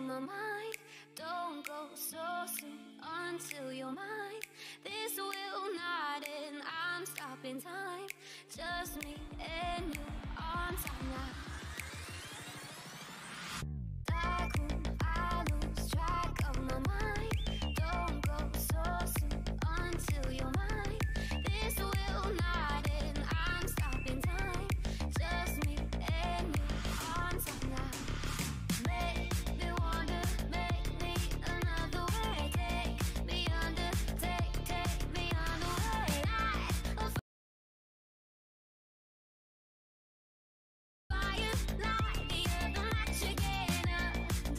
my mind. Don't go so soon until you're mine. This will not end, I'm stopping time. Just me and you on time now. Dark room, I lose track of my mind. Don't go so soon until you're mine. This will not end, I'm stopping time. Just me and you on time now. Make me wonder, make me another way. Take me under, take me on the way. Light a fire, light the other match again up.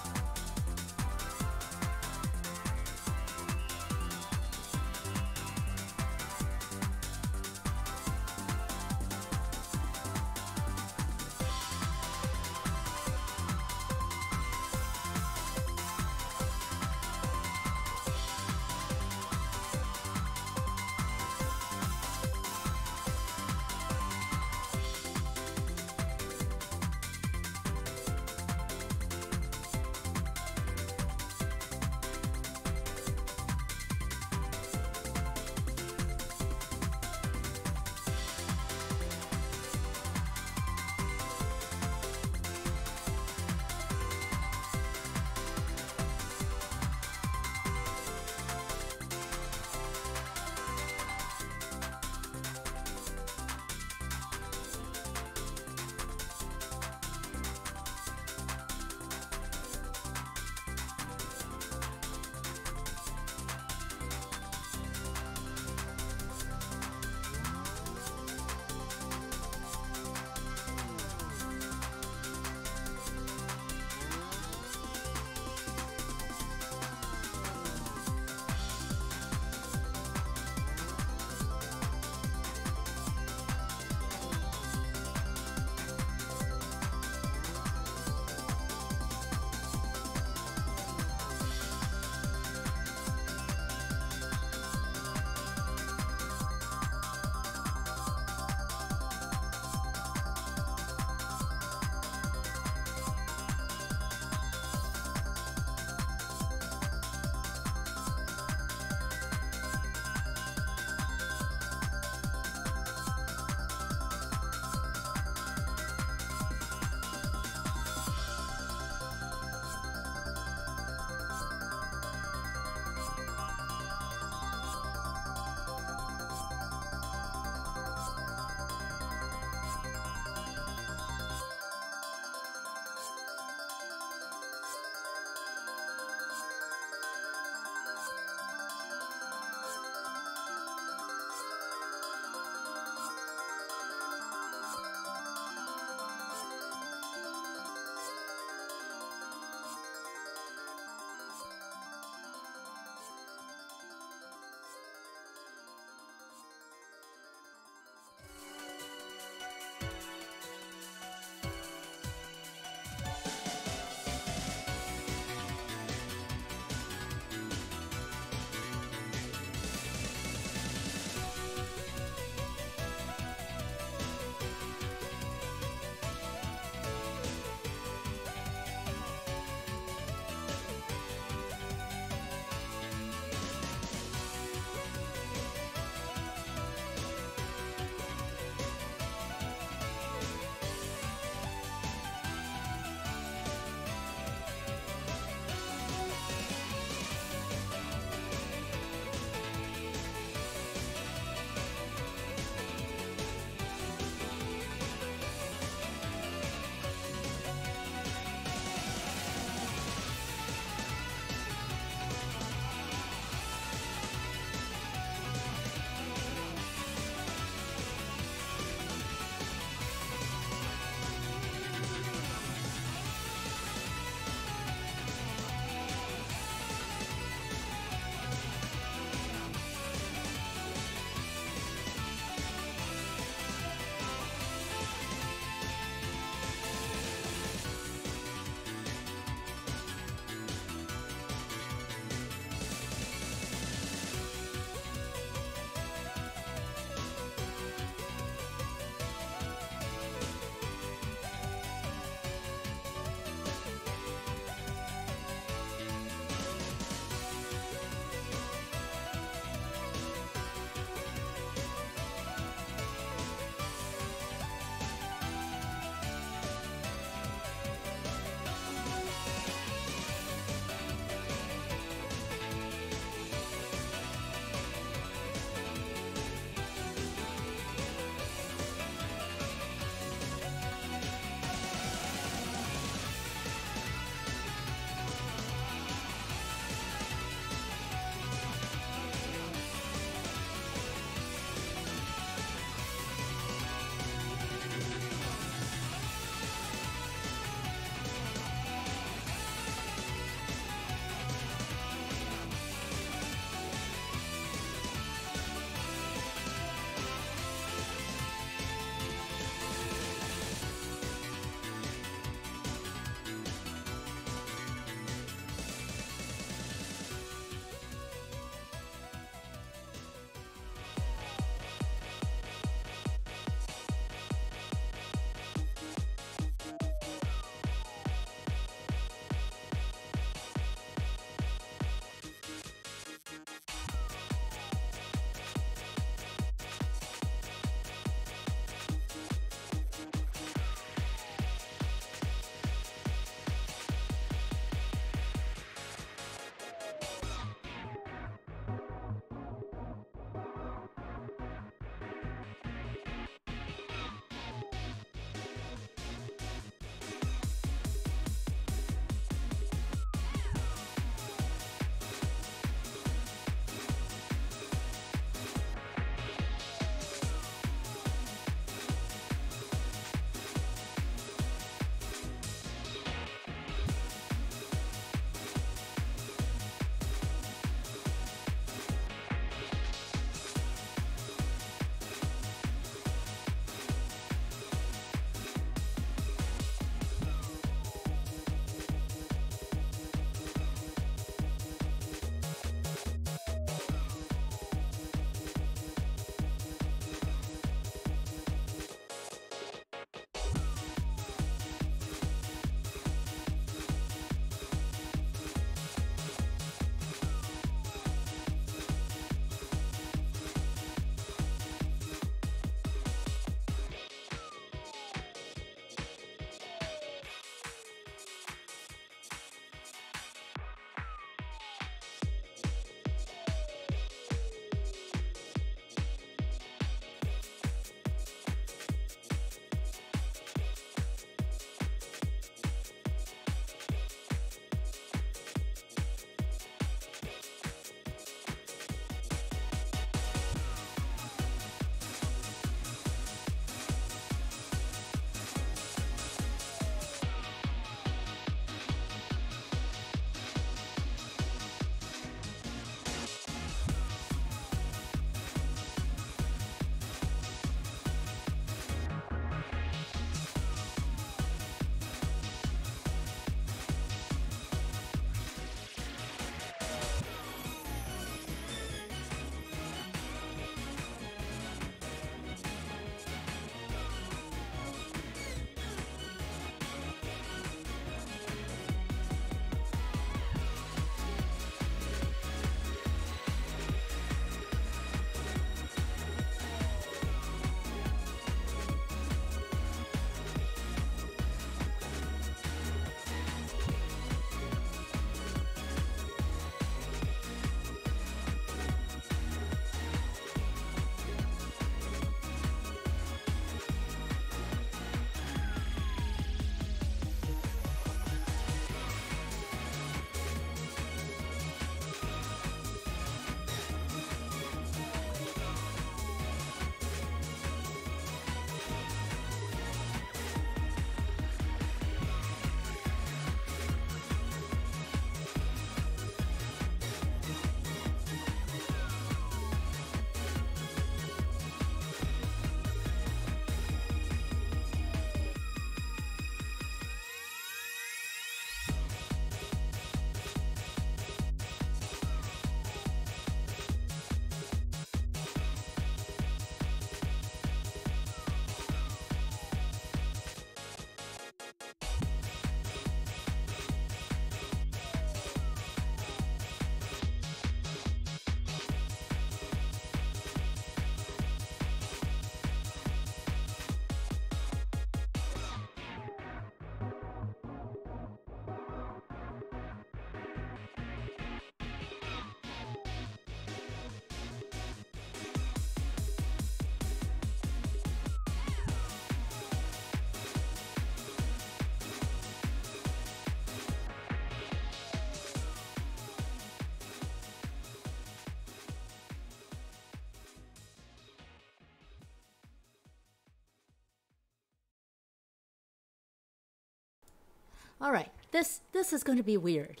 All right, this is going to be weird.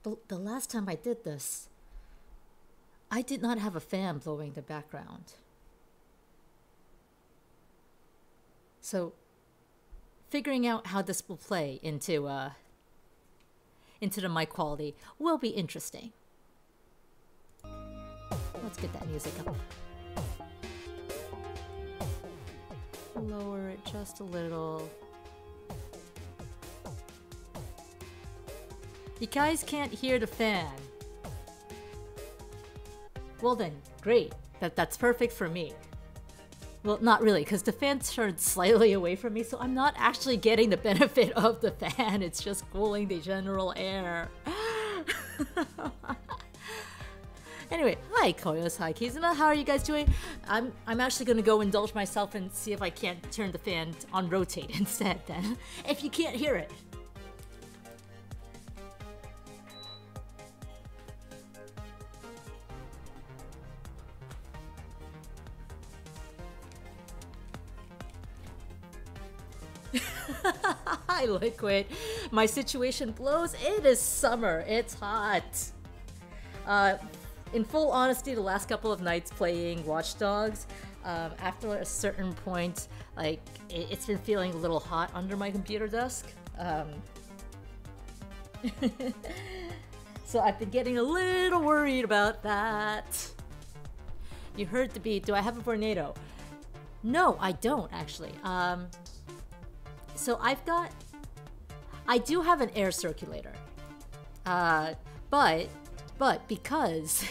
The last time I did this, I did not have a fan blowing in the background. So, figuring out how this will play into the mic quality will be interesting. Let's get that music up. Lower it just a little. You guys can't hear the fan. Well then, great. That's perfect for me. Well, not really, because the fan turned slightly away from me, so I'm not actually getting the benefit of the fan. It's just cooling the general air. Anyway, hi Koyos, hi Kizuna, how are you guys doing? I'm actually gonna go indulge myself and see if I can't turn the fan on rotate instead then, if you can't hear it. Hi Liquid, my situation blows. It is summer, it's hot. In full honesty, the last couple of nights playing Watch Dogs, after a certain point, like, it's been feeling a little hot under my computer desk. So I've been getting a little worried about that. You heard the beat. Do I have a tornado? No, I don't actually. So I do have an air circulator. But because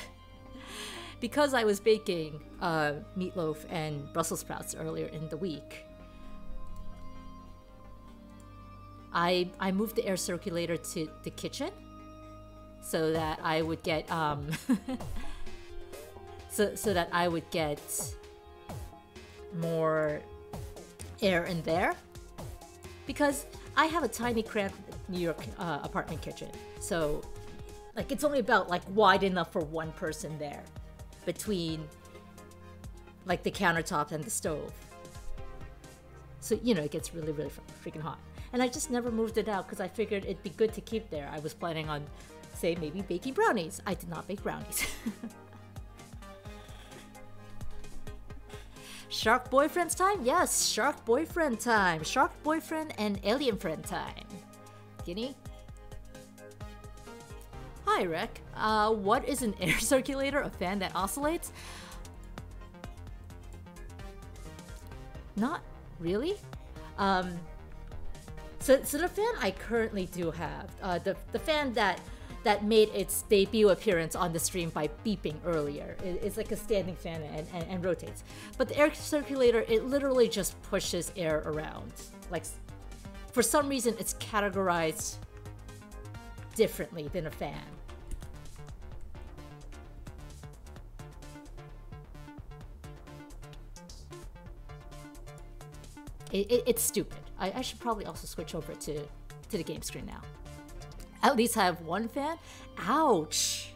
I was baking meatloaf and Brussels sprouts earlier in the week, I moved the air circulator to the kitchen so that I would get so that I would get more air in there, because I have a tiny cramped New York apartment kitchen, so like it's only about like wide enough for one person there between like the countertop and the stove. So, you know, it gets really, really freaking hot. And I just never moved it out because I figured it'd be good to keep there. I was planning on, say, maybe baking brownies. I did not bake brownies. Shark boyfriend's time? Yes, shark boyfriend time. Shark boyfriend and alien friend time. Guinea? Hi, Rick. What is an air circulator? A fan that oscillates? Not really. So the fan I currently do have, the fan that made its debut appearance on the stream by beeping earlier. It's like a standing fan and rotates. But the air circulator, it literally just pushes air around. Like, for some reason, it's categorized differently than a fan. It's stupid. I should probably also switch over to the game screen now. At least I have one fan? Ouch!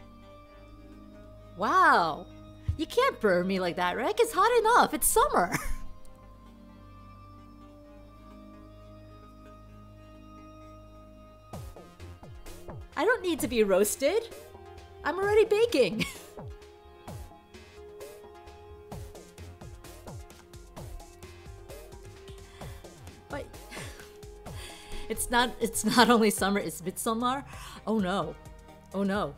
Wow! You can't burn me like that, Rick. It's hot enough. It's summer. I don't need to be roasted. I'm already baking. But it's not only summer, it's midsummer. Oh no. Oh no.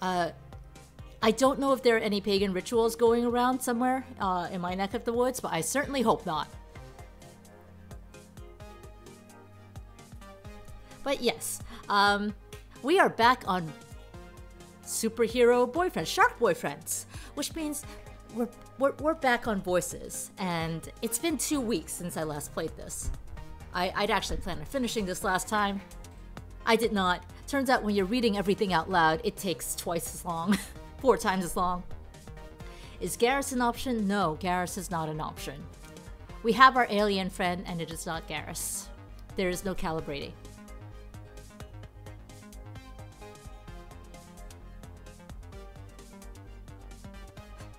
I don't know if there are any pagan rituals going around somewhere in my neck of the woods, but I certainly hope not. But yes, we are back on superhero boyfriends, shark boyfriends, which means we're back on voices, and it's been 2 weeks since I last played this. I'd actually planned on finishing this last time. I did not. Turns out when you're reading everything out loud, it takes twice as long, 4 times as long. Is Garrus an option? No, Garrus is not an option. We have our alien friend, and it is not Garrus. There is no calibrating.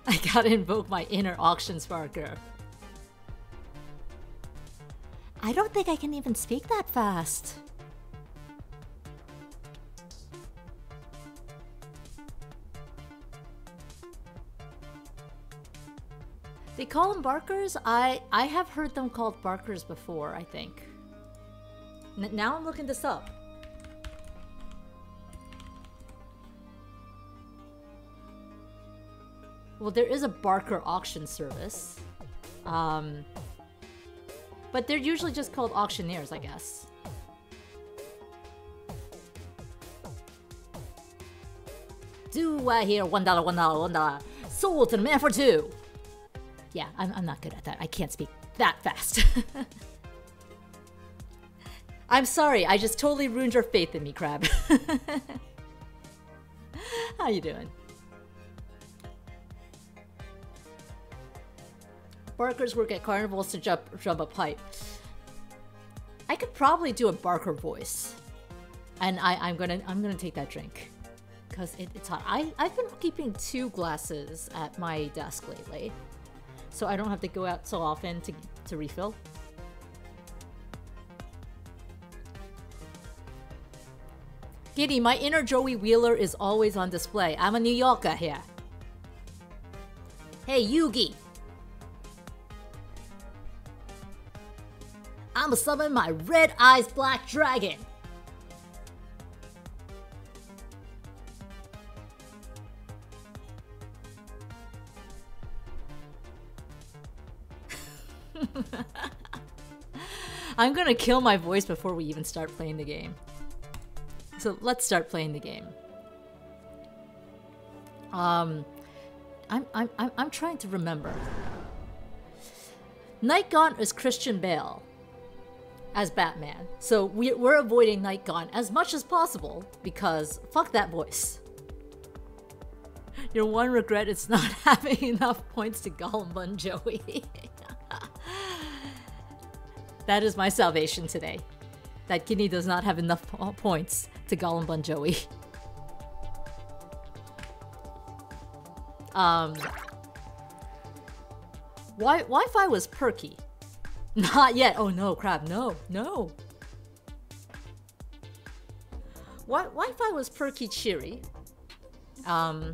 I gotta invoke my inner auction sparker. I don't think I can even speak that fast. They call them barkers? I have heard them called barkers before, I think. Now I'm looking this up. Well, there is a barker auction service. But they're usually just called auctioneers, I guess. Do I hear $1, $1, $1? Sold to the man for $2. Yeah, I'm not good at that. I can't speak that fast. I'm sorry, I just totally ruined your faith in me, Crab. How you doing? Barkers work at carnivals to jump a pipe. I could probably do a barker voice, and I'm gonna take that drink because it's hot. I've been keeping 2 glasses at my desk lately, so I don't have to go out so often to refill. Giddy, my inner Joey Wheeler is always on display. I'm a New Yorker here. Hey, Yugi. I'ma summon my red eyes black dragon. I'm gonna kill my voice before we even start playing the game. So let's start playing the game. I'm trying to remember. Night Gaunt is Christian Bale as Batman. So we're avoiding Night Gaunt as much as possible because fuck that voice. Your one regret is not having enough points to Gollum Bun Joey. That is my salvation today. That Giddy does not have enough points to Gollum Bun Joey. Wi-Fi was perky. Not yet. Oh no, Crab. No, no. Wi-Fi was perky cheery. I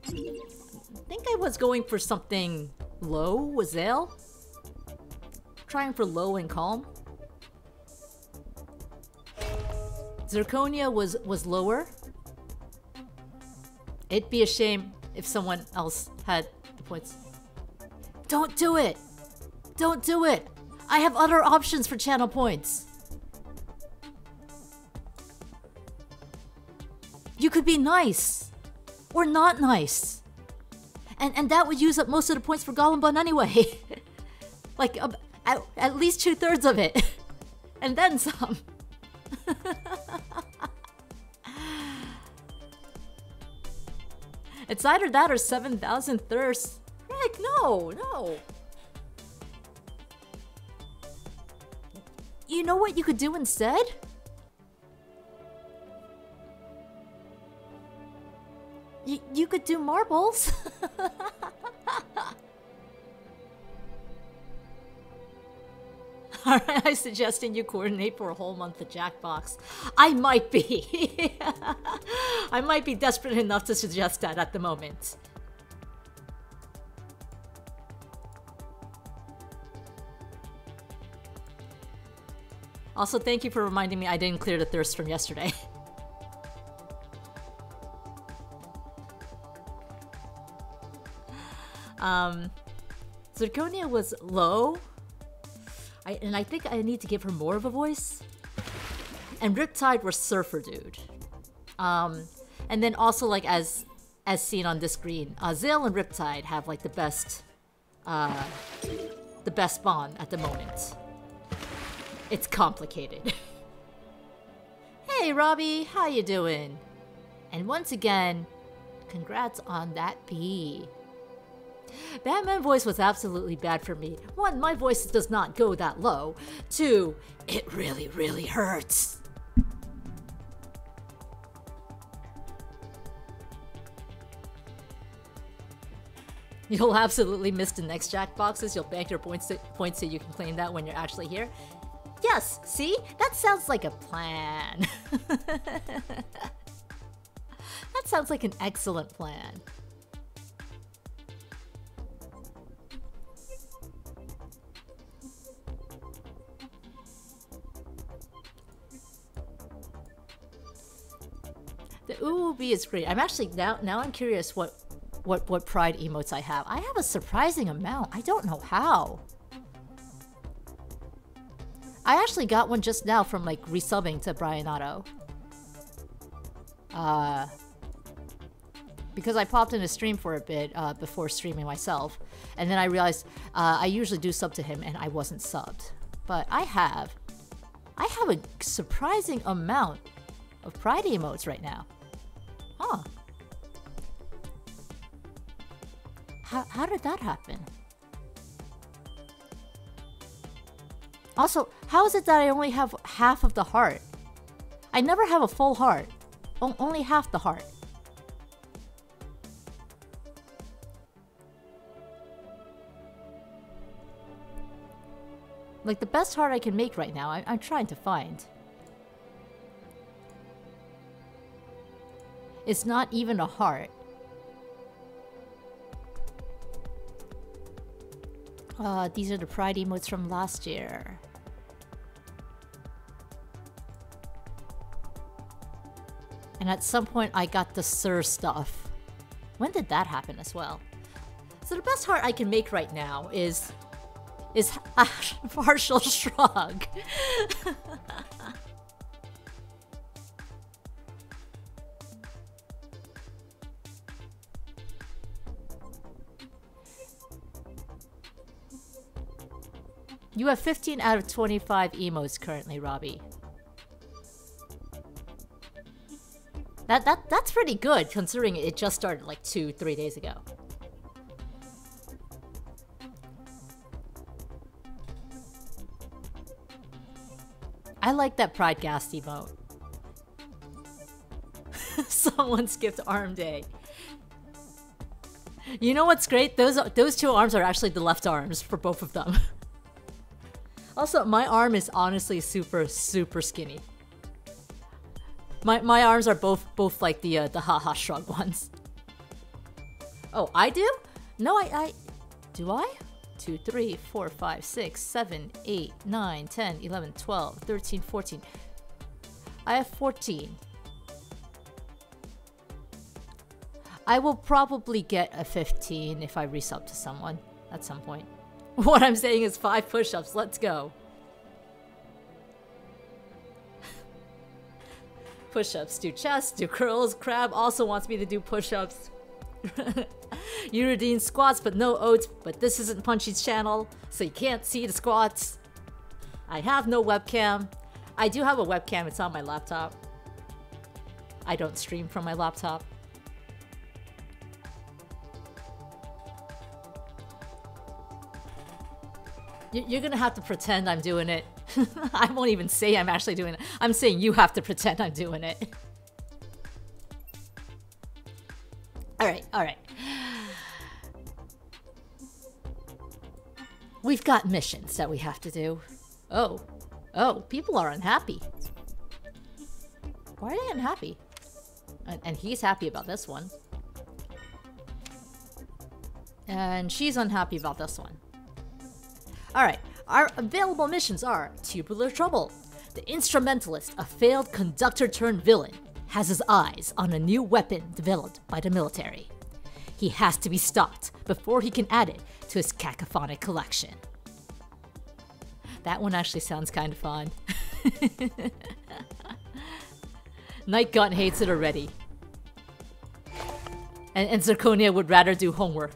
think I was going for something low. Was Zale? Trying for low and calm. Zirconia was lower. It'd be a shame if someone else had the points. Don't do it! Don't do it! I have other options for channel points. You could be nice. Or not nice. And that would use up most of the points for Gollum Bun anyway. Like, at least 2/3 of it. And then some. It's either that or 7,000 thirsts. Heck, no. You know what you could do instead? You could do marbles. Alright, I'm suggesting you coordinate for a whole month of Jackbox. I might be. I might be desperate enough to suggest that at the moment. Also, thank you for reminding me I didn't clear the thirst from yesterday. Zirconia was low. I think I need to give her more of a voice. And Riptide was Surfer Dude. And then also, like, as seen on this screen, Zale and Riptide have like the best bond at the moment. It's complicated. Hey Robbie, how you doing? And once again, congrats on that bee. Batman voice was absolutely bad for me. 1, my voice does not go that low. 2, it really, really hurts. You'll absolutely miss the next Jackboxes. You'll bank your points so you can claim that when you're actually here. Yes, see? That sounds like a plan. That sounds like an excellent plan. The ooh bee is great. I'm actually now I'm curious what pride emotes I have. I have a surprising amount. I don't know how. I actually got one just now from like resubbing to Brian Otto. Because I popped in a stream for a bit before streaming myself, and then I realized I usually do sub to him and I wasn't subbed. But I have a surprising amount of pride emotes right now. Huh. How did that happen? Also, how is it that I only have half of the heart? I never have a full heart. Only half the heart. Like the best heart I can make right now, I'm trying to find. It's not even a heart. These are the pride emotes from last year. And at some point I got the Sir stuff. When did that happen as well? So the best heart I can make right now is a partial shrug. You have 15 out of 25 emotes currently, Robbie. That's pretty good considering it just started like 2-3 days ago. I like that Pride Ghast emote. Someone skipped arm day. You know what's great? Those two arms are actually the left arms for both of them. Also, my arm is honestly super skinny. My arms are both like the haha shrug ones. Oh, I do? No, I do I? 2, 3, 4, 5, 6, 7, 8, 9, 10, 11, 12, 13, 14. I have 14. I will probably get a 15 if I resub to someone at some point. What I'm saying is 5 push-ups. Let's go. Push-ups, do chest, do curls. Crab also wants me to do push-ups. Uridine squats, but no oats. But this isn't Punchy's channel, so you can't see the squats. I have no webcam. I do have a webcam. It's on my laptop. I don't stream from my laptop. You're gonna have to pretend I'm doing it. I won't even say I'm actually doing it. I'm saying you have to pretend I'm doing it. Alright. We've got missions that we have to do. Oh, people are unhappy. Why are they unhappy? And he's happy about this one. And she's unhappy about this one. Alright, our available missions are Tubular Trouble. The instrumentalist, a failed conductor-turned-villain, has his eyes on a new weapon developed by the military. He has to be stopped before he can add it to his cacophonic collection. That one actually sounds kind of fun. Night Gun hates it already. And Zirconia would rather do homework.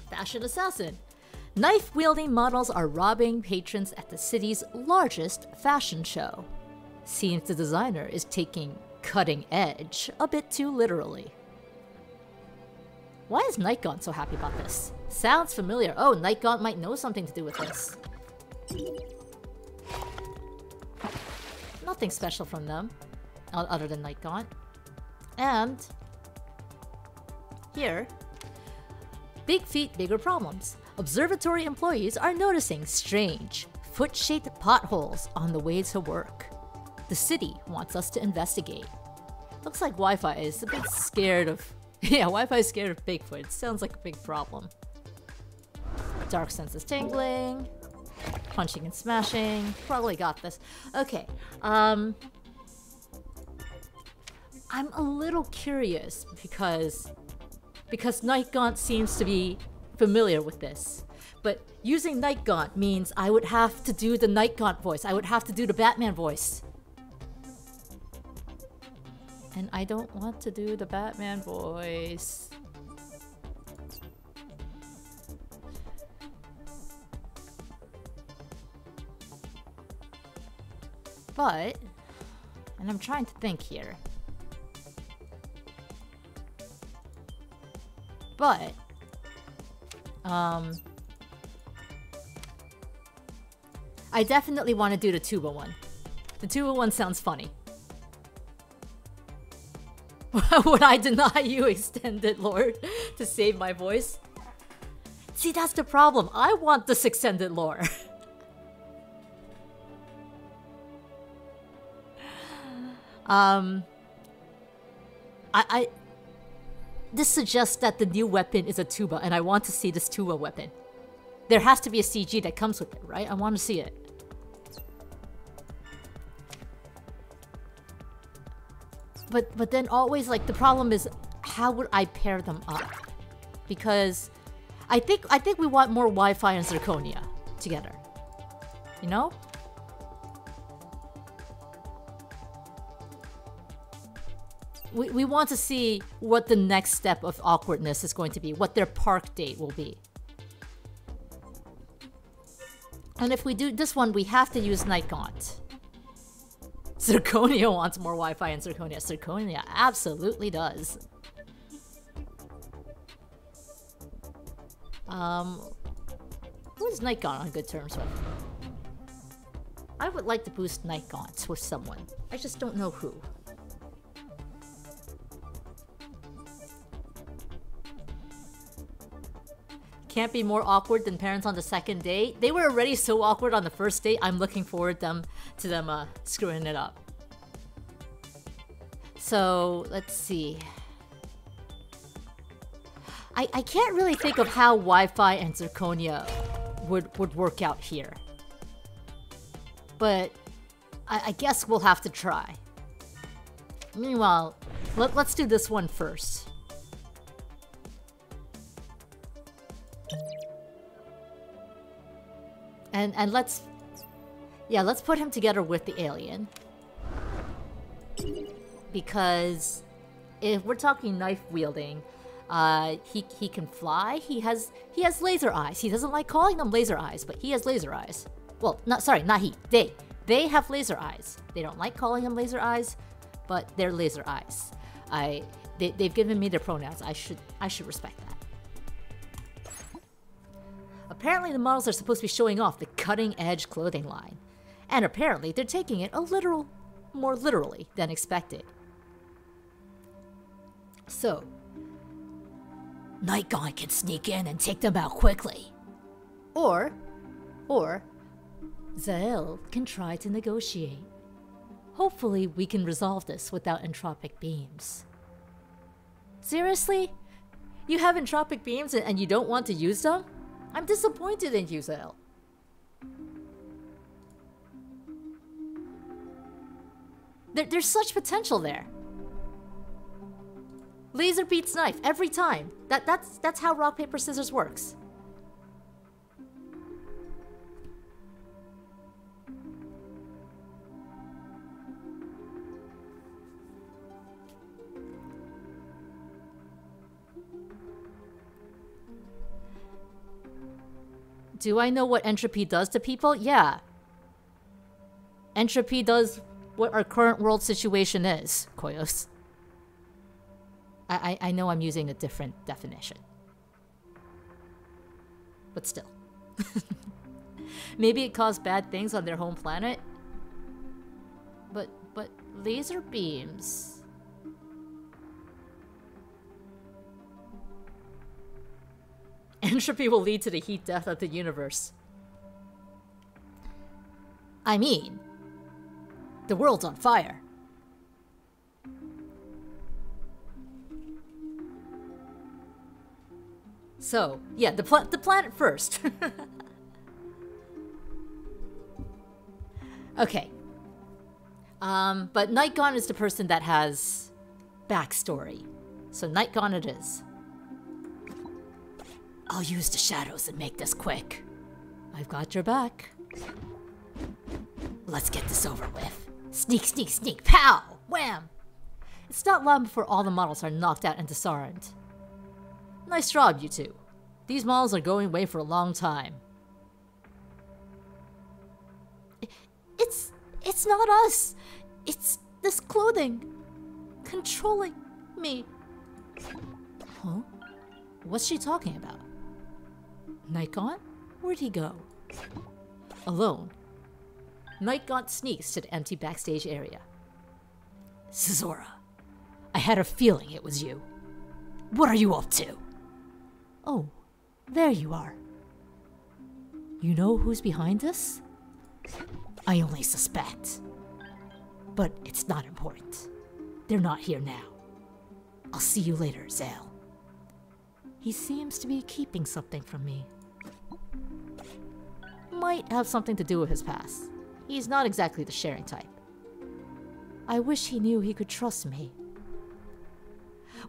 Fashion Assassin. Knife-wielding models are robbing patrons at the city's largest fashion show. Seems the designer is taking cutting edge a bit too literally. Why is Nightgaunt so happy about this? Sounds familiar. Oh, Nightgaunt might know something to do with this. Nothing special from them, other than Nightgaunt. And Here, big feet, bigger problems. Observatory employees are noticing strange, foot-shaped potholes on the way to work. The city wants us to investigate. Looks like Wi-Fi is a bit scared of... yeah, Wi-Fi is scared of Bigfoot. It sounds like a big problem. Dark senses tingling. Punching and smashing. Probably got this. Okay, I'm a little curious because Night Gaunt seems to be familiar with this. But using Night Gaunt means I would have to do the Night Gaunt voice. I would have to do the Batman voice. And I don't want to do the Batman voice. But, and I'm trying to think here. But, I definitely want to do the tuba one. The tuba one sounds funny. Would I deny you extended lore to save my voice? See, that's the problem. I want this extended lore. This suggests that the new weapon is a tuba, and I want to see this tuba weapon. There has to be a CG that comes with it, right? I want to see it. But then always, like, the problem is, how would I pair them up? Because I think we want more Wi-Fi and Zirconia together. You know? We want to see what the next step of awkwardness is going to be, what their park date will be. And if we do this one, we have to use Night Gaunt. Zirconia wants more Wi-Fi and Zirconia. Zirconia absolutely does. Who is Night Gaunt on good terms with? I would like to boost Night Gaunt with someone. I just don't know who. Can't be more awkward than parents on the second date. They were already so awkward on the first date. I'm looking forward to them screwing it up. So let's see. I can't really think of how Wi-Fi and Zirconia would work out here. But I guess we'll have to try. Meanwhile, let's do this one first. And let's put him together with the alien. Because if we're talking knife wielding, he can fly. He has laser eyes. He doesn't like calling them laser eyes, but he has laser eyes. Well, not he. They have laser eyes. They don't like calling them laser eyes, but they're laser eyes. They've given me their pronouns. I should respect that. Apparently the models are supposed to be showing off the cutting-edge clothing line. And apparently they're taking it more literally than expected. So, Night Gaunt can sneak in and take them out quickly. Or, Zael can try to negotiate. Hopefully we can resolve this without entropic beams. Seriously? You have entropic beams and you don't want to use them? I'm disappointed in you, Zael. There's such potential there. Laser beats knife every time. That's how rock, paper, scissors works. Do I know what entropy does to people? Yeah. Entropy does what our current world situation is, Koyos. I know I'm using a different definition. But still. Maybe it caused bad things on their home planet? But laser beams... Entropy will lead to the heat death of the universe. I mean, the world's on fire. So, yeah, the planet first. Okay. But Nightgaunt is the person that has backstory. So Nightgaunt it is. I'll use the shadows and make this quick. I've got your back. Let's get this over with. Sneak, sneak, sneak, pow! Wham! It's not long before all the models are knocked out and disarmed. Nice job, you two. These models are going away for a long time. It's not us. It's this clothing controlling me. Huh? What's she talking about? Nightgaunt? Where'd he go? Alone, Nightgaunt sneaks to the empty backstage area. Sizora, I had a feeling it was you. What are you up to? Oh, there you are. You know who's behind this? I only suspect. But it's not important. They're not here now. I'll see you later, Zale. He seems to be keeping something from me. Might have something to do with his past. He's not exactly the sharing type. I wish he knew he could trust me.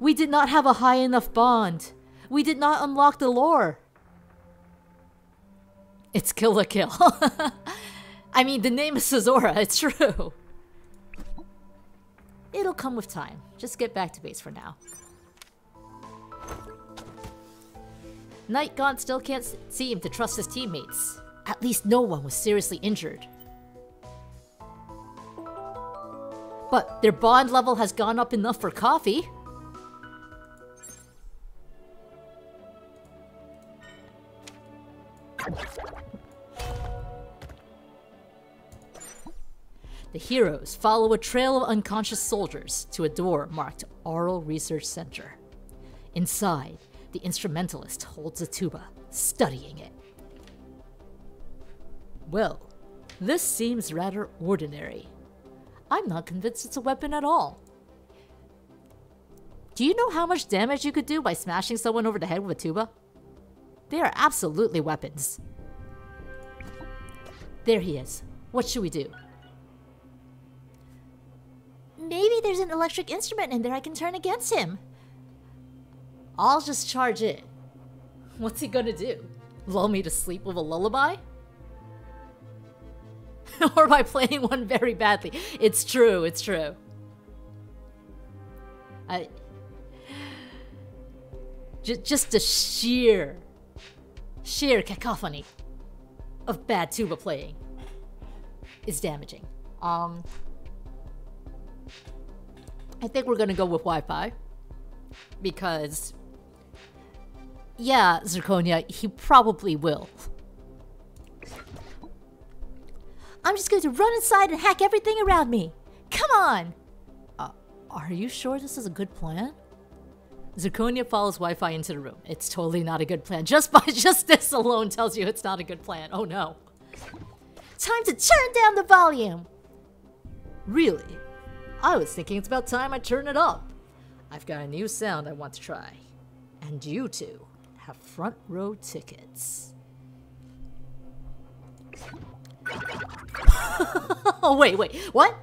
We did not have a high enough bond. We did not unlock the lore. It's Kill la Kill. I mean, the name is Sizora, it's true. It'll come with time. Just get back to base for now. Nightgaunt still can't seem to trust his teammates. At least no one was seriously injured. But their bond level has gone up enough for coffee. The heroes follow a trail of unconscious soldiers to a door marked Aural Research Center. Inside, the instrumentalist holds a tuba, studying it. Well, this seems rather ordinary. I'm not convinced it's a weapon at all. Do you know how much damage you could do by smashing someone over the head with a tuba? They are absolutely weapons. There he is. What should we do? Maybe there's an electric instrument in there I can turn against him. I'll just charge it. What's he gonna do? Lull me to sleep with a lullaby? Or by playing one very badly. It's true, it's true. Just the sheer cacophony of bad tuba playing is damaging. I think we're gonna go with Wi-Fi. Because, yeah, Zirconia, he probably will. I'm just going to run inside and hack everything around me. Come on! Are you sure this is a good plan? Zirconia follows Wi-Fi into the room. It's totally not a good plan. Just this alone tells you it's not a good plan. Oh no. Time to turn down the volume! Really? I was thinking it's about time I turn it up. I've got a new sound I want to try. And you two have front row tickets. Oh, wait. What?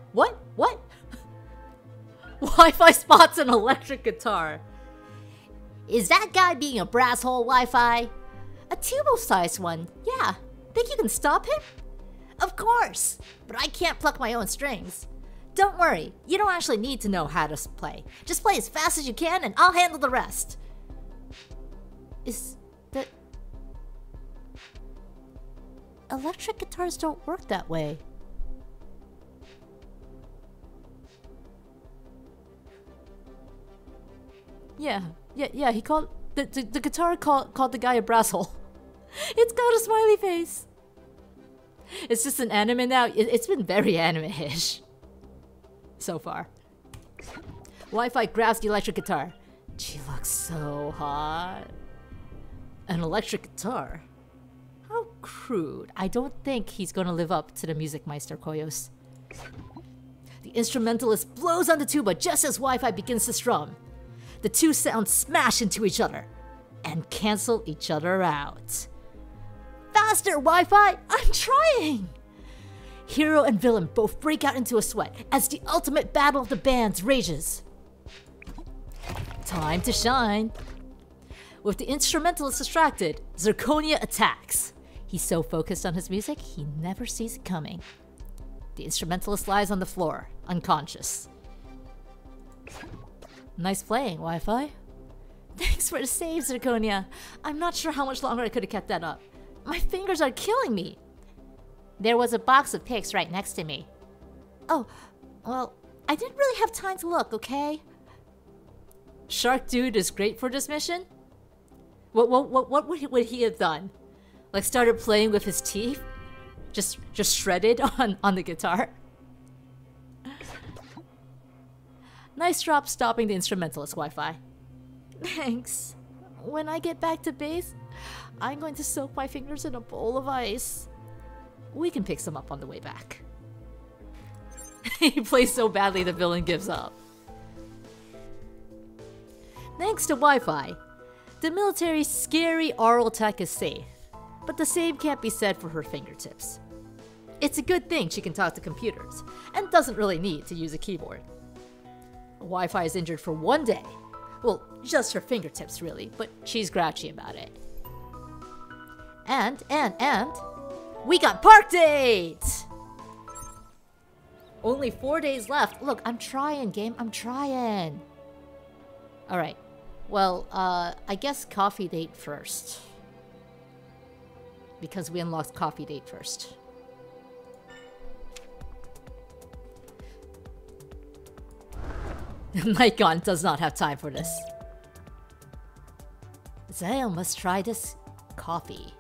Wi-Fi spots an electric guitar. Is that guy being a brass hole Wi-Fi? A tubo-sized one, yeah. Think you can stop him? Of course, but I can't pluck my own strings. Don't worry, you don't actually need to know how to play. Just play as fast as you can and I'll handle the rest. Is that... Electric guitars don't work that way. Yeah, he called... The guitar called the guy a brass hole. It's got a smiley face. It's just an anime now. It's been very anime-ish so far. Wi-Fi grabs the electric guitar. She looks so hot. An electric guitar? How crude. I don't think he's gonna live up to the Music Meister Koyos. The instrumentalist blows on the tuba just as Wi-Fi begins to strum. The two sounds smash into each other and cancel each other out. Faster, Wi-Fi! I'm trying! Hero and villain both break out into a sweat as the ultimate battle of the bands rages. Time to shine. With the instrumentalist distracted, Zirconia attacks. He's so focused on his music, he never sees it coming. The instrumentalist lies on the floor, unconscious. Nice playing, Wi-Fi. Thanks for the save, Zirconia. I'm not sure how much longer I could have kept that up. My fingers are killing me. There was a box of picks right next to me. Oh, well, I didn't really have time to look, okay? Shark Dude is great for this mission? What would he have done? Like started playing with his teeth? Just shredded on the guitar? Nice job stopping the instrumentalist, Wi-Fi. Thanks. When I get back to base, I'm going to soak my fingers in a bowl of ice. We can pick some up on the way back. He plays so badly the villain gives up. Thanks to Wi-Fi, the military's scary oral tech is safe, but the same can't be said for her fingertips. It's a good thing she can talk to computers, and doesn't really need to use a keyboard. Wi-Fi is injured for 1 day. Well, just her fingertips really, but she's grouchy about it. And, we got park date! Only 4 days left. Look, I'm trying, game, I'm trying. Alright, well, I guess coffee date first. Because we unlocked coffee date first. Nikon does not have time for this. Zale must try this coffee.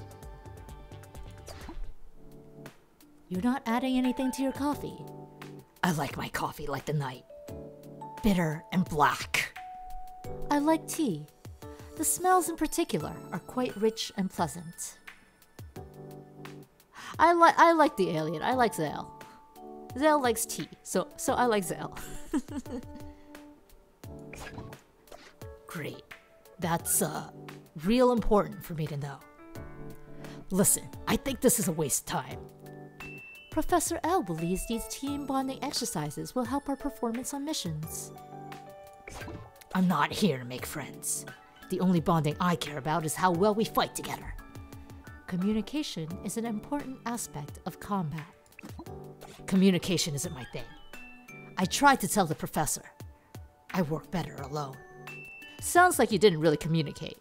You're not adding anything to your coffee. I like my coffee like the night. Bitter and black. I like tea. The smells in particular are quite rich and pleasant. I like the alien. I like Zale. Zale likes tea, so I like Zale. Great. That's real important for me to know. Listen, I think this is a waste of time. Professor L believes these team bonding exercises will help our performance on missions. I'm not here to make friends. The only bonding I care about is how well we fight together. Communication is an important aspect of combat. Communication isn't my thing. I tried to tell the professor. I work better alone. Sounds like you didn't really communicate.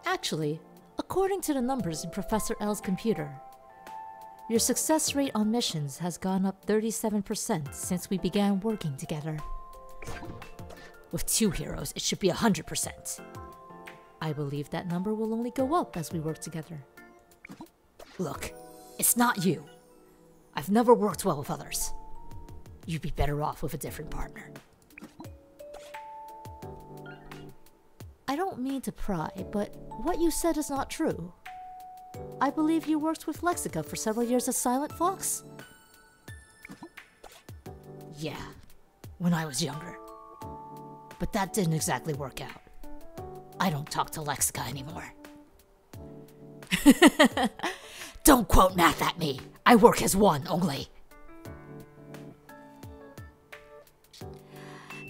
Actually, according to the numbers in Professor L's computer, your success rate on missions has gone up 37% since we began working together. With 2 heroes, it should be 100%. I believe that number will only go up as we work together. Look, it's not you. I've never worked well with others. You'd be better off with a different partner. I don't mean to pry, but what you said is not true. I believe you worked with Lexica for several years as Silent Fox? Yeah, when I was younger. But that didn't exactly work out. I don't talk to Lexica anymore. Don't quote math at me. I work as one only.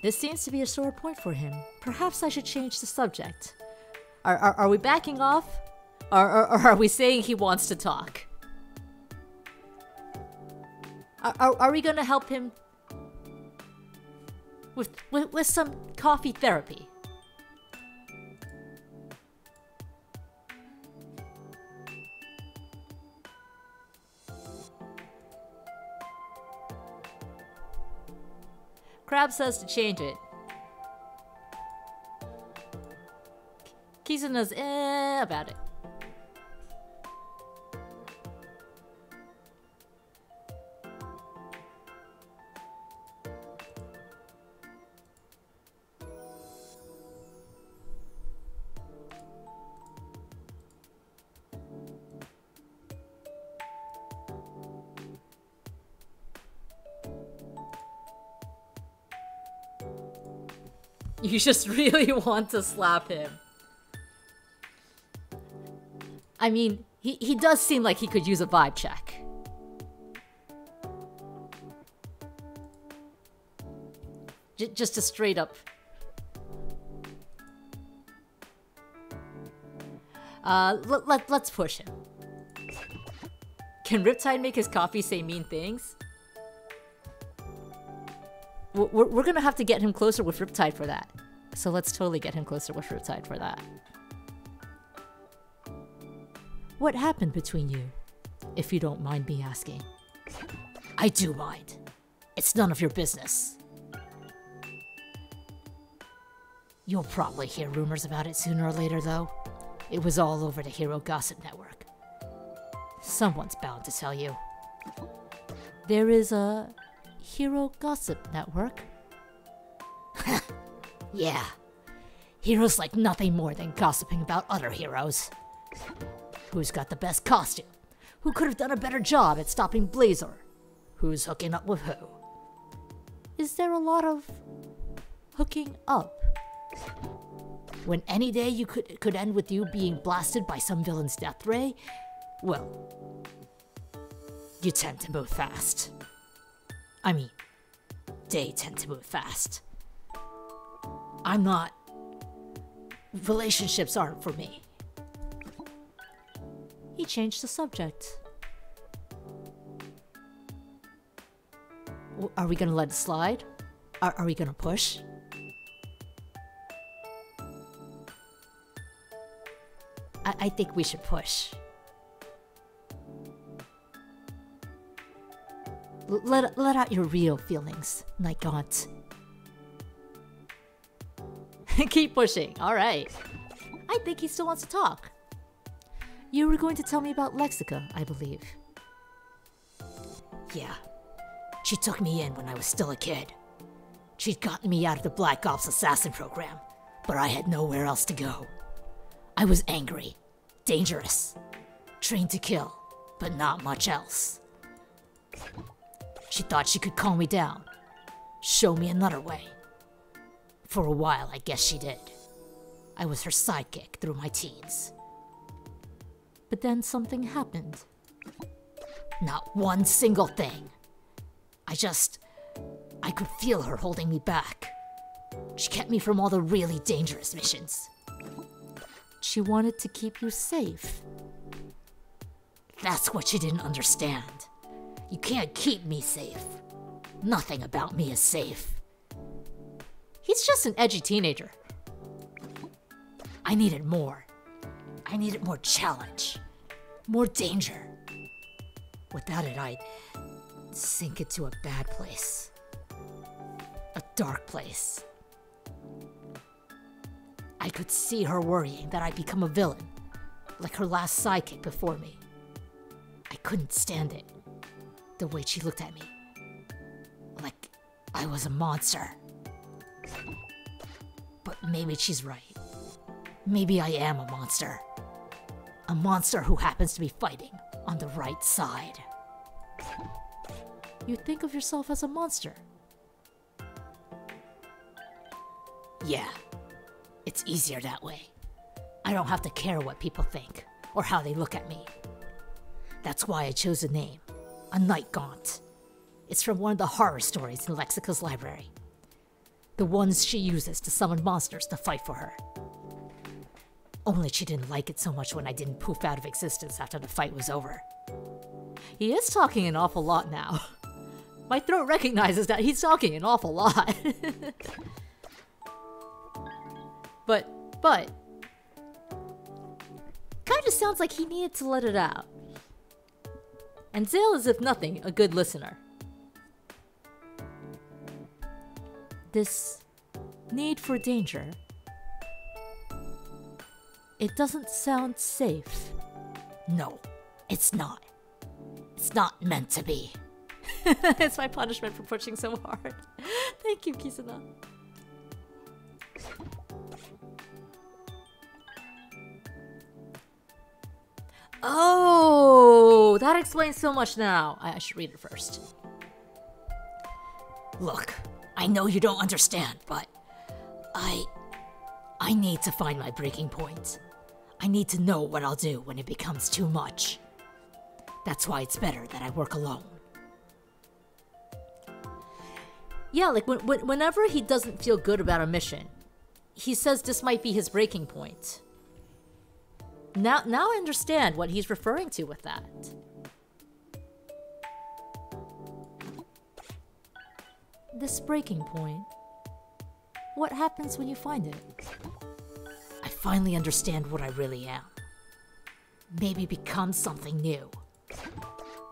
This seems to be a sore point for him. Perhaps I should change the subject. Are we backing off? Or are we saying he wants to talk? Are we gonna help him with some coffee therapy? Crab says to change it. Kizuna's about it. You just really want to slap him. I mean, he does seem like he could use a vibe check. Just a straight up. Let's push him. Can Riptide make his coffee say mean things? We're gonna have to get him closer with Riptide for that. So let's totally get him closer with Riptide for that. What happened between you, if you don't mind me asking? I do mind. It's none of your business. You'll probably hear rumors about it sooner or later, though. It was all over the Hero Gossip Network. Someone's bound to tell you. There is a Hero Gossip Network? Yeah. Heroes like nothing more than gossiping about other heroes. Who's got the best costume? Who could have done a better job at stopping Blazor? Who's hooking up with who? Is there a lot of hooking up? When any day you could end with you being blasted by some villain's death ray, well, you tend to move fast. I mean, they tend to move fast. I'm not. Relationships aren't for me. He changed the subject. Are we gonna let it slide? Are we gonna push? I think we should push. Let out your real feelings, Night Gaunt. Keep pushing. All right. I think he still wants to talk. You were going to tell me about Lexica, I believe. Yeah. She took me in when I was still a kid. She'd gotten me out of the Black Ops assassin program, but I had nowhere else to go. I was angry, dangerous, trained to kill, but not much else. She thought she could calm me down, show me another way. For a while, I guess she did. I was her sidekick through my teens. But then something happened. Not one single thing. I could feel her holding me back. She kept me from all the really dangerous missions. She wanted to keep you safe. That's what she didn't understand. You can't keep me safe. Nothing about me is safe. He's just an edgy teenager. I needed more. I needed more challenge. More danger. Without it, I'd sink into a bad place. A dark place. I could see her worrying that I'd become a villain, like her last sidekick before me. I couldn't stand it. The way she looked at me. Like I was a monster. But maybe she's right. Maybe I am a monster. A monster who happens to be fighting on the right side. You think of yourself as a monster? Yeah. It's easier that way. I don't have to care what people think or how they look at me. That's why I chose the name, A Night Gaunt. It's from one of the horror stories in Lexica's library. The ones she uses to summon monsters to fight for her. Only she didn't like it so much when I didn't poof out of existence after the fight was over. He is talking an awful lot now. My throat recognizes that he's talking an awful lot. But kinda sounds like he needed to let it out. And Zale is, if nothing, a good listener. This need for danger, it doesn't sound safe. No, it's not. It's not meant to be. It's my punishment for pushing so hard. Thank you, Kisuna. Oh, that explains so much now. I should read it first. Look, I know you don't understand, but I need to find my breaking point. I need to know what I'll do when it becomes too much. That's why it's better that I work alone. Yeah, like whenever he doesn't feel good about a mission, he says this might be his breaking point. Now I understand what he's referring to with that. This breaking point. What happens when you find it? I finally understand what I really am. Maybe become something new.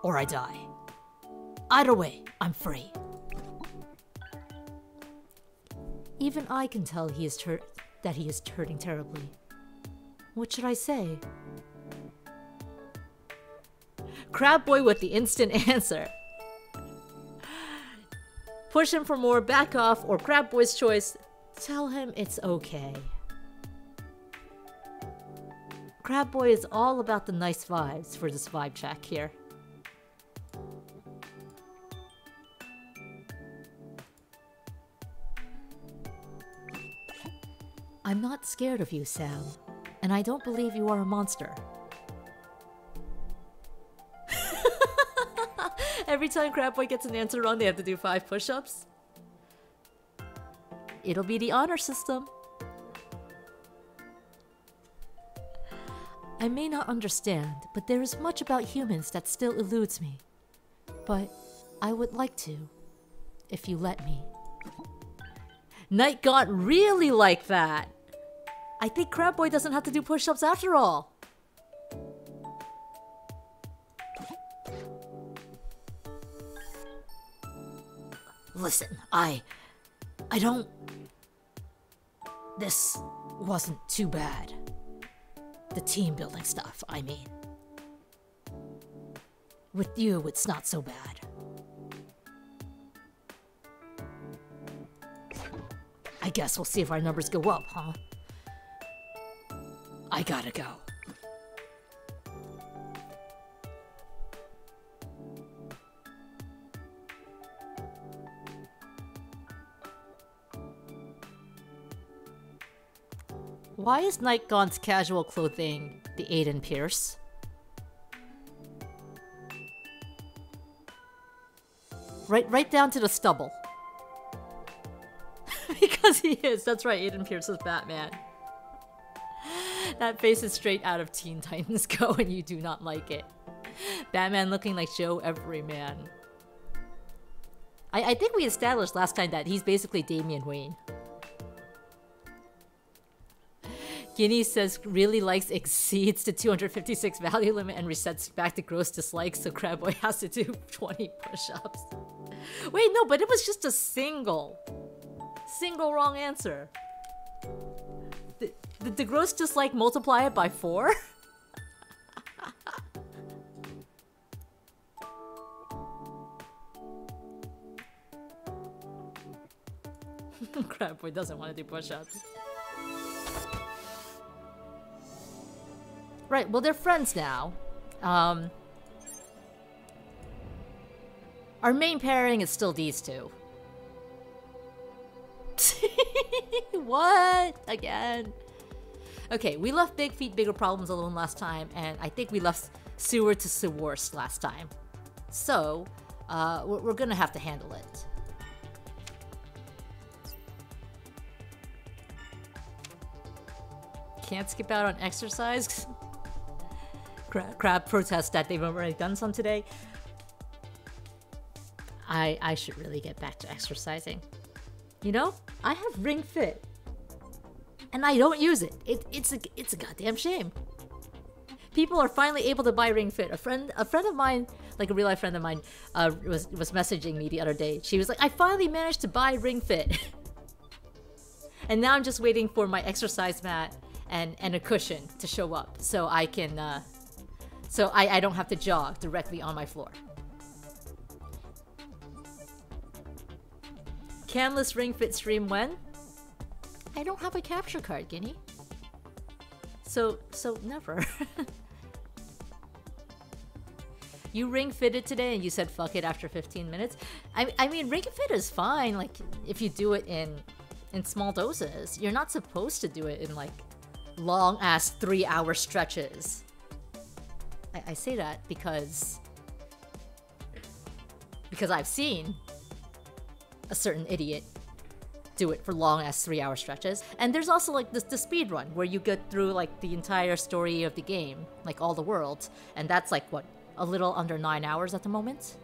Or I die. Either way, I'm free. Even I can tell that he is hurting terribly. What should I say? Crab Boy with the instant answer. Push him for more, back off, or Crab Boy's choice. Tell him it's okay. Crab Boy is all about the nice vibes for this vibe check here. I'm not scared of you, Sam, and I don't believe you are a monster. Every time Crab Boy gets an answer wrong, they have to do 5 push-ups. It'll be the honor system. I may not understand, but there is much about humans that still eludes me. But I would like to, if you let me. Night got really like that. I think Crab Boy doesn't have to do push-ups after all. Listen, I don't... This wasn't too bad. The team building stuff, I mean. With you, it's not so bad. I guess we'll see if our numbers go up, huh? I gotta go. Why is Nightgaun's casual clothing the Aiden Pierce? Right down to the stubble. Because he is. That's right, Aiden Pierce is Batman. That face is straight out of Teen Titans Go and you do not like it. Batman looking like Joe Everyman. I think we established last time that he's basically Damian Wayne. Guinea says really likes exceeds the 256 value limit and resets back to gross dislikes, so Crab Boy has to do 20 push-ups. Wait, no, but it was just a single wrong answer. Did the gross dislike multiply it by 4? Crab Boy doesn't want to do push-ups. Right, well, they're friends now. Our main pairing is still these two. What? Again? Okay, we left Big Feet, Bigger Problems alone last time, and I think we left Sewer to Seworst last time. So, we're gonna have to handle it. Can't skip out on exercise? Crab protests that they've already done some today. I should really get back to exercising. You know, I have Ring Fit. And I don't use it. It's a goddamn shame. People are finally able to buy Ring Fit. A friend of mine, like a real life friend of mine, was messaging me the other day. She was like, I finally managed to buy Ring Fit. And now I'm just waiting for my exercise mat and a cushion to show up so I can so I don't have to jog directly on my floor. Canless Ring Fit stream when? I don't have a capture card, Guinea. So never. You Ring Fitted today and you said fuck it after 15 minutes. I mean, Ring Fit is fine, like if you do it in in small doses. You're not supposed to do it in like long ass 3-hour stretches. I say that because I've seen a certain idiot do it for long ass 3-hour stretches. And there's also like the speed run where you get through like the entire story of the game, like all the worlds, and that's like what, a little under 9 hours at the moment.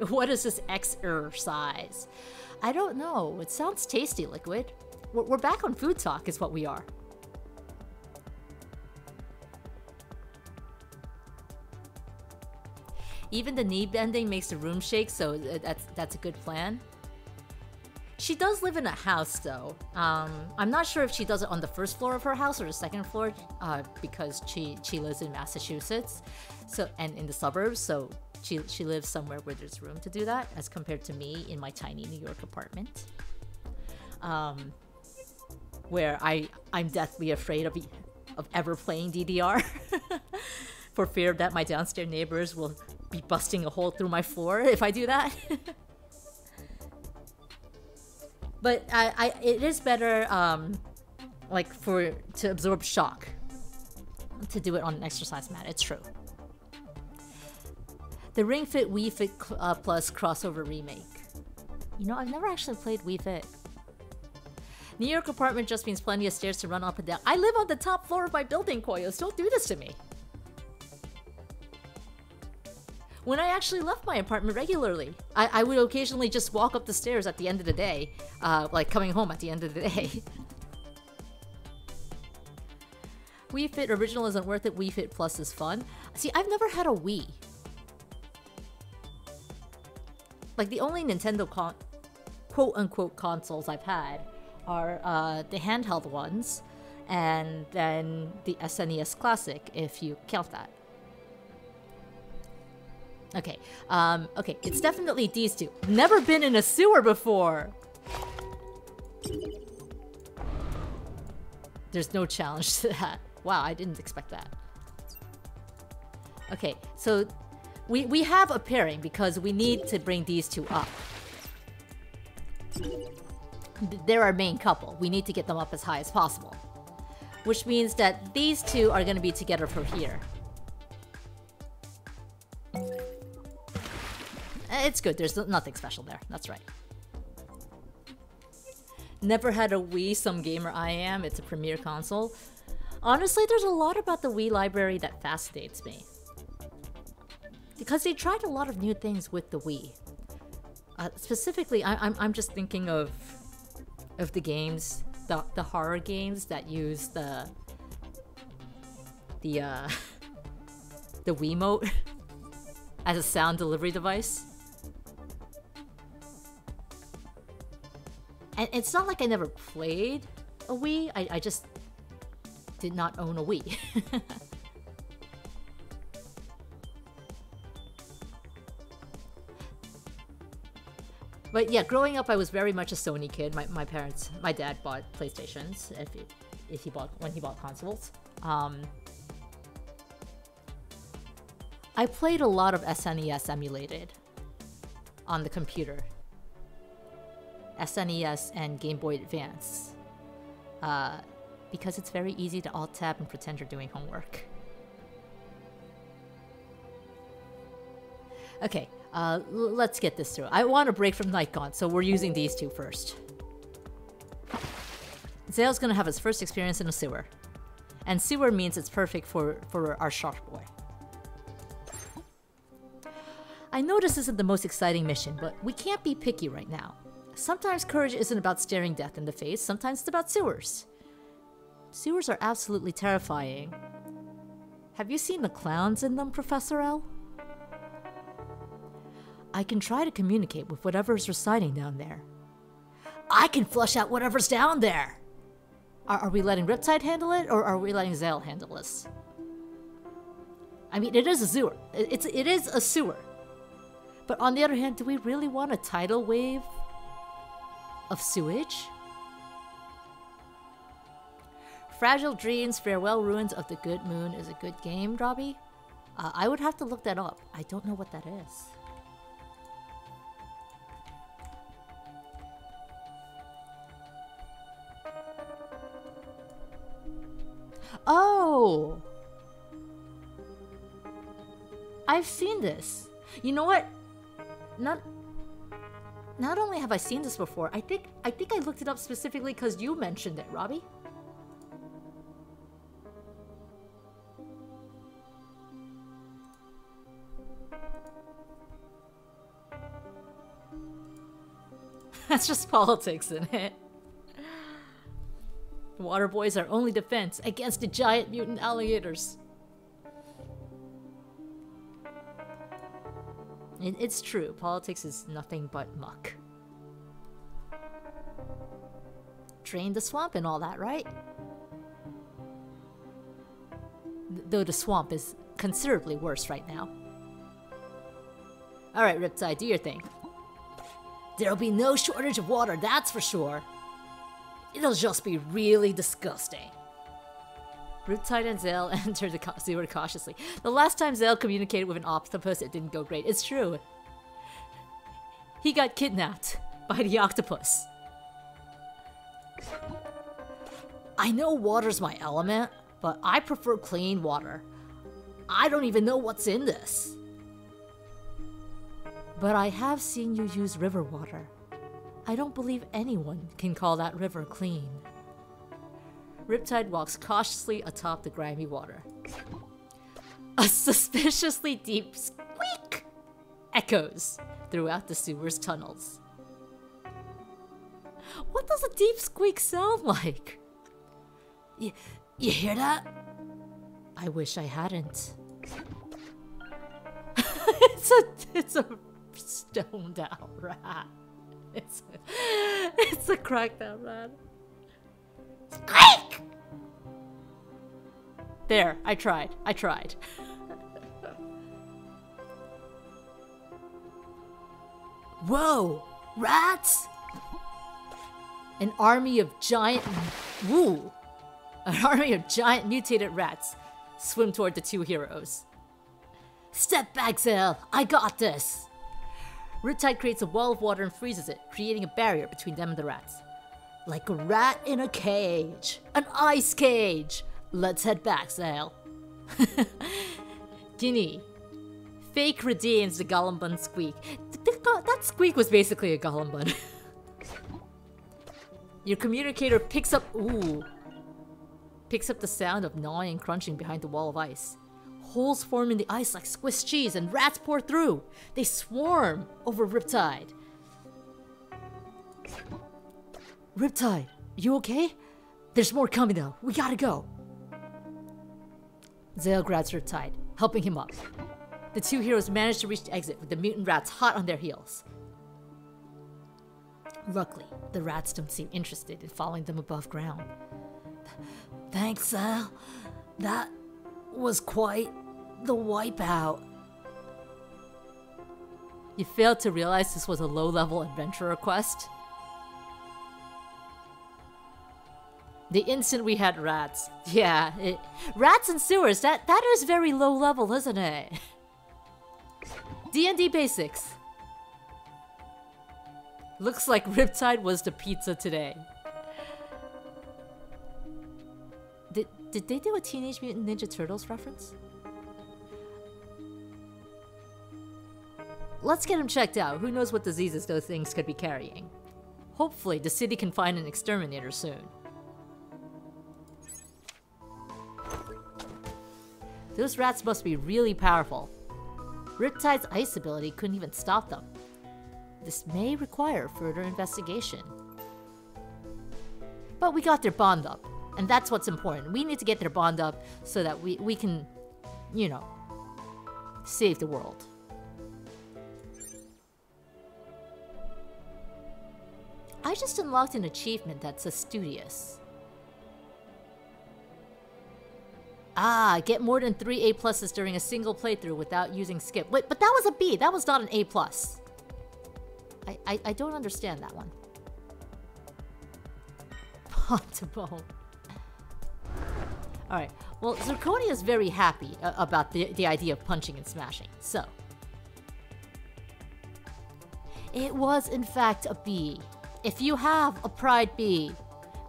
What is this exercise? I don't know. It sounds tasty, Liquid. We're back on food talk is what we are. Even the knee bending makes the room shake, so that's a good plan. She does live in a house, though. I'm not sure if she does it on the first floor of her house or the second floor, because she lives in Massachusetts, and in the suburbs, so she lives somewhere where there's room to do that, as compared to me in my tiny New York apartment, where I'm deathly afraid of ever playing DDR, for fear that my downstairs neighbors will be busting a hole through my floor if I do that. But it is better, like to absorb shock, to do it on an exercise mat. It's true. The Ring Fit Wii Fit Plus crossover remake. You know, I've never actually played Wii Fit. New York apartment just means plenty of stairs to run up and down. I live on the top floor of my building, Koyos. Don't do this to me. When I actually left my apartment regularly, I would occasionally just walk up the stairs at the end of the day, like coming home at the end of the day. Wii Fit Original isn't worth it, Wii Fit Plus is fun. See, I've never had a Wii. Like, the only Nintendo quote-unquote consoles I've had are the handheld ones, and then the SNES Classic, if you count that. Okay, okay, it's definitely these two. Never been in a sewer before! There's no challenge to that. Wow, I didn't expect that. Okay, so we have a pairing because we need to bring these two up. They're our main couple. We need to get them up as high as possible. Which means that these two are going to be together for here. It's good. There's nothing special there. That's right. Never had a Wii, some gamer I am. It's a premier console. Honestly, there's a lot about the Wii library that fascinates me. Because they tried a lot of new things with the Wii. Specifically, I'm just thinking of the games, the horror games that use the Wiimote as a sound delivery device. And it's not like I never played a Wii, I just did not own a Wii. But yeah, growing up I was very much a Sony kid. My parents, my dad bought PlayStations when he bought consoles. I played a lot of SNES emulated on the computer. SNES and Game Boy Advance. Because it's very easy to alt-tab and pretend you're doing homework. Okay, let's get this through. I want a break from Nightgaunt, so we're using these two first. Zale's gonna have his first experience in a sewer. And sewer means it's perfect for our shark boy. I know this isn't the most exciting mission, but we can't be picky right now. Sometimes courage isn't about staring death in the face, sometimes it's about sewers. Sewers are absolutely terrifying. Have you seen the clowns in them, Professor L? I can try to communicate with whatever's residing down there. I can flush out whatever's down there! Are we letting Riptide handle it, or are we letting Zale handle this? I mean, it is a sewer. It is a sewer. But on the other hand, do we really want a tidal wave of sewage? Fragile Dreams, Farewell Ruins of the Good Moon is a good game, Robbie. I would have to look that up. I don't know what that is. Oh! I've seen this. You know what? Not only have I seen this before, I think I looked it up specifically because you mentioned it, Robbie. That's just politics, isn't it? Water boys are only defense against the giant mutant alligators. It's true, politics is nothing but muck. Drain the swamp and all that, right? Though the swamp is considerably worse right now. Alright, Riptide, do your thing. There'll be no shortage of water, that's for sure. It'll just be really disgusting. Riptide and Zale entered the sewer cautiously. The last time Zale communicated with an octopus, it didn't go great. It's true. He got kidnapped by the octopus. I know water's my element, but I prefer clean water. I don't even know what's in this. But I have seen you use river water. I don't believe anyone can call that river clean. Riptide walks cautiously atop the grimy water. A suspiciously deep squeak echoes throughout the sewer's tunnels. What does a deep squeak sound like? You hear that? I wish I hadn't. It's a stoned out rat. It's a cracked out rat. Squeak! There, I tried. Whoa! Rats? An army of giant mutated rats swim toward the two heroes. Step back, Zale! I got this! Riptide creates a wall of water and freezes it, creating a barrier between them and the rats. Like a rat in a cage. An ice cage! Let's head back, Zale. Guinea. Fake redeems the Gollum Bun squeak. That squeak was basically a Gollum Bun. Your communicator picks up the sound of gnawing and crunching behind the wall of ice. Holes form in the ice like Swiss cheese and rats pour through. They swarm over Riptide. Riptide, you okay? There's more coming though. We gotta go. Zale grabs Riptide, helping him up. The two heroes manage to reach the exit with the mutant rats hot on their heels. Luckily, the rats don't seem interested in following them above ground. Thanks, Zale. That was quite the wipeout. You failed to realize this was a low-level adventure quest? The instant we had rats. Yeah, rats and sewers, that is very low level, isn't it? D&D basics. Looks like Riptide was the pizza today. Did they do a Teenage Mutant Ninja Turtles reference? Let's get him checked out. Who knows what diseases those things could be carrying. Hopefully, the city can find an exterminator soon. Those rats must be really powerful. Riptide's ice ability couldn't even stop them. This may require further investigation. But we got their bond up, and that's what's important. We need to get their bond up so that we can, you know, save the world. I just unlocked an achievement that says studious. Ah, get more than 3 A+ during a single playthrough without using skip. Wait, but that was a B. That was not an A+. I don't understand that one. Pond to bone. Alright, well, Zirconia is very happy about the idea of punching and smashing, so. It was, in fact, a B. If you have a Pride B,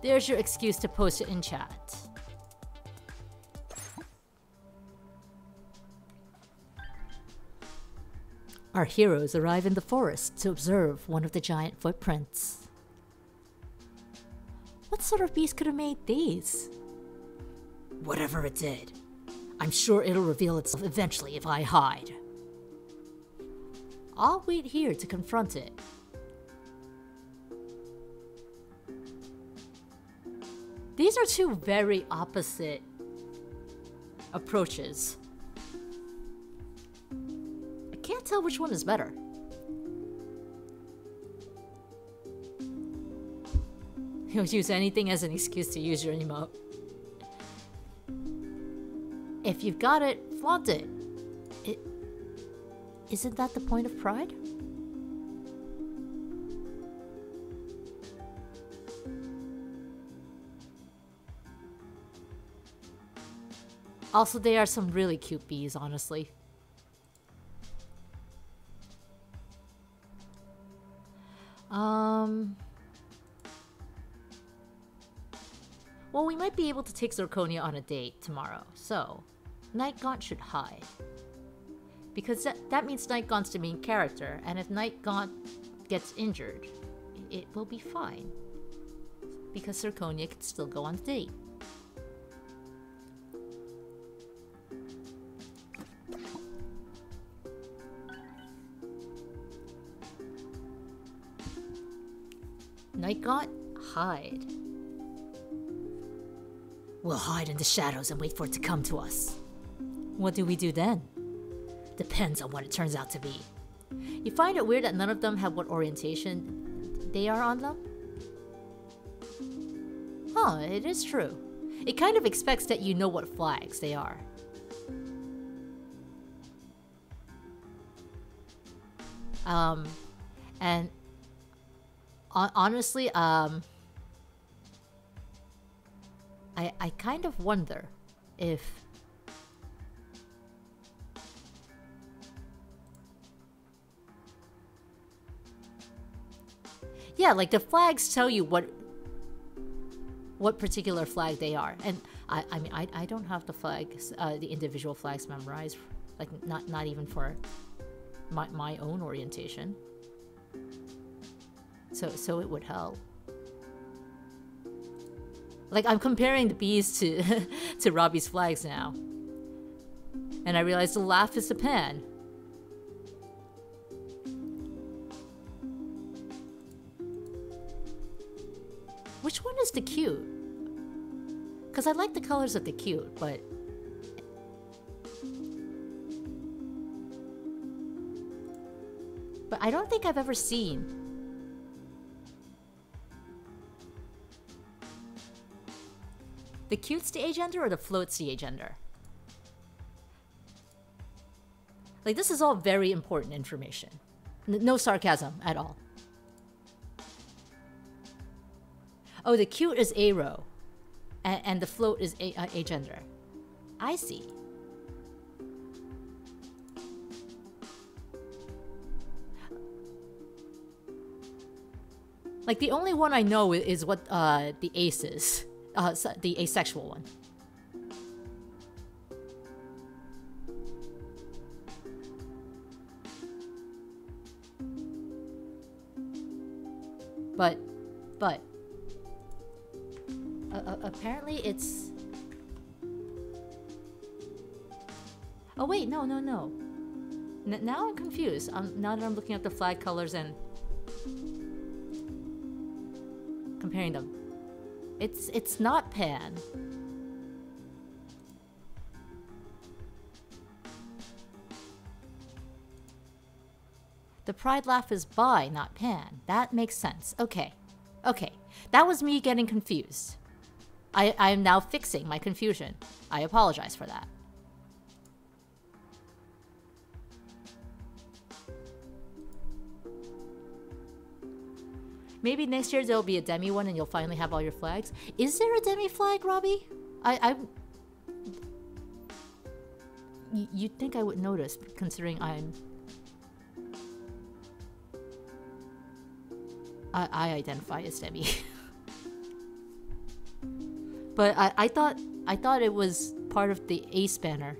there's your excuse to post it in chat. Our heroes arrive in the forest to observe one of the giant footprints. What sort of beast could have made these? Whatever it did, I'm sure it'll reveal itself eventually if I hide. I'll wait here to confront it. These are two very opposite approaches. I can't tell which one is better. You'll use anything as an excuse to use your emote. If you've got it, flaunt it. Isn't that the point of pride? Also, they are some really cute bees, honestly. Well, we might be able to take Zirconia on a date tomorrow, so Nightgaunt should hide. Because that means Nightgaunt's the main character, and if Nightgaunt gets injured, it will be fine. Because Zirconia can still go on the date. Nightgaunt, hide. We'll hide in the shadows and wait for it to come to us. What do we do then? Depends on what it turns out to be. You find it weird that none of them have what orientation they are on them? Huh, it is true. It kind of expects that you know what flags they are. And honestly, I kind of wonder if yeah, like the flags tell you what particular flag they are, and I mean I don't have the flags, the individual flags memorized, like not even for my own orientation. So it would help. Like, I'm comparing the bees to to Robbie's flags now. And I realized the laugh is the pan. Which one is the cute? Because I like the colors of the cute, but... But I don't think I've ever seen... The cute's the agender or the float's the agender? Like, this is all very important information. No sarcasm at all. Oh, the cute is Aero. And the float is agender. I see. Like, the only one I know is what the ace is. The asexual one. But apparently it's... Oh wait, no. Now I'm confused. Now that I'm looking at the flag colors and comparing them. It's not pan. The pride laugh is bi, not pan. That makes sense. Okay. That was me getting confused. I am now fixing my confusion. I apologize for that. Maybe next year there'll be a demi one and you'll finally have all your flags. Is there a demi flag, Robbie? You'd think I would notice, considering I identify as demi. But I thought it was part of the ace banner.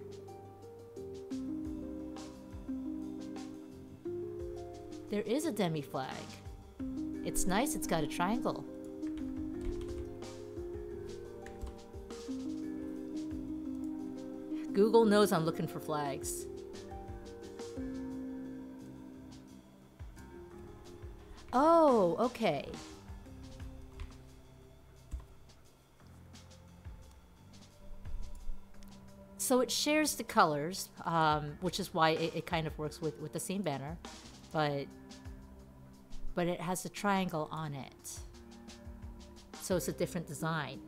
There is a demi flag. It's nice, it's got a triangle. Google knows I'm looking for flags. Oh, okay. So it shares the colors, which is why it kind of works with the same banner, but it has a triangle on it. So it's a different design.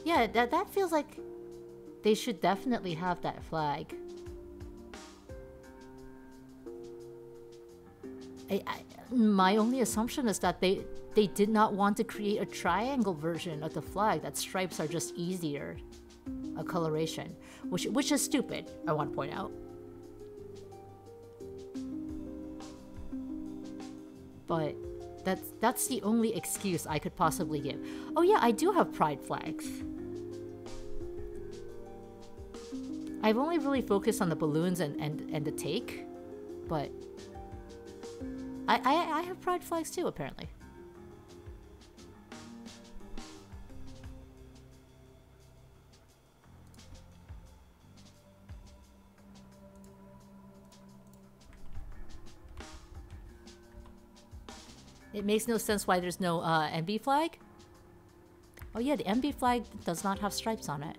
Yeah, that feels like they should definitely have that flag. My only assumption is that they did not want to create a triangle version of the flag, that stripes are just easier a coloration, which is stupid, I want to point out. But that's the only excuse I could possibly give. Oh yeah, I do have pride flags. I've only really focused on the balloons and the take, but I have pride flags too, apparently. It makes no sense why there's no MB flag. Oh yeah, the MB flag does not have stripes on it.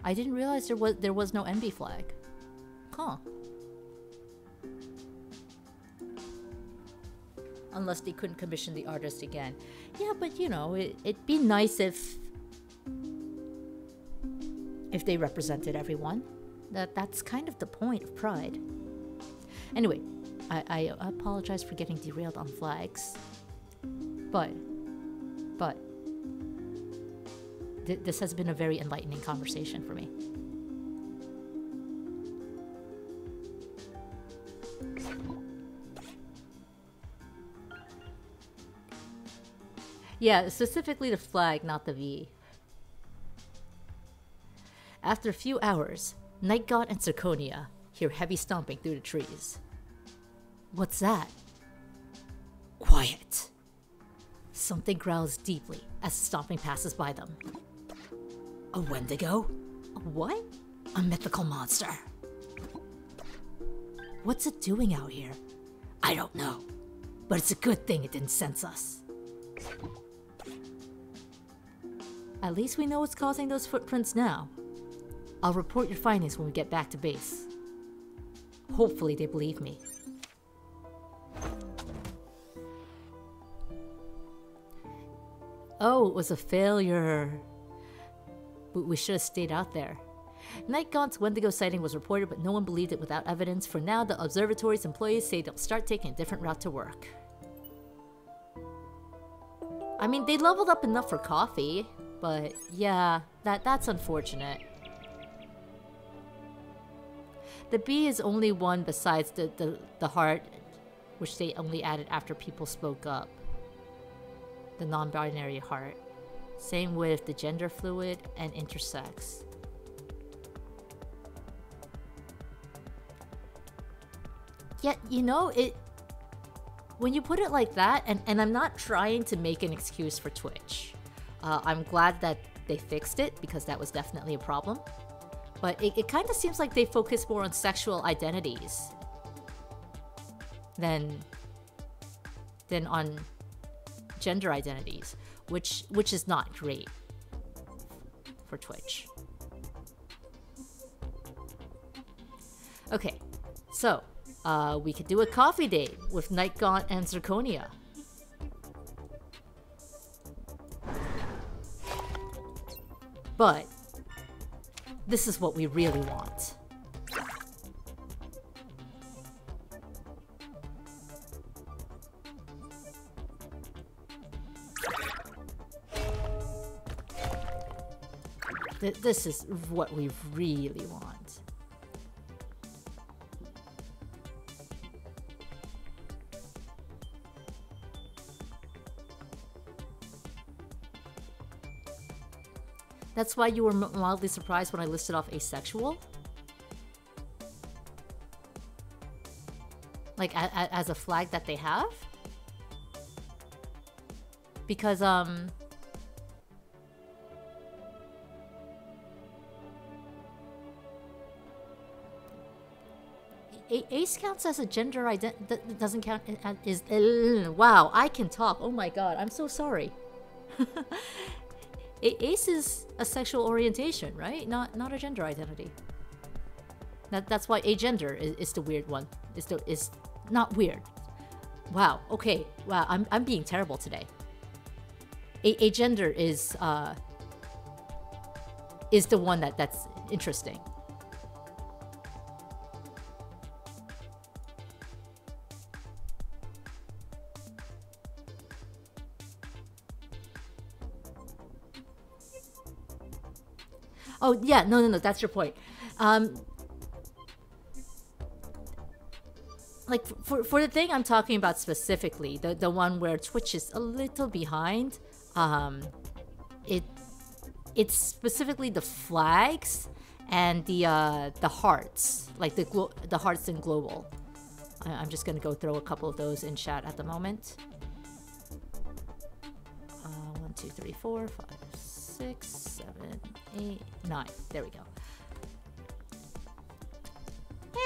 I didn't realize there was no MB flag. Huh. Unless they couldn't commission the artist again. Yeah, but you know, it'd be nice if they represented everyone. That's kind of the point of Pride. Anyway, I apologize for getting derailed on flags. But this has been a very enlightening conversation for me. Yeah, specifically the flag, not the V. After a few hours, Night God and Zirconia hear heavy stomping through the trees. What's that? Quiet. Something growls deeply as stomping passes by them. A Wendigo? A what? A mythical monster. What's it doing out here? I don't know, but it's a good thing it didn't sense us. At least we know what's causing those footprints now. I'll report your findings when we get back to base. Hopefully they believe me. Oh, it was a failure. We should have stayed out there. Night Gaunt's Wendigo sighting was reported, but no one believed it without evidence. For now, the observatory's employees say they'll start taking a different route to work. I mean, they leveled up enough for coffee, but yeah, that's unfortunate. The B is only one besides the heart, which they only added after people spoke up. The non-binary heart. Same with the gender fluid and intersex. Yet, you know, when you put it like that, and I'm not trying to make an excuse for Twitch. I'm glad that they fixed it, because that was definitely a problem. But it kind of seems like they focus more on sexual identities than on gender identities, which is not great for Twitch. Okay, so we could do a coffee date with Night Gaunt and Zirconia. But this is what we really want. This is what we really want. That's why you were mildly surprised when I listed off asexual? Like, as a flag that they have? Because, ace counts as a gender identity. Doesn't count as wow, I can talk. Oh my god, I'm so sorry. Ace is a sexual orientation, right? Not a gender identity. That's why agender is the weird one. Is not weird. Wow. Okay. Wow. I'm being terrible today. Agender is the one that's interesting. Oh yeah, no, that's your point. Like for the thing I'm talking about specifically, the one where Twitch is a little behind, it's specifically the flags and the hearts, like the hearts in global. I'm just gonna go throw a couple of those in chat at the moment. 1, 2, 3, 4, 5, 6, 7, 8, 9. There we go.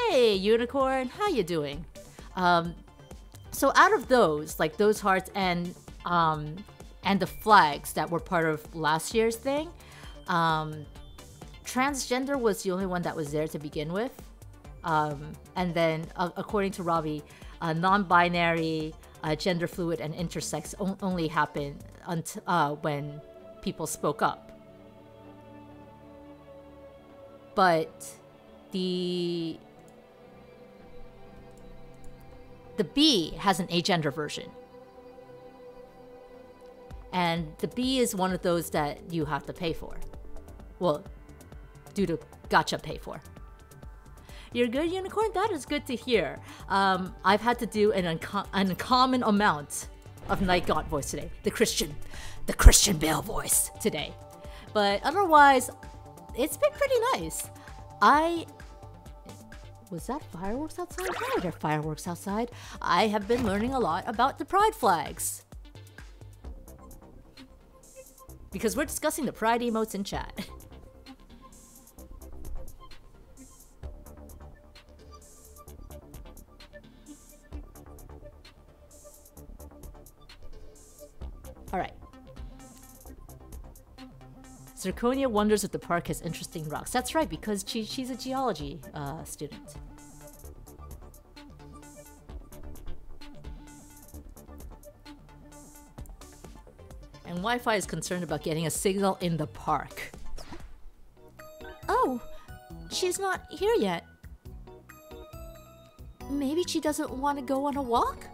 Hey, unicorn, how you doing? So out of those, like those hearts and the flags that were part of last year's thing, transgender was the only one that was there to begin with. And then, according to Robbie, non-binary, gender fluid, and intersex only happened until when people spoke up. But the B has an agender version. And the B is one of those that you have to pay for. Well, due to gotcha pay for. You're good, unicorn? That is good to hear. I've had to do an uncommon amount of Night God voice today. The Christian Bale voice today. But otherwise, it's been pretty nice. Was that fireworks outside? Why are there fireworks outside? I have been learning a lot about the pride flags. Because we're discussing the pride emotes in chat. Alright. Zirconia wonders if the park has interesting rocks. That's right, because she's a geology student. And Wi-Fi is concerned about getting a signal in the park. Oh, she's not here yet. Maybe she doesn't want to go on a walk?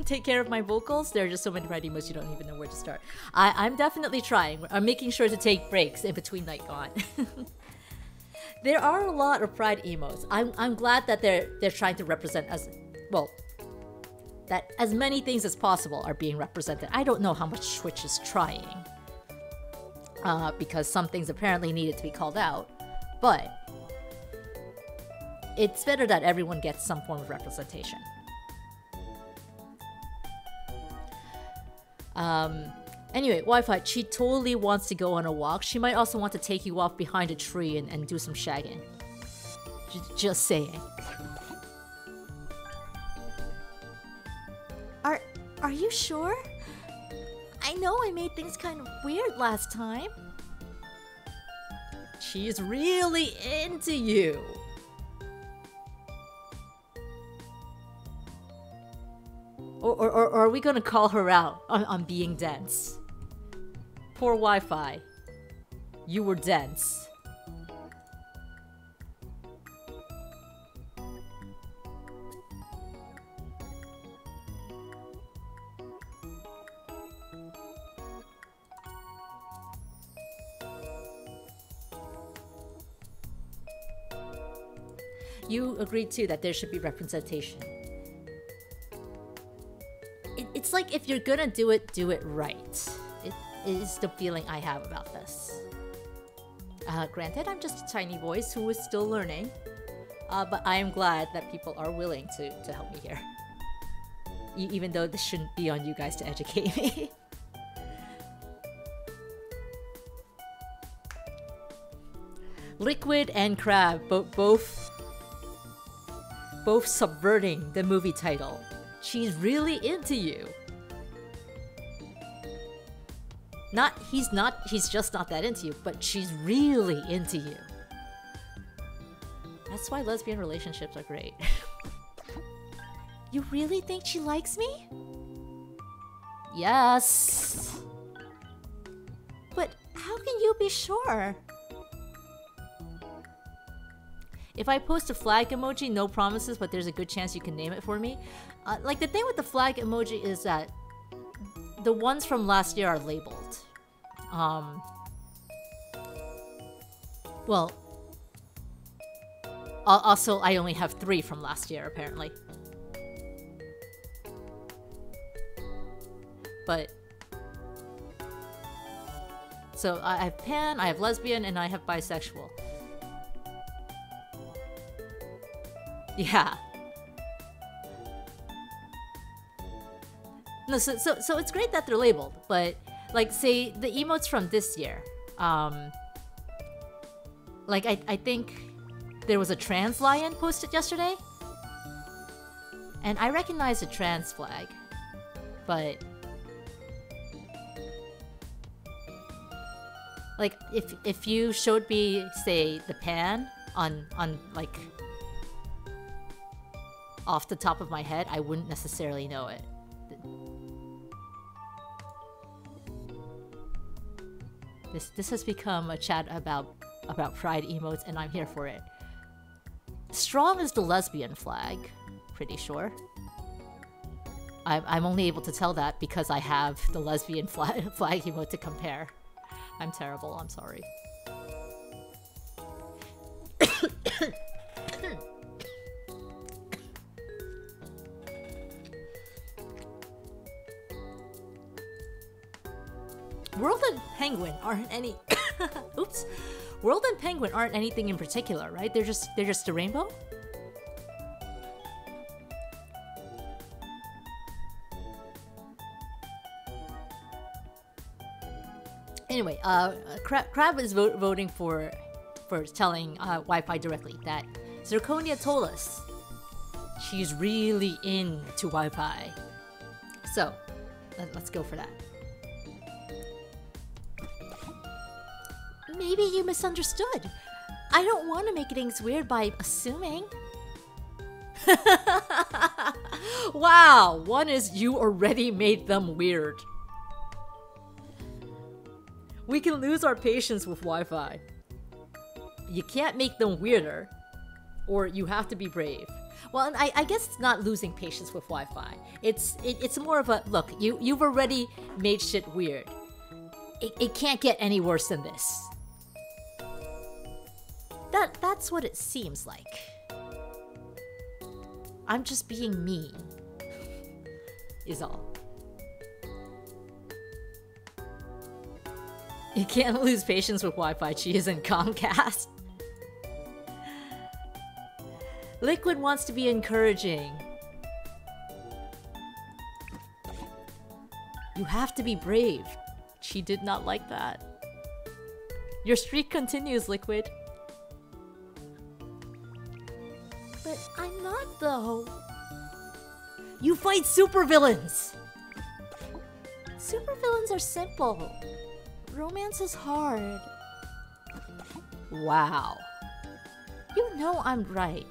Take care of my vocals. There are just so many pride emotes you don't even know where to start. I'm definitely trying. I'm making sure to take breaks in between Night Gone. There are a lot of pride emotes. I'm glad that they're trying to represent as well, that as many things as possible are being represented. I don't know how much Twitch is trying, because some things apparently needed to be called out, but it's better that everyone gets some form of representation. Anyway, Wi-Fi, she totally wants to go on a walk. She might also want to take you off behind a tree and do some shagging. Just saying. Are you sure? I know I made things kind of weird last time. She's really into you. Or are we gonna call her out on being dense? Poor Wi-Fi. You were dense. You agreed too that there should be representation. It's like if you're gonna do it right. is the feeling I have about this. Granted, I'm just a tiny voice who is still learning, but I am glad that people are willing to help me here. Even though this shouldn't be on you guys to educate me. Liquid and Crab, both subverting the movie title. She's really into you. He's just not that into you, but she's really into you. That's why lesbian relationships are great. You really think she likes me? Yes. But how can you be sure? If I post a flag emoji, no promises, but there's a good chance you can name it for me. Like, the thing with the flag emoji is that the ones from last year are labeled. Well, also, I only have 3 from last year, apparently. But so I have pan, I have lesbian, and I have bisexual. Yeah. No, so it's great that they're labeled, but like, say the emotes from this year, like I think there was a trans lion posted yesterday, and I recognize the trans flag, but like if you showed me, say, the pan on like off the top of my head, I wouldn't necessarily know it. This has become a chat about pride emotes, and I'm here for it. Strong is the lesbian flag, pretty sure. I'm only able to tell that because I have the lesbian flag emote to compare. I'm terrible, I'm sorry. World and Penguin aren't any oops. World and Penguin aren't anything in particular, right? They're just a rainbow? Anyway, Crab is voting for telling Wi-Fi directly that Zirconia told us she's really into Wi-Fi. So, let's go for that. Maybe you misunderstood. I don't want to make things weird by assuming. Wow, one is you already made them weird. We can lose our patience with Wi-Fi. You can't make them weirder, or you have to be brave. Well, and I guess it's not losing patience with Wi-Fi. It's more of a, look, you've already made shit weird. It can't get any worse than this. That's what it seems like. I'm just being mean. Is all. You can't lose patience with Wi-Fi. She isn't Comcast. Liquid wants to be encouraging. You have to be brave. She did not like that. Your streak continues, Liquid. But I'm not, though. You fight supervillains! Supervillains are simple. Romance is hard. Wow. You know I'm right.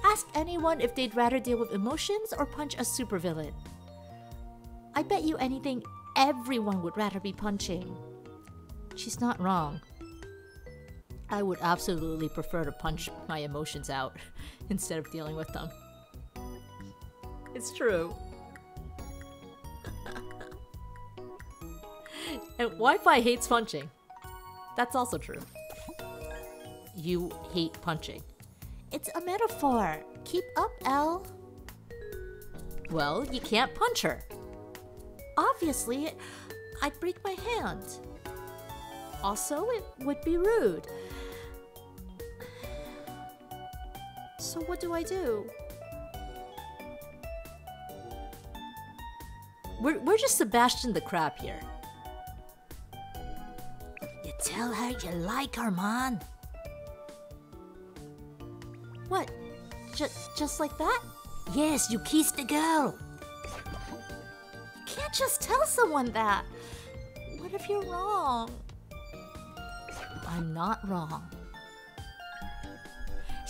Ask anyone if they'd rather deal with emotions or punch a supervillain. I bet you anything everyone would rather be punching. She's not wrong. I would absolutely prefer to punch my emotions out instead of dealing with them. It's true. And Wi-Fi hates punching. That's also true. You hate punching. It's a metaphor. Keep up, Elle. Well, you can't punch her. Obviously, I'd break my hand. Also, it would be rude. So what do I do? We're just Sebastian the Crab here. You tell her you like her, man. What? Just like that? Yes, you kissed the girl. You can't just tell someone that. What if you're wrong? I'm not wrong.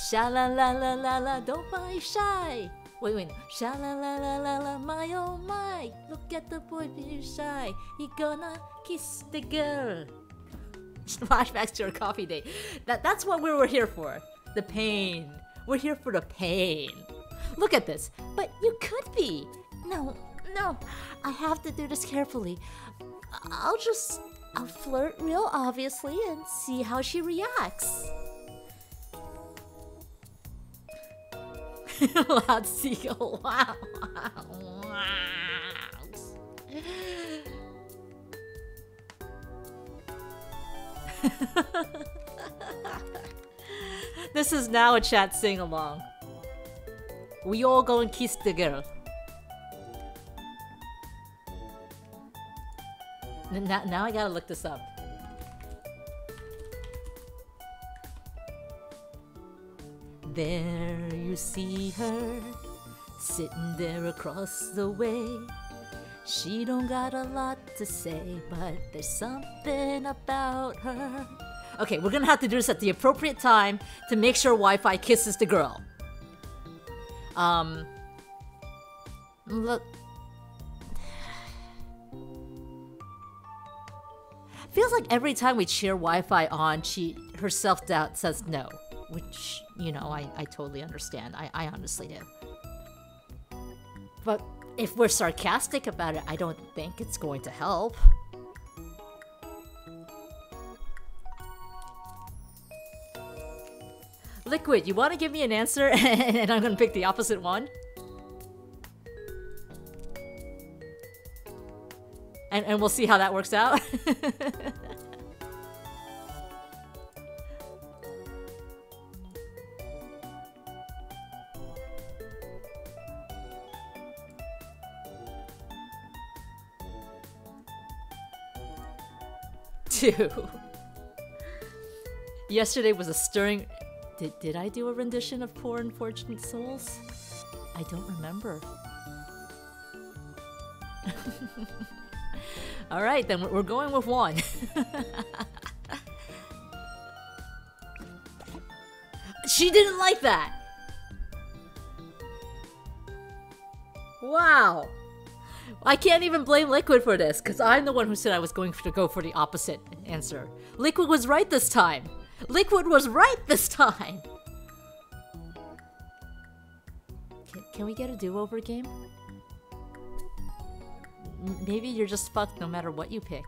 Sha la la la la la, don't be shy. Wait. Sha la la la la la, my oh my. Look at the boy being shy. He gonna kiss the girl. Flashbacks to our coffee date. That's what we were here for. The pain. We're here for the pain. Look at this. But you could be. No. I have to do this carefully. I'll flirt real obviously and see how she reacts. Loud seagull. Wow. This is now a chat sing-along. We all go and kiss the girl. Now I gotta look this up. There you see her, sitting there across the way. She don't got a lot to say, but there's something about her. Okay, we're gonna have to do this at the appropriate time to make sure Wi-Fi kisses the girl. Look. Feels like every time we cheer Wi-Fi on, her self-doubt says no. Which, you know, I totally understand. I honestly do. But if we're sarcastic about it, I don't think it's going to help. Liquid, you want to give me an answer and I'm going to pick the opposite one? And we'll see how that works out. 2. Yesterday was a stirring... Did I do a rendition of Poor Unfortunate Souls? I don't remember. Alright, then we're going with 1. She didn't like that! Wow! I can't even blame Liquid for this, because I'm the one who said I was going to go for the opposite answer. Liquid was right this time! Liquid was right this time! Can we get a do-over game? Maybe you're just fucked no matter what you pick.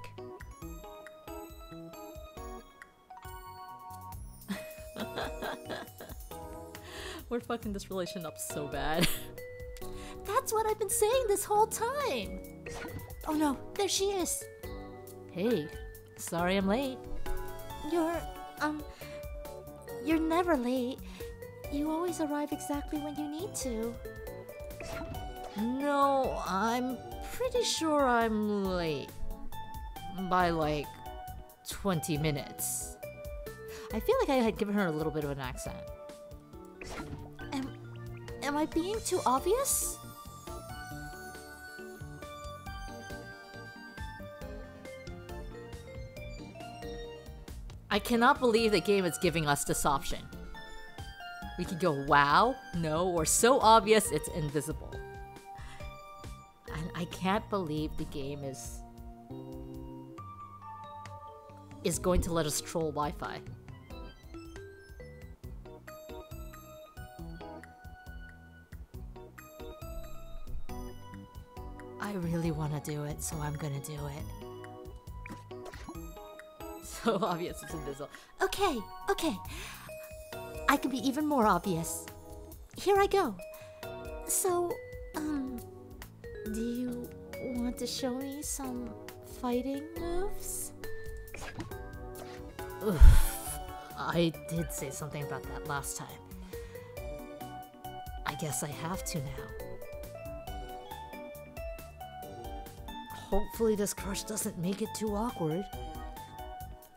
We're fucking this relation up so bad. That's what I've been saying this whole time! Oh no, there she is! Hey, sorry I'm late. You're never late. You always arrive exactly when you need to. No, I'm pretty sure I'm late. By like 20 minutes. I feel like I had given her a little bit of an accent. Am I being too obvious? I cannot believe the game is giving us this option. We could go wow, no, or so obvious it's invisible. And I can't believe the game is going to let us troll Wi-Fi. I really want to do it, so I'm gonna do it. So obvious it's invisible. Okay. I can be even more obvious. Here I go. So, do you want to show me some fighting moves? Ugh, I did say something about that last time. I guess I have to now. Hopefully this crush doesn't make it too awkward.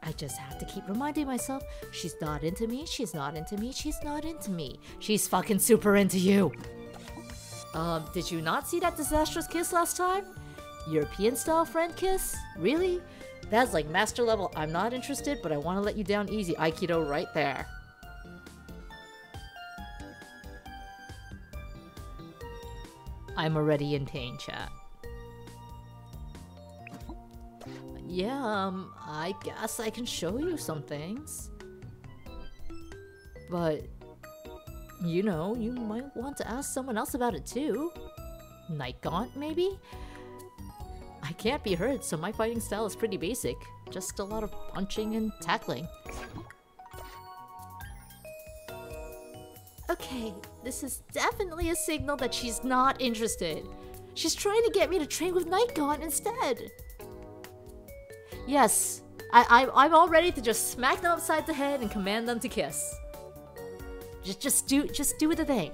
I just have to keep reminding myself, she's not into me, she's not into me, she's not into me. She's fucking super into you. Did you not see that disastrous kiss last time? European style friend kiss? Really? That's like master level, I'm not interested, but I want to let you down easy Aikido right there. I'm already in pain, chat. Yeah, I guess I can show you some things. But, you know, you might want to ask someone else about it too. Night Gaunt, maybe? I can't be hurt, so my fighting style is pretty basic. Just a lot of punching and tackling. Okay, this is definitely a signal that she's not interested. She's trying to get me to train with Night Gaunt instead. Yes, I'm all ready to just smack them upside the head and command them to kiss. Just do the thing.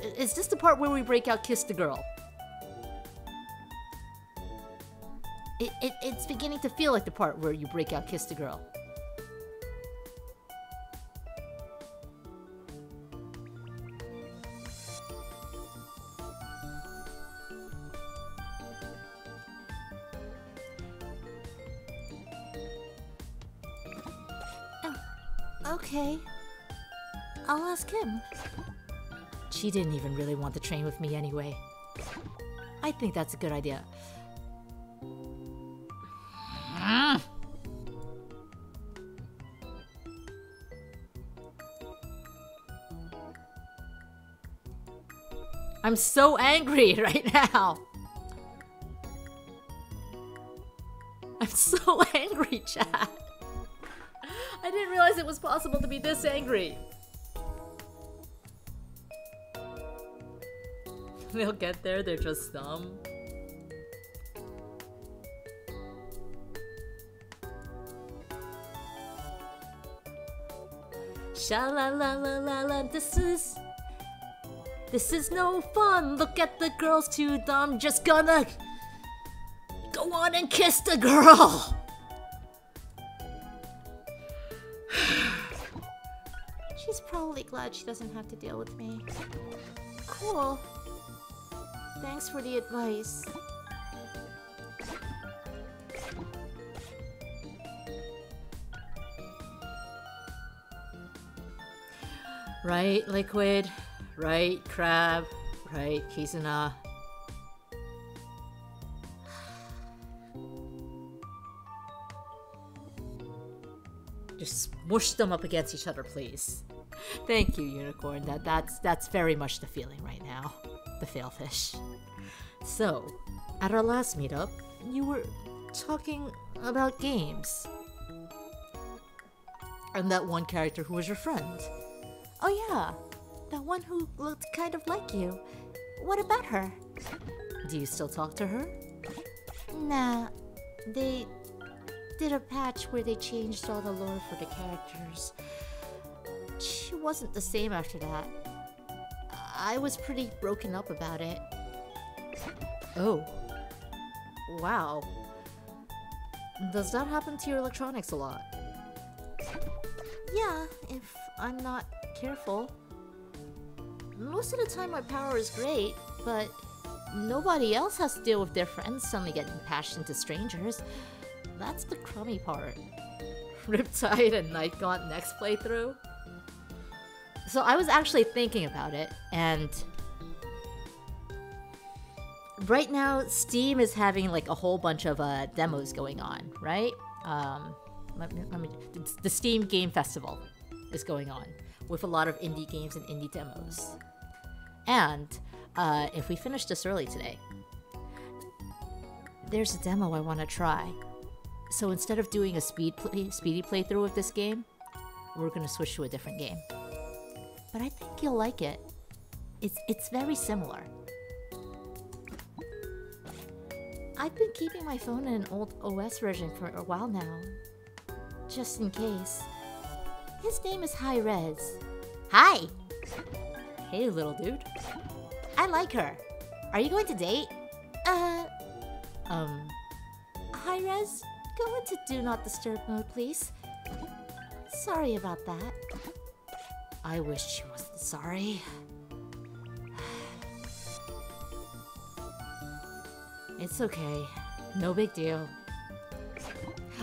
It's just the part where we break out Kiss the Girl. It's beginning to feel like the part where you break out Kiss the Girl. Okay. I'll ask him. She didn't even really want to train with me anyway. I think that's a good idea. I'm so angry right now. I'm so angry, chat. I didn't realize it was possible to be this angry. They'll get there, they're just dumb. Sha-la-la-la-la-la, this is no fun. Look at the girls too dumb. Just gonna go on and kiss the girl. She's probably glad she doesn't have to deal with me. Cool. Thanks for the advice. Right, Liquid. Right, Crab. Right, Kizuna. Just smush them up against each other, please. Thank you, Unicorn. That's very much the feeling right now. The Failfish. So, at our last meetup, you were talking about games. And that one character who was your friend. Oh yeah, that one who looked kind of like you. What about her? Do you still talk to her? Nah, they did a patch where they changed all the lore for the characters. She wasn't the same after that. I was pretty broken up about it. Oh. Wow. Does that happen to your electronics a lot? Yeah, if I'm not careful. Most of the time my power is great, but nobody else has to deal with their friends suddenly getting patched into strangers. That's the crummy part. Riptide and Night Gaunt next playthrough? So I was actually thinking about it, and right now Steam is having like a whole bunch of demos going on, right? The Steam Game Festival is going on with a lot of indie games and indie demos. And if we finish this early today, there's a demo I want to try. So instead of doing a speedy playthrough of this game, we're gonna switch to a different game. But I think you'll like it. It's very similar. I've been keeping my phone in an old OS version for a while now. Just in case. His name is High Res. Hi! Hey, little dude. I like her. Are you going to date? High Res, go into Do Not Disturb mode, please. Sorry about that. I wish she wasn't sorry. It's okay. No big deal.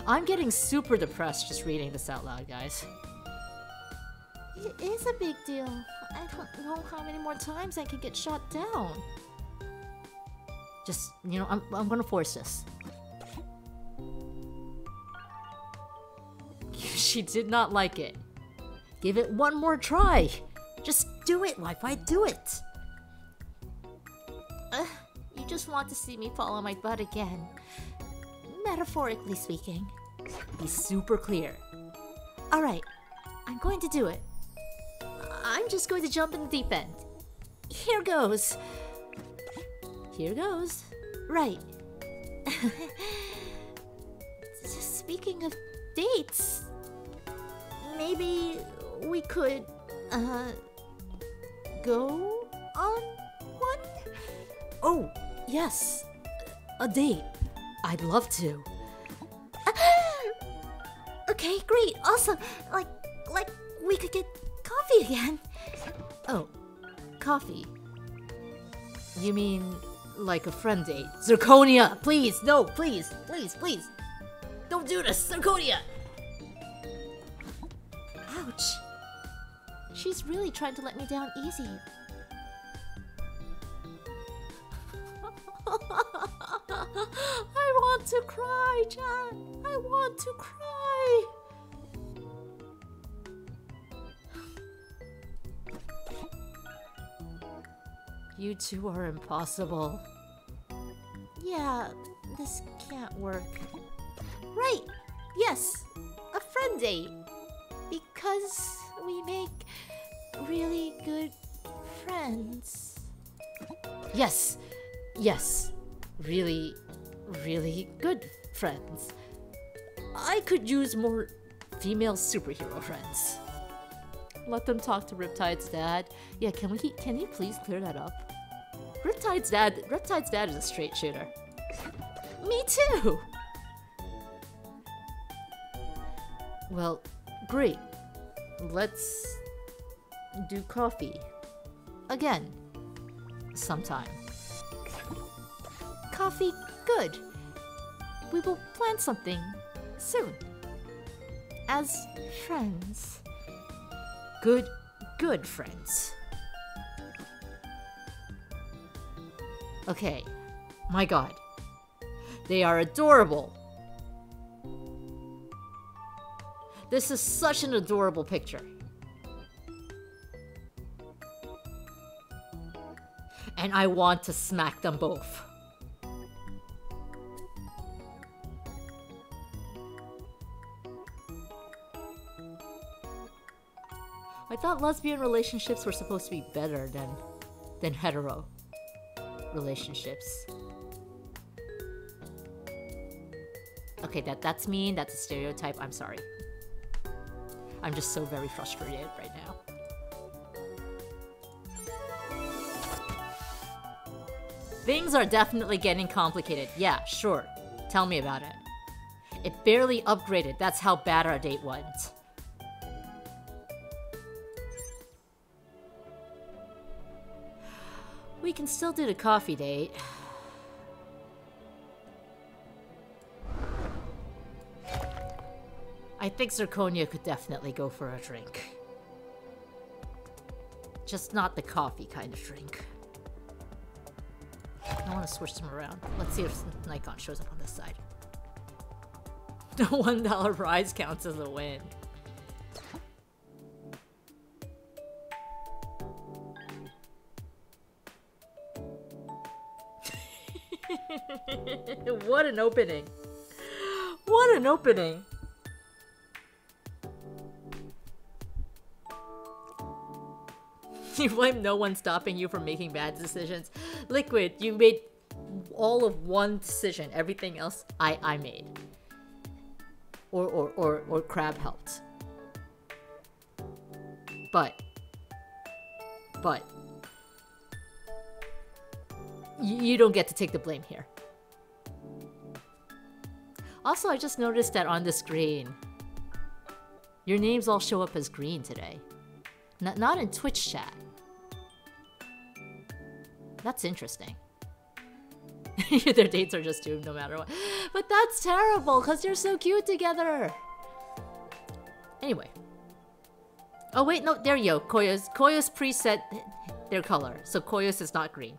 I'm getting super depressed just reading this out loud, guys. It is a big deal. I don't know how many more times I can get shot down. Just, you know, I'm gonna force this. She did not like it. Give it one more try. Just do it, Wi-Fi, do it. You just want to see me fall on my butt again. Metaphorically speaking. Be super clear. Alright, I'm going to do it. I'm just going to jump in the deep end. Here goes. Here goes. Right. Speaking of dates, maybe we could, go on one? Oh, yes. A date. I'd love to. Okay, great, awesome. Like we could get coffee again. Oh, coffee. You mean like a friend date? Zirconia, please, no, please. Don't do this, Zirconia. Ouch. She's really trying to let me down easy. I want to cry, Jack. I want to cry. You two are impossible. Yeah, this can't work. Right, yes, a friend date. Because we make really good friends. Yes, really good friends. I could use more female superhero friends. Let them talk to Riptide's dad. Yeah, can you please clear that up? Riptide's dad is a straight shooter. Me too! Well, great. Let's do coffee. Again. Sometime. Coffee, good. We will plan something soon. As friends. Good friends. Okay. My god. They are adorable. This is such an adorable picture. And I want to smack them both. I thought lesbian relationships were supposed to be better than hetero relationships. Okay, that's mean, that's a stereotype, I'm sorry. I'm just so very frustrated right now. Things are definitely getting complicated. Yeah, sure. Tell me about it. It barely upgraded, that's how bad our date went. We can still do the coffee date. I think Zirconia could definitely go for a drink. Just not the coffee kind of drink. I want to switch them around. Let's see if Nikon shows up on this side. The $1 prize counts as a win. What an opening. What an opening. You blame no one stopping you from making bad decisions. Liquid, you made all of one decision. Everything else I made. Or Crab helped. But you don't get to take the blame here. Also, I just noticed that on the screen, your names all show up as green today. Not in Twitch chat. That's interesting. Their dates are just doomed no matter what. But that's terrible, because you're so cute together. Anyway. Oh wait, no, there you go. Koyo's preset their color, so Koyo's is not green.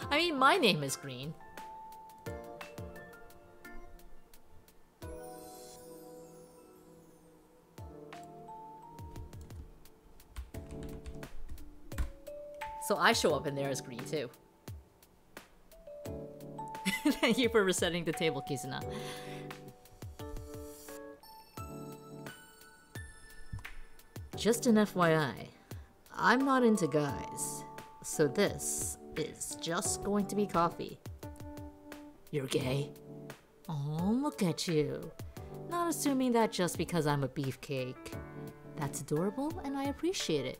I mean, my name is green. So I show up in there as green too. Thank you for resetting the table, Kizuna. Just an FYI, I'm not into guys, so this is just going to be coffee. You're gay? Oh, look at you. Not assuming that just because I'm a beefcake. That's adorable and I appreciate it.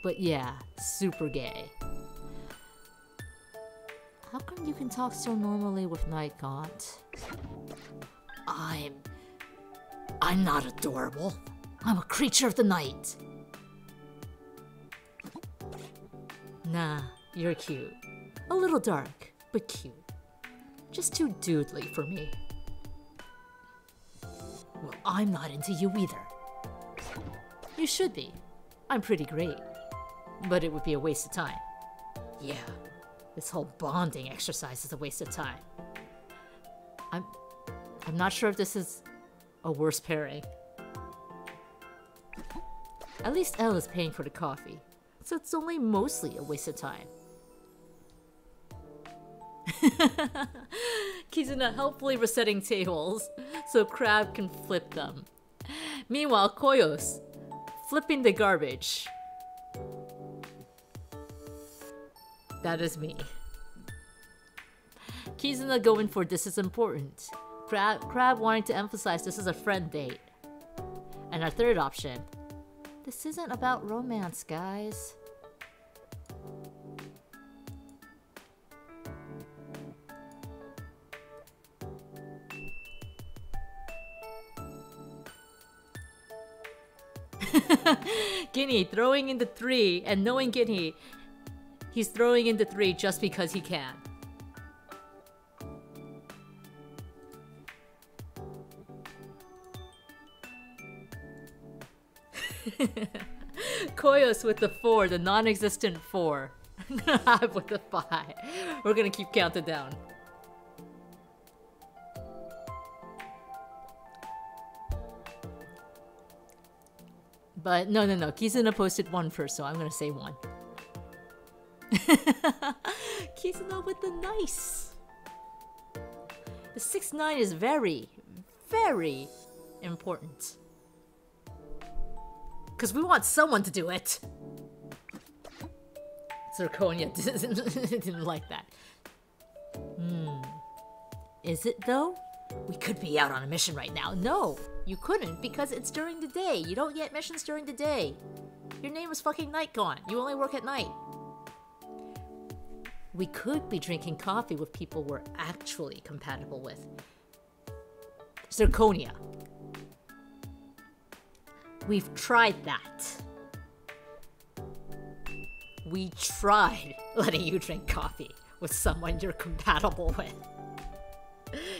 But yeah, super gay. How come you can talk so normally with Night Gaunt? I'm not adorable. I'm a creature of the night. Nah, you're cute. A little dark, but cute. Just too dudely for me. Well, I'm not into you either. You should be. I'm pretty great. But it would be a waste of time. Yeah, this whole bonding exercise is a waste of time. I'm not sure if this is a worse pairing. At least Elle is paying for the coffee, so it's only mostly a waste of time. Kizuna helpfully resetting tables so Crab can flip them. Meanwhile, Koyos flipping the garbage. That is me. Kizuna going for this is important. Crab wanting to emphasize this is a friend date. And our third option, this isn't about romance, guys. Guinea throwing in the 3 and knowing Guinea, he's throwing in the 3 just because he can. Koyos with the 4, the non-existent 4. Hive with the 5. We're gonna keep counting down. But no. Kizuna posted 1 first, so I'm gonna say 1. Kizuna with the nice. The 6-9 is very, very important. Because we want someone to do it. Zirconia didn't like that. Is it though? We could be out on a mission right now. No, you couldn't because it's during the day. You don't get missions during the day. Your name is fucking Night Gaunt. You only work at night. We could be drinking coffee with people we're actually compatible with. Zirconia. We've tried that. We tried letting you drink coffee with someone you're compatible with.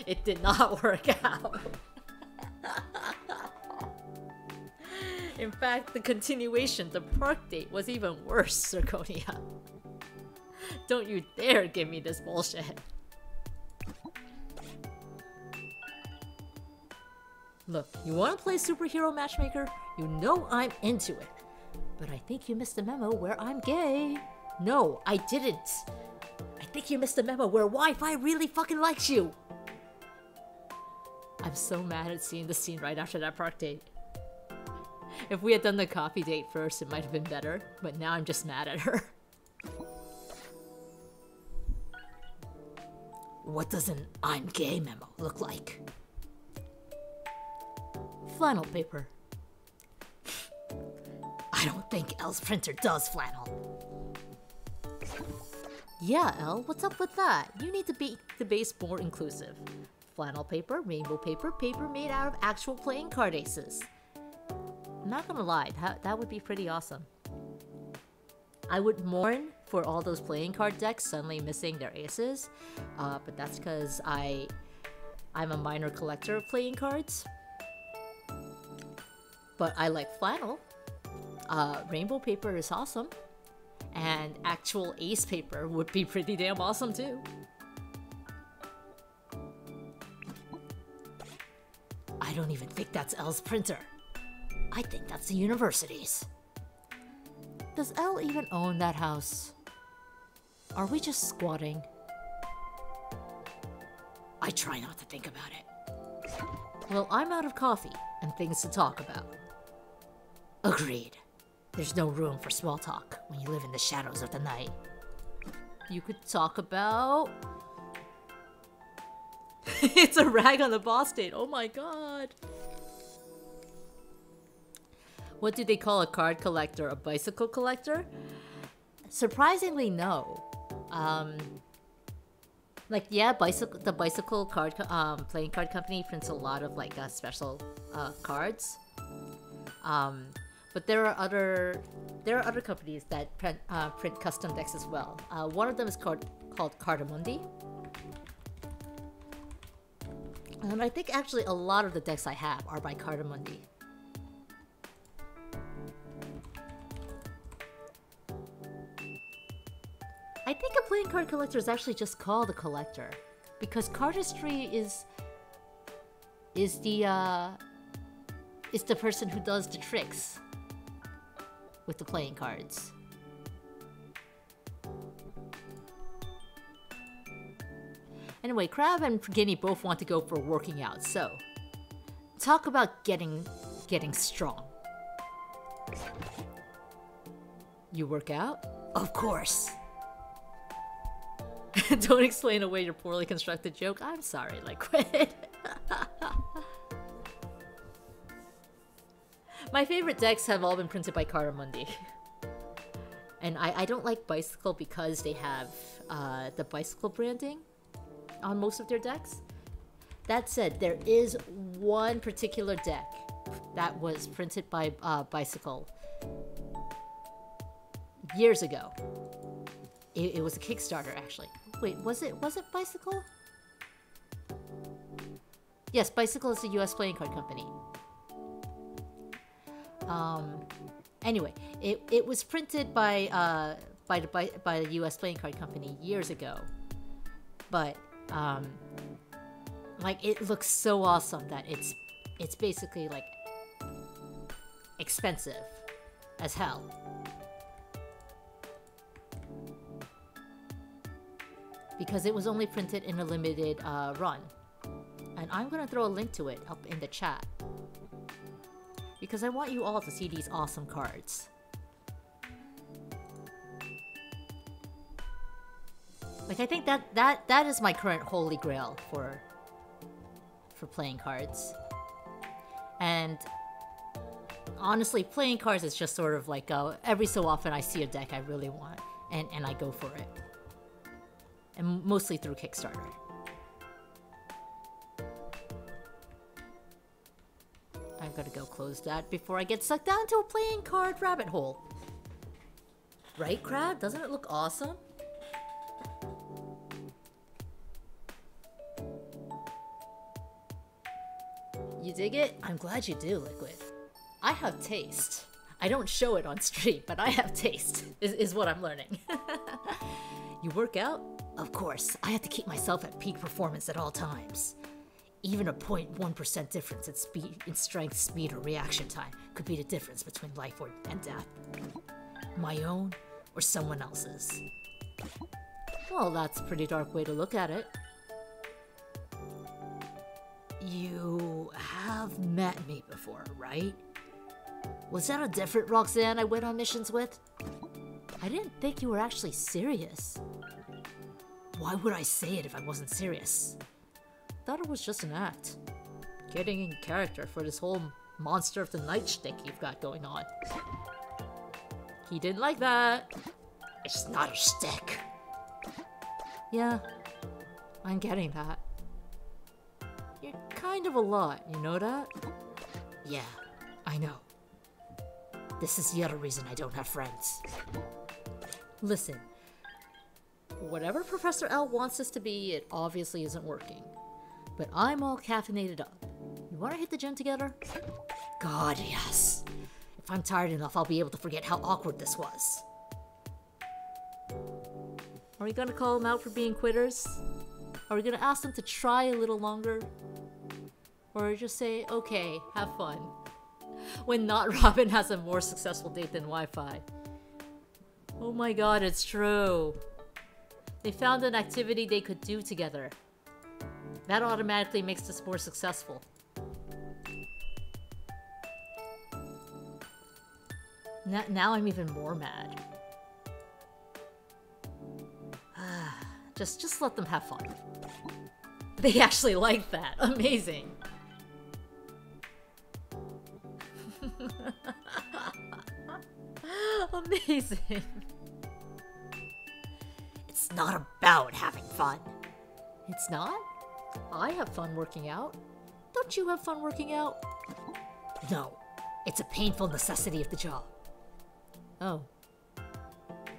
It did not work out. In fact, the continuation, the park date, was even worse, Zirconia. Don't you dare give me this bullshit. Look, you want to play superhero matchmaker? You know I'm into it. But I think you missed the memo where I'm gay. No, I didn't. I think you missed the memo where Wi-Fi really fucking likes you. I'm so mad at seeing the scene right after that park date. If we had done the coffee date first, it might have been better, but now I'm just mad at her. What does an "I'm gay" memo look like? Flannel paper. I don't think Elle's printer does flannel. Yeah, Elle, what's up with that? You need to be the base more inclusive. Flannel paper, rainbow paper, paper made out of actual playing card aces. I'm not gonna lie, that would be pretty awesome. I would mourn for all those playing card decks suddenly missing their aces, but that's because I'm a minor collector of playing cards. But I like flannel. Rainbow paper is awesome. And actual ace paper would be pretty damn awesome too. I don't even think that's Elle's printer. I think that's the university's. Does Elle even own that house? Are we just squatting? I try not to think about it. Well, I'm out of coffee and things to talk about. Agreed. There's no room for small talk when you live in the shadows of the night. You could talk about... It's a rag on the boss date. Oh my god. What do they call a card collector? A bicycle collector? Surprisingly, no. Like, yeah, the bicycle card playing card company prints a lot of like special cards. But there are other companies that print custom decks as well. One of them is called Cardamundi. And I think actually a lot of the decks I have are by Cardamundi. I think a playing card collector is actually just called a collector, because cardistry is the person who does the tricks with the playing cards. Anyway, Crab and Guinea both want to go for working out, so talk about getting strong. You work out? Of course. Don't explain away your poorly constructed joke. I'm sorry, Liquid. My favorite decks have all been printed by Cardamundi. And I don't like Bicycle because they have the Bicycle branding on most of their decks. That said, there is one particular deck that was printed by Bicycle years ago. It was a Kickstarter, actually. Wait, was it Bicycle? Yes, Bicycle is a US playing card company. Anyway, it was printed by the US playing card company years ago. But like, it looks so awesome that it's basically like expensive as hell. Because it was only printed in a limited run. And I'm gonna throw a link to it up in the chat, because I want you all to see these awesome cards. Like, I think that is my current holy grail for playing cards. And honestly, playing cards is just sort of like every so often I see a deck I really want and I go for it. And mostly through Kickstarter. I'm gonna go close that before I get sucked down to a playing card rabbit hole. Right, Crab? Doesn't it look awesome? You dig it? I'm glad you do, Liquid. I have taste. I don't show it on stream, but I have taste, is what I'm learning. You work out? Of course, I have to keep myself at peak performance at all times. Even a 0.1% difference in strength, speed, or reaction time could be the difference between life and death. My own or someone else's. Well, that's a pretty dark way to look at it. You have met me before, right? Was that a different Roxanne I went on missions with? I didn't think you were actually serious. Why would I say it if I wasn't serious? Thought it was just an act. Getting in character for this whole monster of the night shtick you've got going on. He didn't like that. It's not a shtick. Yeah, I'm getting that. You're kind of a lot, you know that? Yeah, I know. This is the other reason I don't have friends. Listen, whatever Professor L wants us to be, it obviously isn't working. But I'm all caffeinated up. You wanna hit the gym together? God, yes. If I'm tired enough, I'll be able to forget how awkward this was. Are we gonna call them out for being quitters? Are we gonna ask them to try a little longer? Or just say, okay, have fun. When not Robin has a more successful date than Wi-Fi. Oh my god, it's true. They found an activity they could do together. That automatically makes this more successful. Now I'm even more mad. Just let them have fun. They actually like that. Amazing. Amazing. It's not about having fun. It's not? I have fun working out. Don't you have fun working out? No. It's a painful necessity of the job. Oh.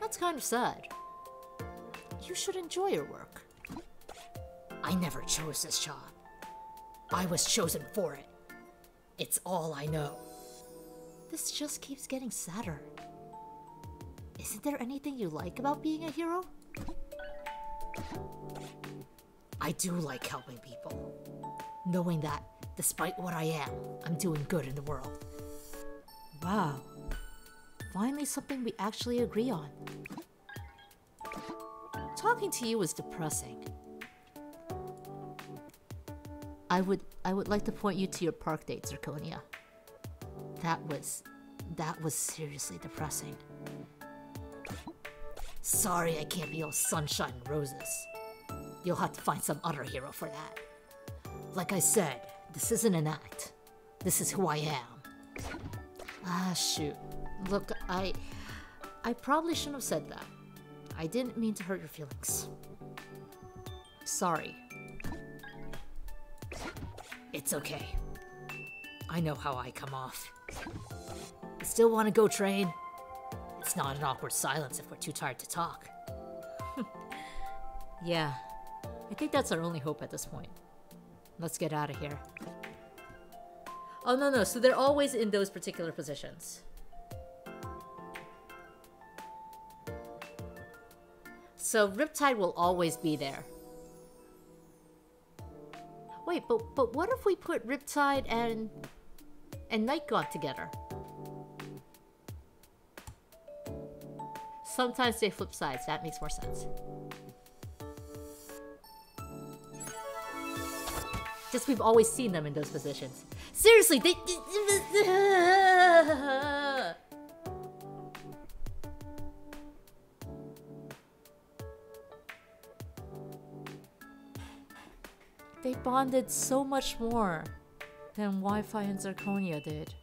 That's kind of sad. You should enjoy your work. I never chose this job. I was chosen for it. It's all I know. This just keeps getting sadder. Isn't there anything you like about being a hero? I do like helping people. Knowing that, despite what I am, I'm doing good in the world. Wow. Finally something we actually agree on. Talking to you is depressing. I would like to point you to your park date, Zirconia. That was seriously depressing. Sorry I can't be all sunshine and roses. You'll have to find some other hero for that. Like I said, this isn't an act. This is who I am. Ah, shoot. Look, I probably shouldn't have said that. I didn't mean to hurt your feelings. Sorry. It's okay. I know how I come off. You still want to go train? It's not an awkward silence if we're too tired to talk. Yeah, I think that's our only hope at this point. Let's get out of here. Oh, no, so they're always in those particular positions. So Riptide will always be there. Wait, but what if we put Riptide and Nightgaunt together? Sometimes they flip sides. That makes more sense. Just we've always seen them in those positions. Seriously, they... They bonded so much more than Wi-Fi and Zirconia did.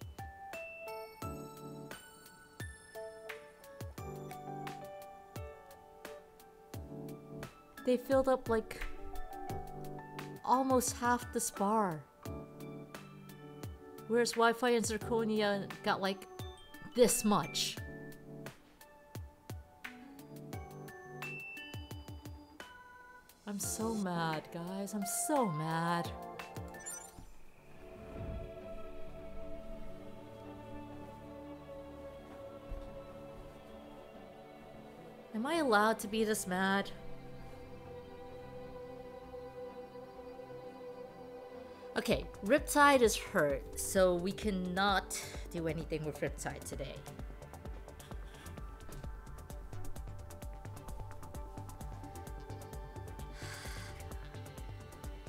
They filled up like almost half the spar. Whereas Wi-Fi and Zirconia got like this much. I'm so mad, guys. I'm so mad. Am I allowed to be this mad? Okay, Riptide is hurt, so we cannot do anything with Riptide today.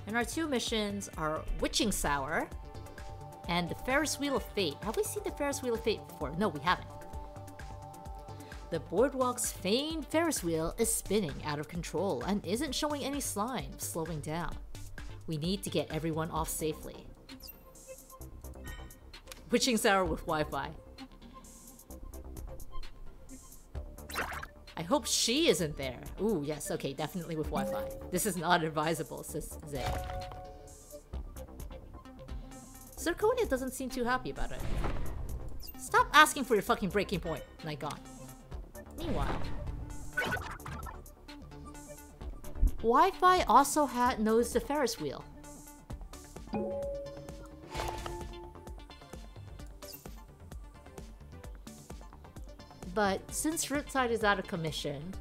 And our two missions are Witching Sour And the Ferris Wheel of Fate. Have we seen the Ferris Wheel of Fate before? No, we haven't. The boardwalk's famed Ferris wheel is spinning out of control and isn't showing any sign of slowing down. We need to get everyone off safely. Witching Hour with Wi-Fi. I hope she isn't there. Ooh, yes, okay, definitely with Wi-Fi. This is not advisable, says Zay. Zirconia doesn't seem too happy about it. Stop asking for your fucking breaking point, Nikon. Meanwhile, Wi-Fi also knows the Ferris wheel. But since Riptide is out of commission,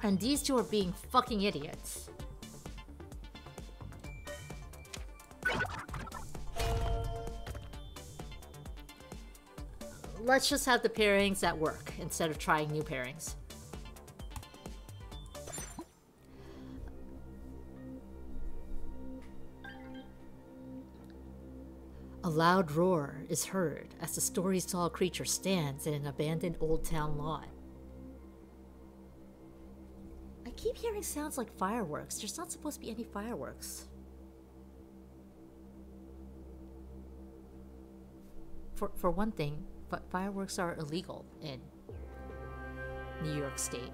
and these two are being fucking idiots, let's just have the pairings that work instead of trying new pairings. A loud roar is heard as the story-tall creature stands in an abandoned old town lot. I keep hearing sounds like fireworks. There's not supposed to be any fireworks. For one thing, fireworks are illegal in New York State.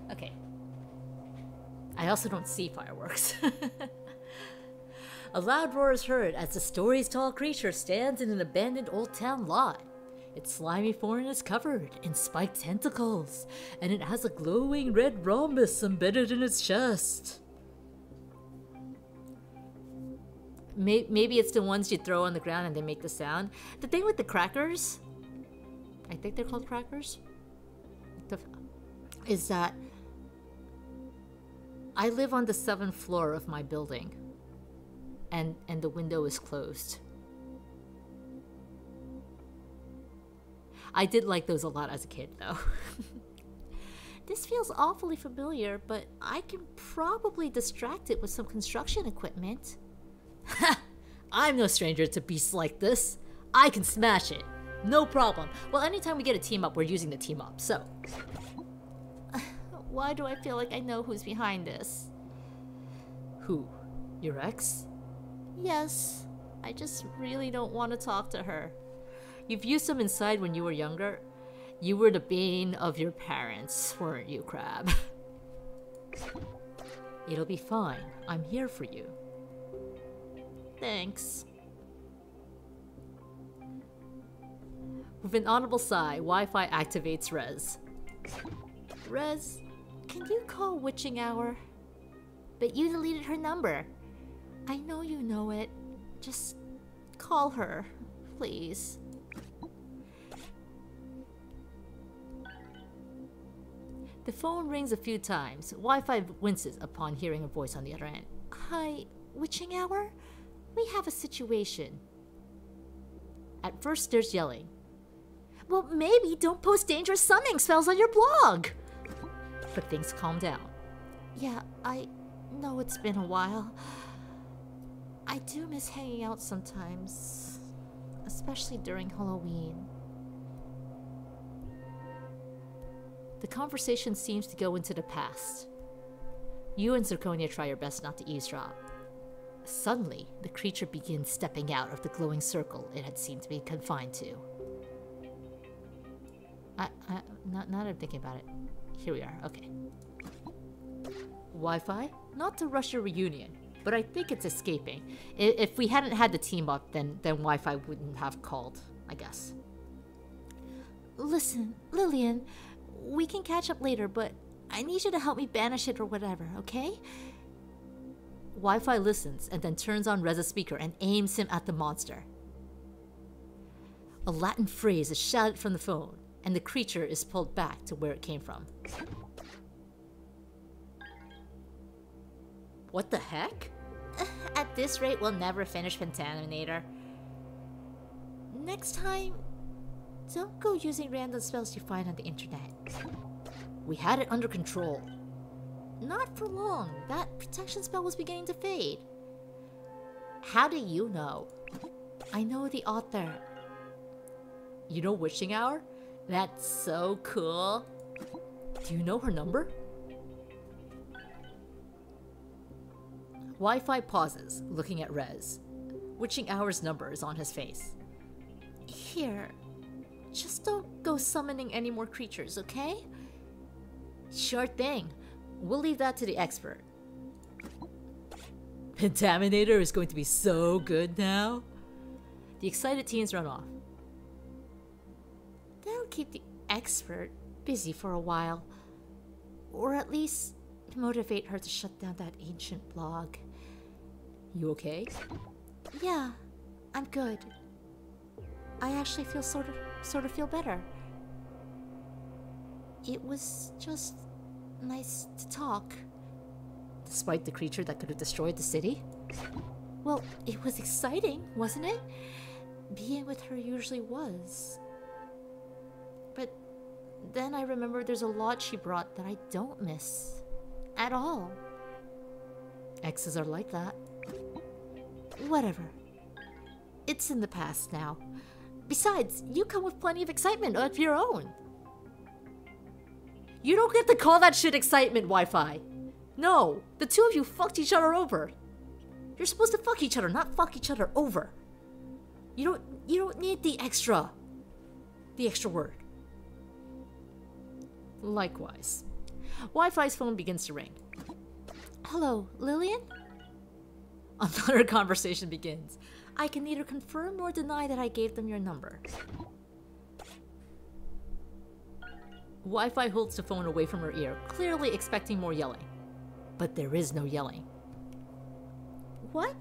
Okay. I also don't see fireworks. A loud roar is heard as the story's tall creature stands in an abandoned old town lot. Its slimy form is covered in spiked tentacles, and it has a glowing red rhombus embedded in its chest. Maybe it's the ones you throw on the ground and they make the sound. The thing with the crackers, I think they're called crackers, is that I live on the 7th floor of my building, and the window is closed. I did like those a lot as a kid, though. This feels awfully familiar, but I can probably distract it with some construction equipment. Ha! I'm no stranger to beasts like this. I can smash it. No problem. Well, anytime we get a team up, we're using the team up, so... Why do I feel like I know who's behind this? Who? Your ex? Yes. I just really don't want to talk to her. You've used them inside when you were younger. You were the bane of your parents, weren't you, Crab? It'll be fine. I'm here for you. Thanks. With an audible sigh, Wi-Fi activates Rez. Rez, can you call Witching Hour? But you deleted her number. I know you know it. Just call her, please. The phone rings a few times. Wi-Fi winces upon hearing a voice on the other end. Hi, Witching Hour? We have a situation. At first, there's yelling. Well, maybe don't post dangerous summoning spells on your blog. But things calm down. Yeah, I know it's been a while. I do miss hanging out sometimes, especially during Halloween. The conversation seems to go into the past. You and Zirconia try your best not to eavesdrop. Suddenly, the creature begins stepping out of the glowing circle it had seemed to be confined to. Now that I'm thinking about it. Here we are, okay. Wi-Fi? Not to rush your reunion, but I think it's escaping. If we hadn't had the team up, then Wi-Fi wouldn't have called, I guess. Listen, Lillian, we can catch up later, but I need you to help me banish it or whatever, okay? Wi-Fi listens and then turns on Reza's speaker and aims him at the monster. A Latin phrase is shouted from the phone, and the creature is pulled back to where it came from. What the heck? At this rate, we'll never finish Pentaminator. Next time, don't go using random spells you find on the internet. We had it under control. Not for long. That protection spell was beginning to fade. How do you know? I know the author. You know Witching Hour? That's so cool. Do you know her number? Wi-Fi pauses, looking at Rez. Witching Hour's number is on his face. Here, just don't go summoning any more creatures, okay? Sure thing. We'll leave that to the expert. Pentaminator is going to be so good now. The excited teens run off. That'll keep the expert busy for a while. Or at least motivate her to shut down that ancient blog. You okay? Yeah, I'm good. I actually feel sort of feel better. It was just nice to talk. Despite the creature that could have destroyed the city? Well, it was exciting, wasn't it? Being with her usually was. But then I remember there's a lot she brought that I don't miss. At all. Exes are like that. Whatever. It's in the past now. Besides, you come with plenty of excitement of your own. You don't get to call that shit excitement, Wi-Fi. No, the two of you fucked each other over. You're supposed to fuck each other, not fuck each other over. You don't need the extra word. Likewise. Wi-Fi's phone begins to ring. Hello, Lillian? Another conversation begins. I can neither confirm nor deny that I gave them your number. Wi-Fi holds the phone away from her ear, clearly expecting more yelling. But there is no yelling. What?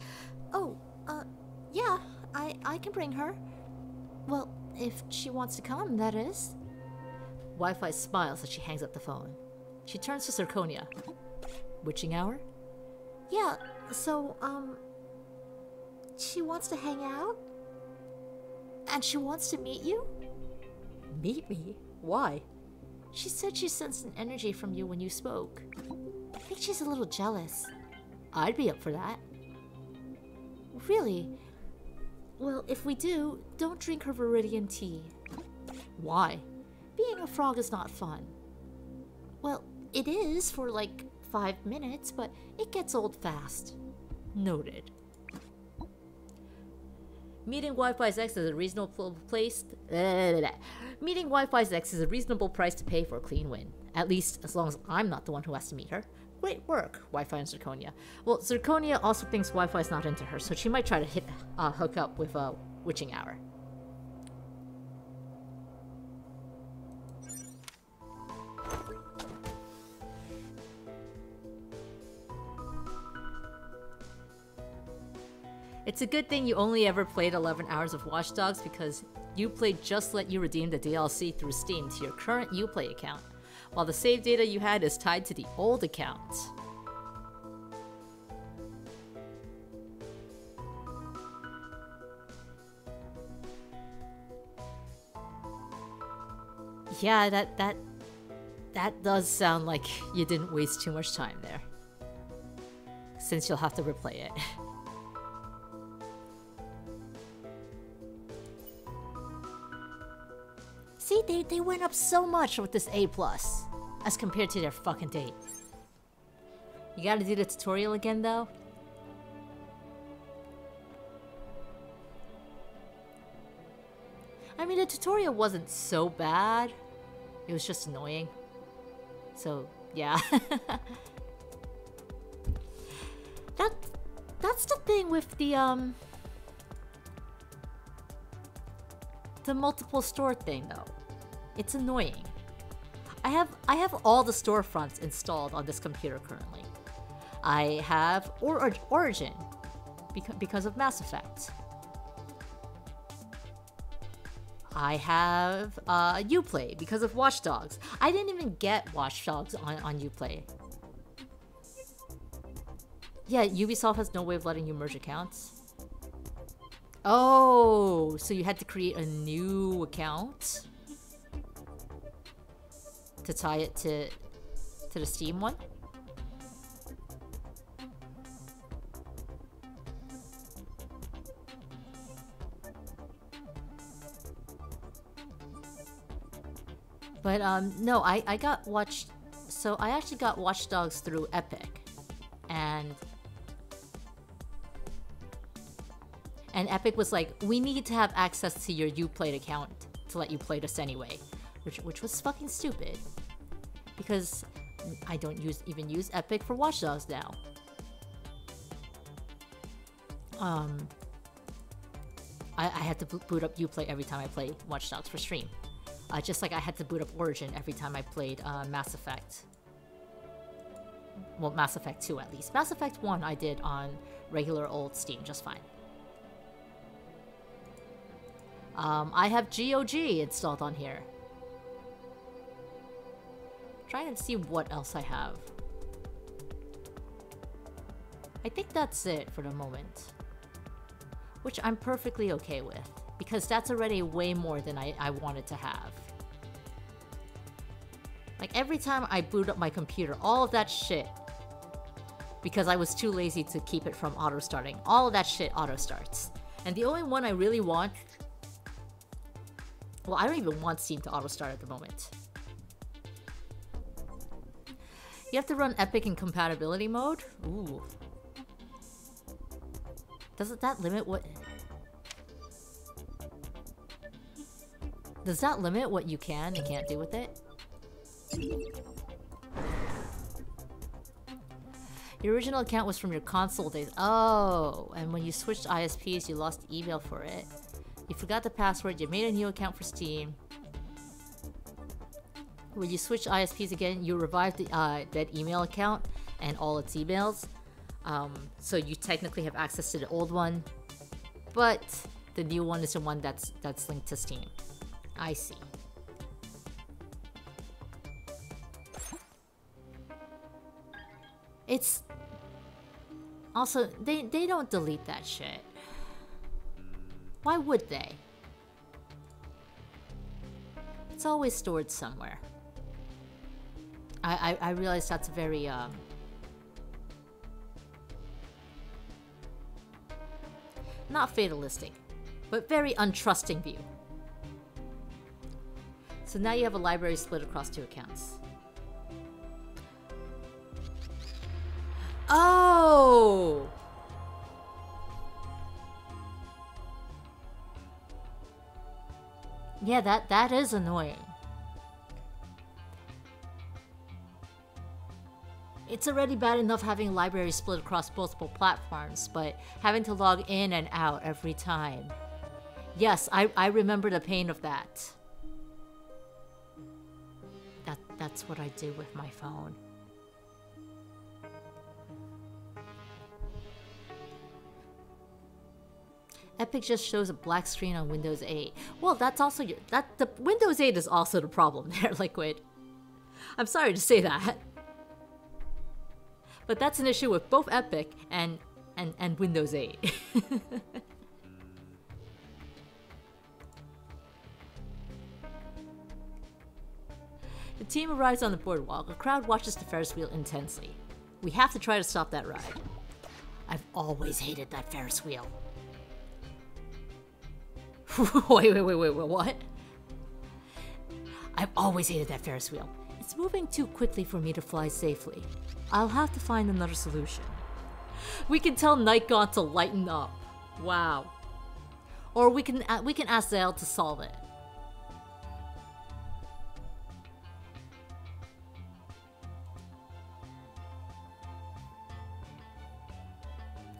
Oh, yeah, I can bring her. Well, if she wants to come, that is. Wi-Fi smiles as she hangs up the phone. She turns to Zirconia. Witching Hour? Yeah, so, she wants to hang out? And she wants to meet you? Meet me? Why? She said she sensed an energy from you when you spoke. I think she's a little jealous. I'd be up for that. Really? Well, if we do, don't drink her Viridian tea. Why? Being a frog is not fun. Well, it is for like 5 minutes, but it gets old fast. Noted. Meeting Wi-Fi's X is a reasonable place. Meeting Wi-Fi's X is a reasonable price to pay for a clean win. At least as long as I'm not the one who has to meet her. Great work, Wi-Fi and Zirconia. Well, Zirconia also thinks Wi-Fi's not into her, so she might try to hook up with Witching Hour. It's a good thing you only ever played 11 hours of Watch Dogs because Uplay just let you redeem the DLC through Steam to your current Uplay account, while the save data you had is tied to the old account. Yeah, that does sound like you didn't waste too much time there, since you'll have to replay it. See, they went up so much with this A+, as compared to their fucking date. You gotta do the tutorial again, though? I mean, the tutorial wasn't so bad. It was just annoying. So, yeah. That's the thing with the multiple store thing, though. It's annoying. I have all the storefronts installed on this computer currently. I have Origin because of Mass Effect. I have Uplay because of Watch Dogs. I didn't even get Watch Dogs on Uplay. Yeah, Ubisoft has no way of letting you merge accounts. Oh, so you had to create a new account? to tie it to the Steam one. But no, I got watched. So I actually got Watch Dogs through Epic, and Epic was like, we need to have access to your Uplayed account to let you play this anyway, which was fucking stupid, because I don't even use Epic for Watch Dogs now. I had to boot up Uplay every time I play Watch Dogs for stream. Just like I had to boot up Origin every time I played Mass Effect. Well, Mass Effect 2 at least. Mass Effect 1 I did on regular old Steam just fine. I have GOG installed on here. Trying to see what else I have. I think that's it for the moment. Which I'm perfectly okay with, because that's already way more than I wanted to have. Like, every time I boot up my computer, all of that shit, because I was too lazy to keep it from auto-starting, all of that shit auto-starts. And the only one I really want... Well, I don't even want Steam to auto-start at the moment. You have to run Epic in compatibility mode? Ooh. Doesn't that limit what... Does that limit what you can and can't do with it? Your original account was from your console days. Oh, and when you switched ISPs, you lost email for it. You forgot the password, you made a new account for Steam. When you switch ISPs again, you revived the, that email account and all its emails. So you technically have access to the old one, but the new one is the one that's linked to Steam. I see. It's also they don't delete that shit. Why would they? It's always stored somewhere. I realize that's very not fatalistic, but very untrusting view. So now you have a library split across 2 accounts. Oh! Yeah, that is annoying. It's already bad enough having a library split across multiple platforms, but having to log in and out every time. Yes, I remember the pain of that. That's what I do with my phone. Epic just shows a black screen on Windows 8. Well, that's also the Windows 8 is also the problem there, Liquid. I'm sorry to say that. But that's an issue with both Epic and Windows 8. The team arrives on the boardwalk. A crowd watches the Ferris wheel intensely. We have to try to stop that ride. I've always hated that Ferris wheel. Wait, what? I've always hated that Ferris wheel. It's moving too quickly for me to fly safely. I'll have to find another solution. We can tell Nightgaunt to lighten up. Wow. Or we can ask Zale to solve it.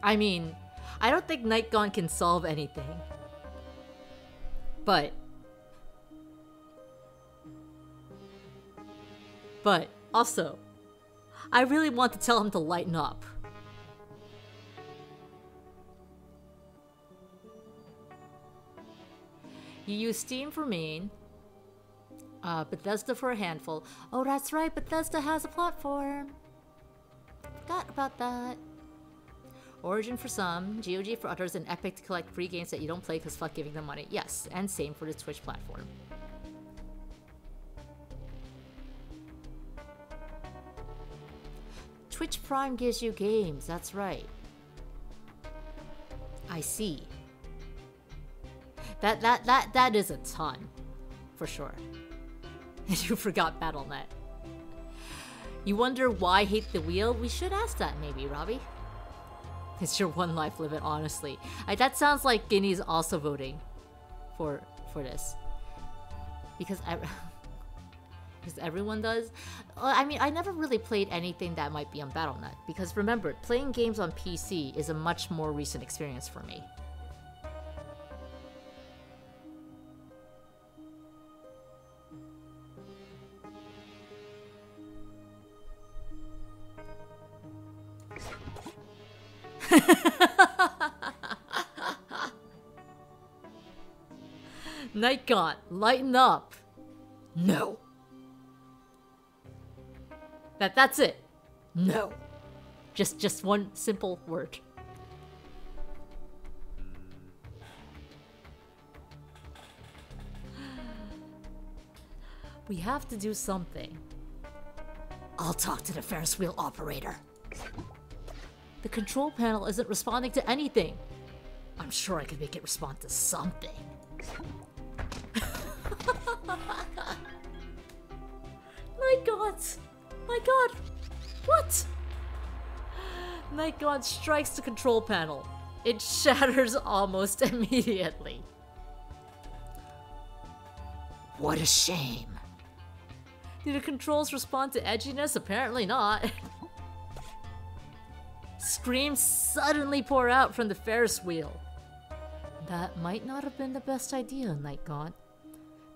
I mean, I don't think Nightgaunt can solve anything. But also, I really want to tell him to lighten up. You use Steam for main, Bethesda for a handful. Oh, that's right, Bethesda has a platform. Forgot about that. Origin for some, GOG for others, and Epic to collect free games that you don't play because fuck giving them money. Yes, and same for the Twitch platform. Twitch Prime gives you games, that's right. I see. That is a ton, for sure. And you forgot Battle.net. You wonder why I hate the wheel? We should ask that maybe, Robbie. It's your one life limit, honestly. That sounds like Guinea's also voting for this. Because everyone does. I mean, I never really played anything that might be on Battle.net. Because remember, playing games on PC is a much more recent experience for me. Night Gaunt, lighten up. No. That's it. No. Just one simple word. We have to do something. I'll talk to the Ferris wheel operator. The control panel isn't responding to anything. I'm sure I could make it respond to something. Night Gaunt! My god! What? Night Gaunt strikes the control panel. It shatters almost immediately. What a shame. Do the controls respond to edginess? Apparently not. Screams suddenly pour out from the Ferris wheel. That might not have been the best idea, Night Gaunt.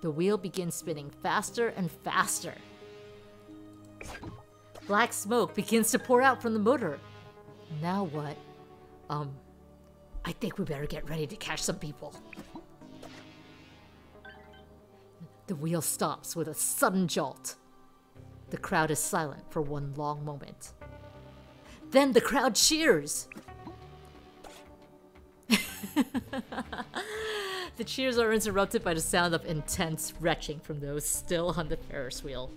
The wheel begins spinning faster and faster. Black smoke begins to pour out from the motor. Now what? I think we better get ready to catch some people. The wheel stops with a sudden jolt. The crowd is silent for one long moment. Then the crowd cheers! The cheers are interrupted by the sound of intense retching from those still on the Ferris wheel.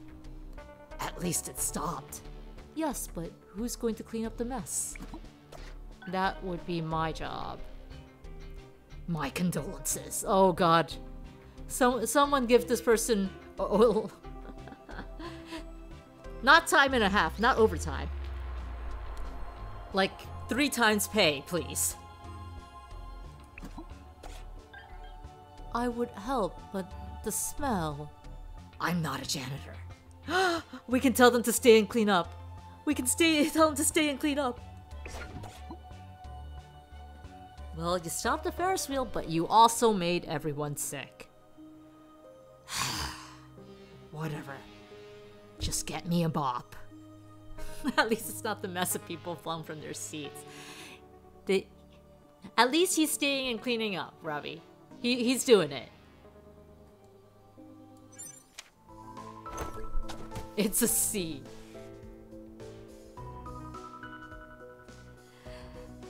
At least it stopped. Yes, but who's going to clean up the mess? That would be my job. My condolences. Oh god. Someone give this person oil. Not time and a half, not overtime. Like 3 times pay, please. I would help, but the smell. I'm not a janitor. We can tell them to stay and clean up. We can tell them to stay and clean up. Well, you stopped the Ferris wheel, but you also made everyone sick. Whatever. Just get me a mop. At least it's not the mess of people flung from their seats. At least he's staying and cleaning up, Robbie. He's doing it. It's a C.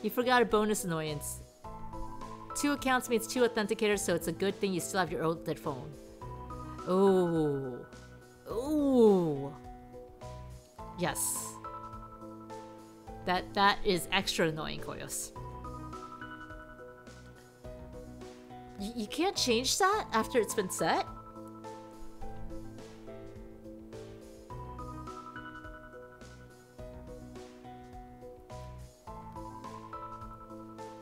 You forgot a bonus annoyance. 2 accounts means 2 authenticators, so it's a good thing you still have your old dead phone. Ooh. Ooh. Yes. That is extra annoying, Koyos. You can't change that after it's been set?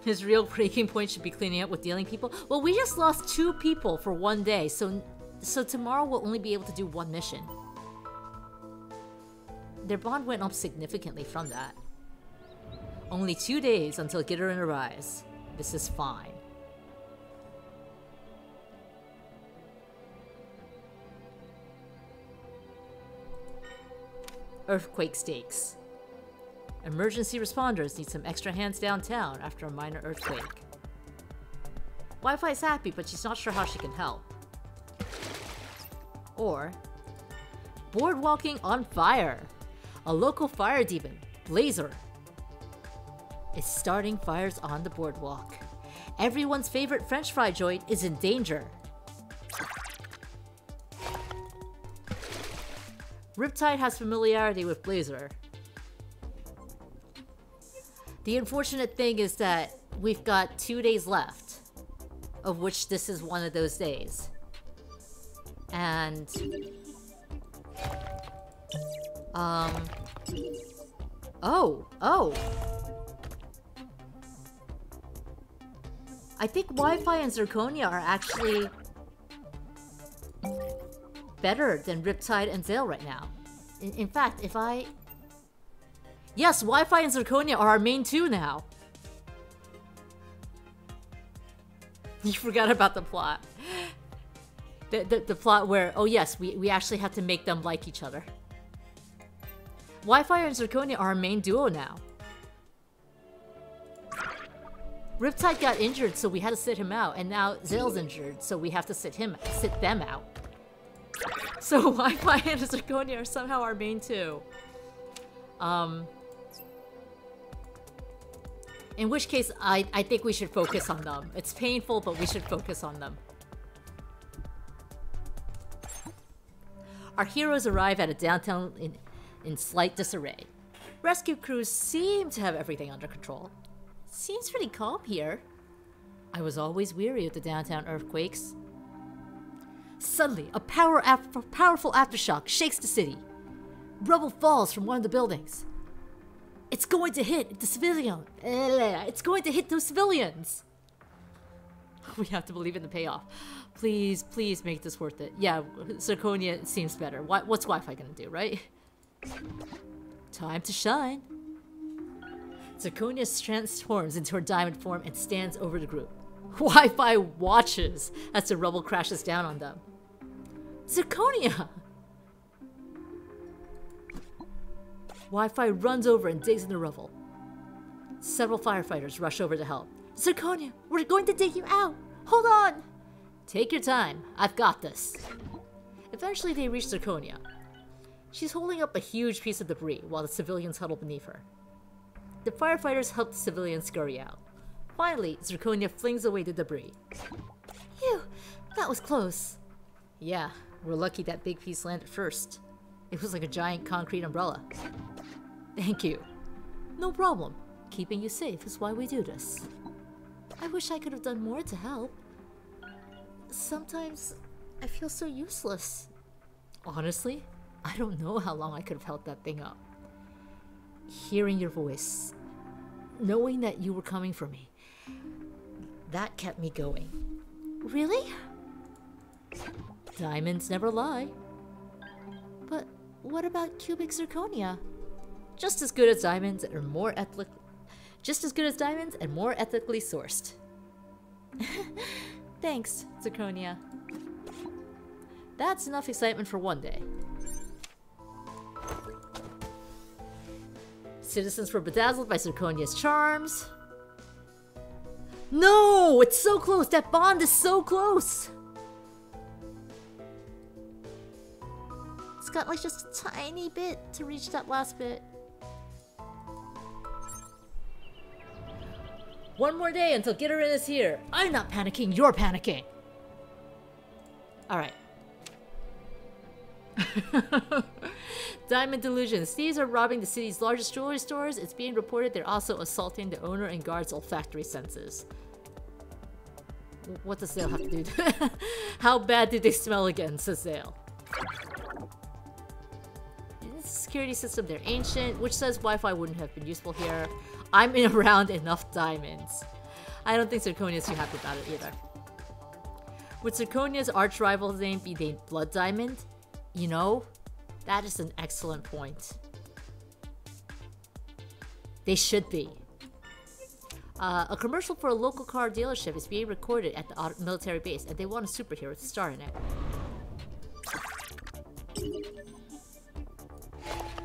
His real breaking point should be cleaning up with dealing people. Well, we just lost 2 people for 1 day, so tomorrow we'll only be able to do 1 mission. Their bond went up significantly from that. Only 2 days until Gitter and Arise. This is fine. Earthquake stakes. Emergency responders need some extra hands downtown after a minor earthquake. Wi-Fi's happy, but she's not sure how she can help. Or, boardwalking on fire. A local fire demon, Blazer, is starting fires on the boardwalk. Everyone's favorite French fry joint is in danger. Riptide has familiarity with Blazer. The unfortunate thing is that we've got 2 days left, of which this is one of those days. And oh. I think Wi-Fi and Zirconia are actually better than Riptide and Zale right now. In fact, if I... Yes, Wi-Fi and Zirconia are our main two now. You forgot about the plot. The plot where, oh yes, we actually have to make them like each other. Wi-Fi and Zirconia are our main duo now. Riptide got injured, so we had to sit him out, and now Zale's injured, so we have to sit them out. So Wi-Fi and Zirconia are somehow our main two. In which case, I think we should focus on them. It's painful, but we should focus on them. Our heroes arrive at a downtown in slight disarray. Rescue crews seem to have everything under control. Seems pretty calm here. I was always weary of the downtown earthquakes. Suddenly, a powerful aftershock shakes the city. Rubble falls from one of the buildings. It's going to hit the civilian. It's going to hit those civilians. We have to believe in the payoff. Please, please make this worth it. Yeah, Zirconia seems better. What's Wi-Fi gonna do, right? Time to shine. Zirconia transforms into her diamond form and stands over the group. Wi-Fi watches as the rubble crashes down on them. Zirconia! Wi-Fi runs over and digs in the rubble. Several firefighters rush over to help. Zirconia, we're going to dig you out! Hold on! Take your time. I've got this. Eventually they reach Zirconia. She's holding up a huge piece of debris while the civilians huddle beneath her. The firefighters help the civilians scurry out. Finally, Zirconia flings away the debris. Phew, that was close. Yeah, we're lucky that big piece landed first. It was like a giant concrete umbrella. Thank you. No problem. Keeping you safe is why we do this. I wish I could have done more to help. Sometimes I feel so useless. Honestly, I don't know how long I could have held that thing up. Hearing your voice, knowing that you were coming for me, that kept me going. Really? Diamonds never lie. But what about cubic zirconia? Just as good as diamonds and more ethically sourced. Thanks, Zirconia. That's enough excitement for one day. Citizens were bedazzled by Zirconia's charms. No! It's so close! That bond is so close! It's got like just a tiny bit to reach that last bit. One more day until Gitterin is here. I'm not panicking, you're panicking. Alright. Diamond delusions. Thieves are robbing the city's largest jewelry stores. It's being reported they're also assaulting the owner and guard's olfactory senses. What does Zale have to do? How bad did they smell again, says Zale. Security system, they're ancient, which says Wi-Fi wouldn't have been useful here. I'm in around enough diamonds. I don't think Zirconia's too happy about it either. Would Zirconia's arch rival's name be named Blood Diamond? You know, that is an excellent point. They should be. A commercial for a local car dealership is being recorded at the military base, and they want a superhero to star in it.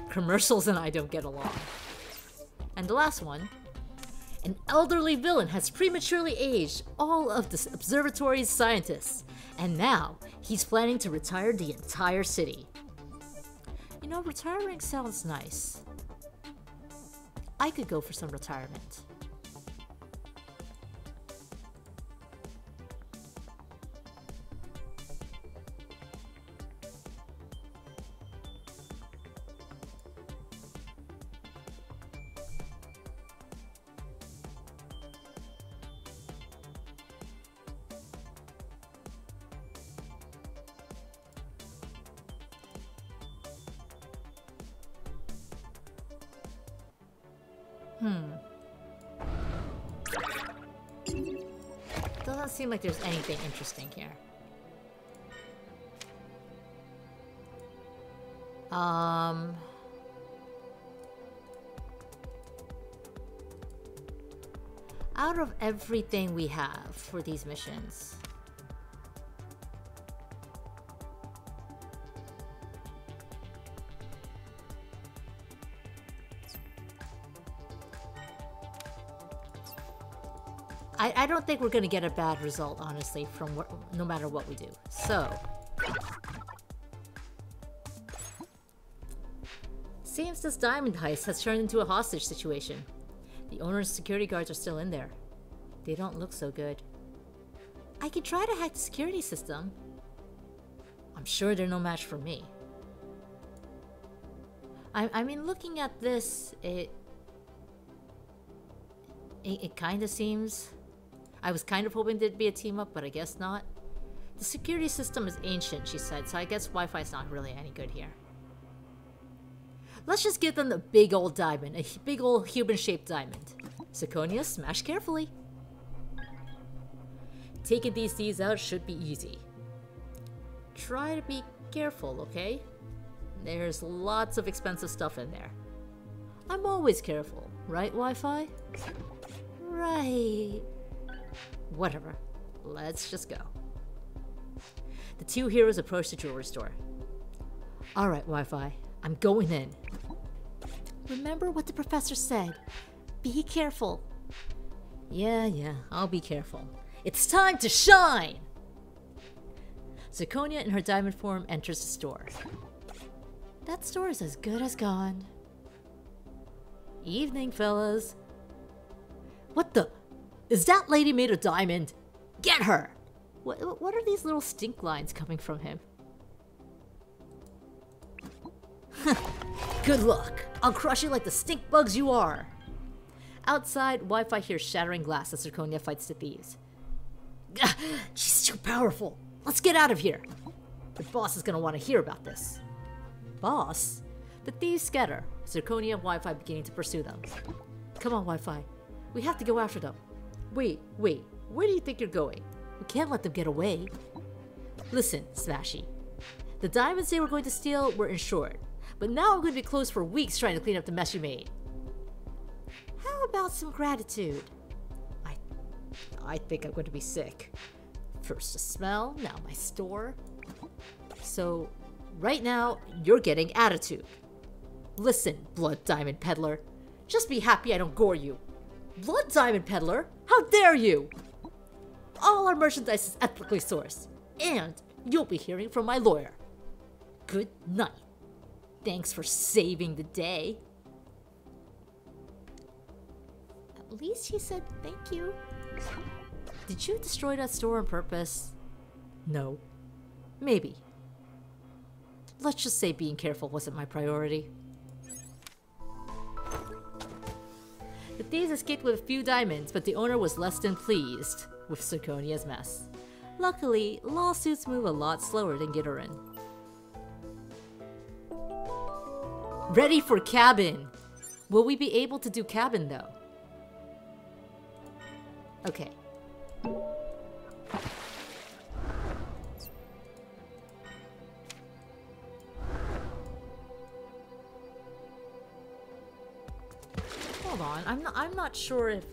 Commercials and I don't get along. And the last one. An elderly villain has prematurely aged all of the observatory's scientists, and now he's planning to retire the entire city. You know, retiring sounds nice. I could go for some retirement. Doesn't seem like there's anything interesting here. Out of everything we have for these missions, I don't think we're gonna get a bad result, honestly, from no matter what we do. So, seems this diamond heist has turned into a hostage situation. The owner's security guards are still in there. They don't look so good. I could try to hack the security system. I'm sure they're no match for me. I mean, looking at this, it kind of seems... I was kind of hoping there'd be a team up, but I guess not. The security system is ancient, she said, so I guess Wi-Fi's not really any good here. Let's just give them the big old diamond, a big old human-shaped diamond. Zirconia, smash carefully. Taking these thieves out should be easy. Try to be careful, okay? There's lots of expensive stuff in there. I'm always careful, right, Wi-Fi? Right. Whatever. Let's just go. The two heroes approach the jewelry store. Alright, Wi-Fi. I'm going in. Remember what the professor said. Be careful. Yeah, I'll be careful. It's time to shine! Zirconia in her diamond form enters the store. That store is as good as gone. Evening, fellas. What the? Is that lady made of diamond? Get her! What are these little stink lines coming from him? Good luck! I'll crush you like the stink bugs you are! Outside, Wi-Fi hears shattering glass as Zirconia fights the thieves. She's too powerful! Let's get out of here! The boss is gonna want to hear about this. Boss? The thieves scatter, Zirconia and Wi-Fi beginning to pursue them. Come on, Wi-Fi. We have to go after them. Wait, where do you think you're going? We can't let them get away. Listen, Smashy. The diamonds they were going to steal were insured, but now I'm going to be closed for weeks trying to clean up the mess you made. How about some gratitude? I think I'm going to be sick. First the smell, now my store. So, right now, you're getting attitude. Listen, Blood Diamond Peddler. Just be happy I don't gore you. Blood Diamond Peddler? How dare you! All our merchandise is ethically sourced, and you'll be hearing from my lawyer. Good night. Thanks for saving the day. At least he said thank you. Did you destroy that store on purpose? No. Maybe. Let's just say being careful wasn't my priority. The thieves escaped with a few diamonds, but the owner was less than pleased with Zirconia's mess. Luckily, lawsuits move a lot slower than Gitterin. Ready for cabin! Will we be able to do cabin though? Okay. Hold on, I'm not sure if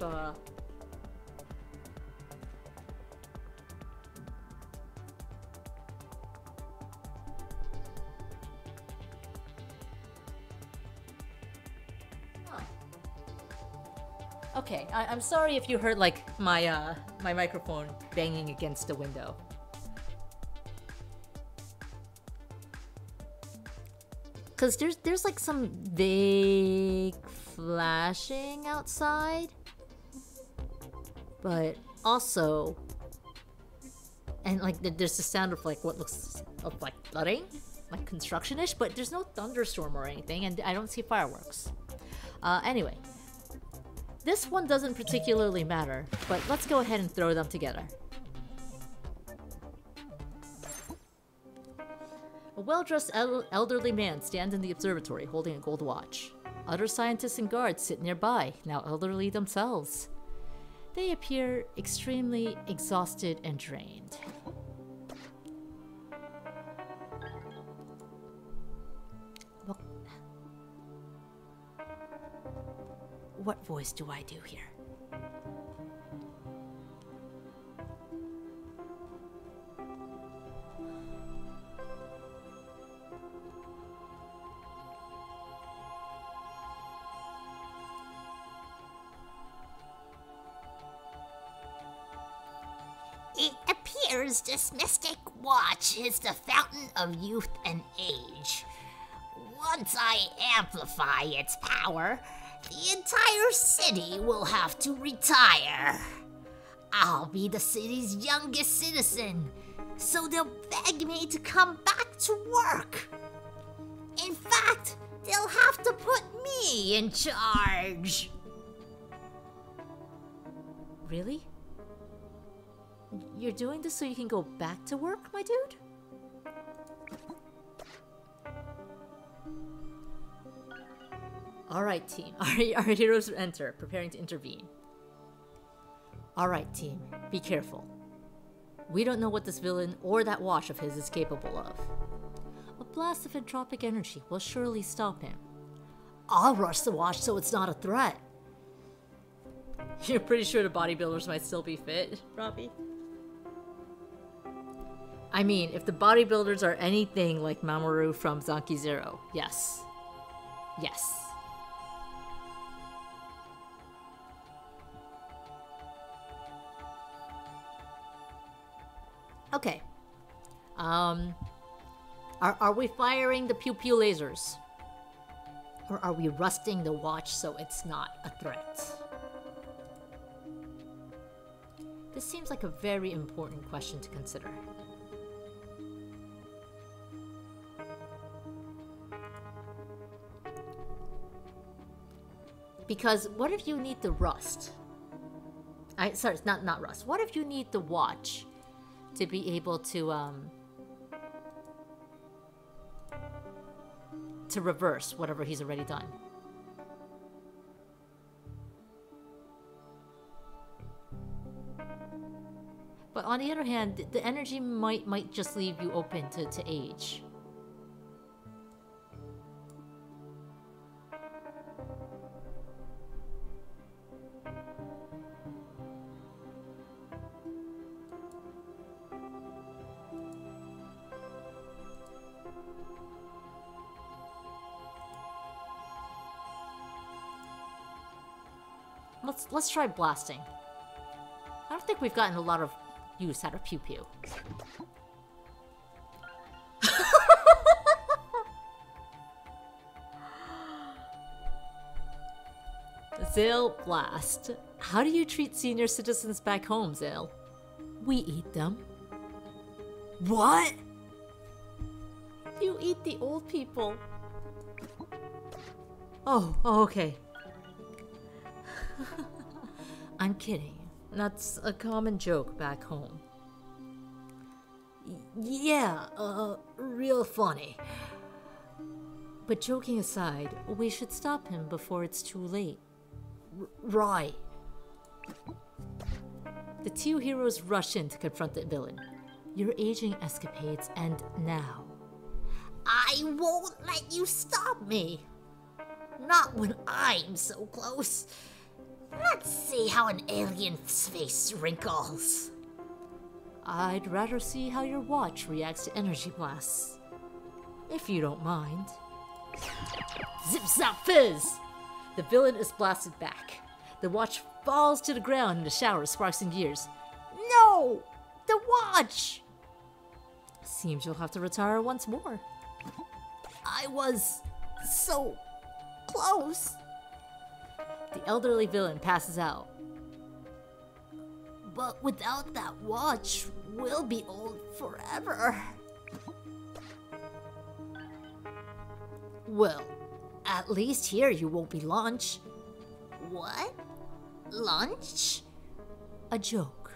Okay, I'm sorry if you heard like my my microphone banging against the window. Cause there's like some vague flashing outside, but also, and like there's the sound of like what looks of like flooding, like construction-ish, but there's no thunderstorm or anything, and I don't see fireworks. Anyway. This one doesn't particularly matter, but let's go ahead and throw them together. A well-dressed elderly man stands in the observatory holding a gold watch. Other scientists and guards sit nearby, now elderly themselves. They appear extremely exhausted and drained. What voice do I do here? It appears this mystic watch is the fountain of youth and age. Once I amplify its power, the entire city will have to retire. I'll be the city's youngest citizen, so they'll beg me to come back to work. In fact, they'll have to put me in charge. Really? You're doing this so you can go back to work, my dude? Alright, team. Our heroes enter, preparing to intervene. Alright, team. Be careful. We don't know what this villain or that watch of his is capable of. A blast of entropic energy will surely stop him. I'll rush the watch so it's not a threat. You're pretty sure the bodybuilders might still be fit, Robbie? I mean, if the bodybuilders are anything like Mamoru from Zanki Zero, yes. Yes. Okay. Are we firing the pew pew lasers? Or are we rusting the watch so it's not a threat? This seems like a very important question to consider. Because what if you need the rust? Sorry, it's not rust. What if you need the watch to be able to reverse whatever he's already done? But on the other hand, the energy might just leave you open to age. Let's try blasting. I don't think we've gotten a lot of use out of pew pew. Zale blast. How do you treat senior citizens back home, Zale? We eat them. What? You eat the old people. Oh, okay. I'm kidding. That's a common joke back home. Yeah, real funny. But joking aside, we should stop him before it's too late. Right. The two heroes rush in to confront the villain. Your aging escapades end now. I won't let you stop me. Not when I'm so close. Let's see how an alien's face wrinkles. I'd rather see how your watch reacts to energy blasts. If you don't mind. Zip zap fizz! The villain is blasted back. The watch falls to the ground in the shower of sparks and gears. No! The watch! Seems you'll have to retire once more. I was so close. The elderly villain passes out. But without that watch, we'll be old forever. Well, at least here you won't be lunch. What? Lunch? A joke.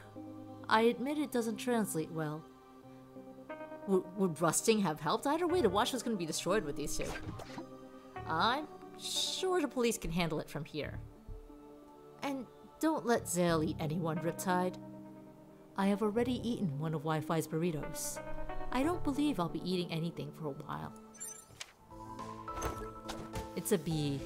I admit it doesn't translate well. Would rusting have helped? Either way, the watch was going to be destroyed with these two. I'm Sure, the police can handle it from here. And don't let Zale eat anyone, Riptide. I have already eaten one of Wi-Fi's burritos. I don't believe I'll be eating anything for a while. It's a bee.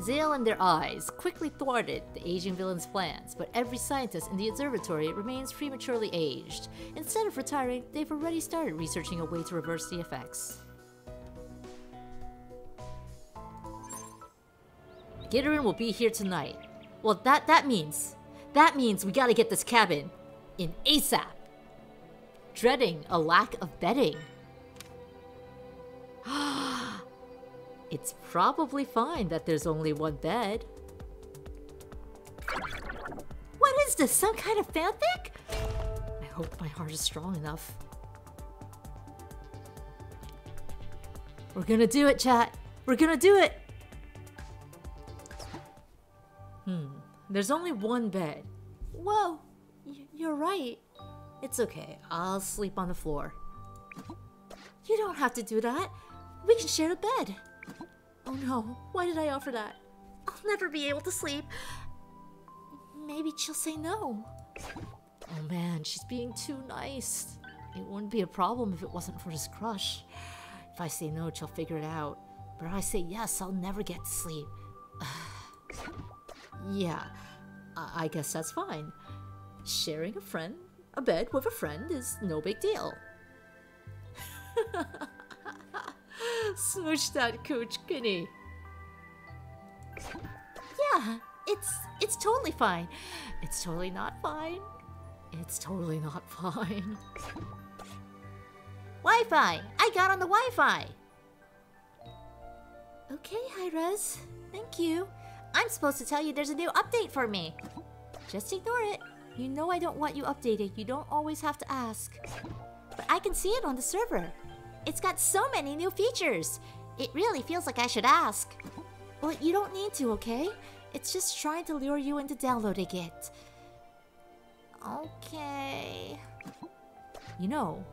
Zale and their eyes quickly thwarted the aging villain's plans, but every scientist in the observatory remains prematurely aged. Instead of retiring, they've already started researching a way to reverse the effects. Gitterin will be here tonight. Well, that means we gotta get this cabin in ASAP. Dreading a lack of bedding. It's probably fine that there's only one bed. What is this, some kind of fanfic? I hope my heart is strong enough. We're gonna do it, chat. We're gonna do it. There's only one bed. Whoa, you're right. It's okay, I'll sleep on the floor. You don't have to do that. We can share a bed. Oh no, why did I offer that? I'll never be able to sleep. Maybe she'll say no. Oh man, she's being too nice. It wouldn't be a problem if it wasn't for this crush. If I say no, she'll figure it out. But if I say yes, I'll never get to sleep. Yeah, I guess that's fine. Sharing a bed with a friend is no big deal. Smooch that cooch, Kenny. Yeah, it's totally fine. It's totally not fine. It's totally not fine. Wi-Fi! I got on the Wi-Fi! Okay, Hi-Res. Thank you. I'm supposed to tell you there's a new update for me. Just ignore it. You know I don't want you updated. You don't always have to ask. But I can see it on the server. It's got so many new features. It really feels like I should ask. Well, you don't need to, okay? It's just trying to lure you into downloading it. Okay. You know,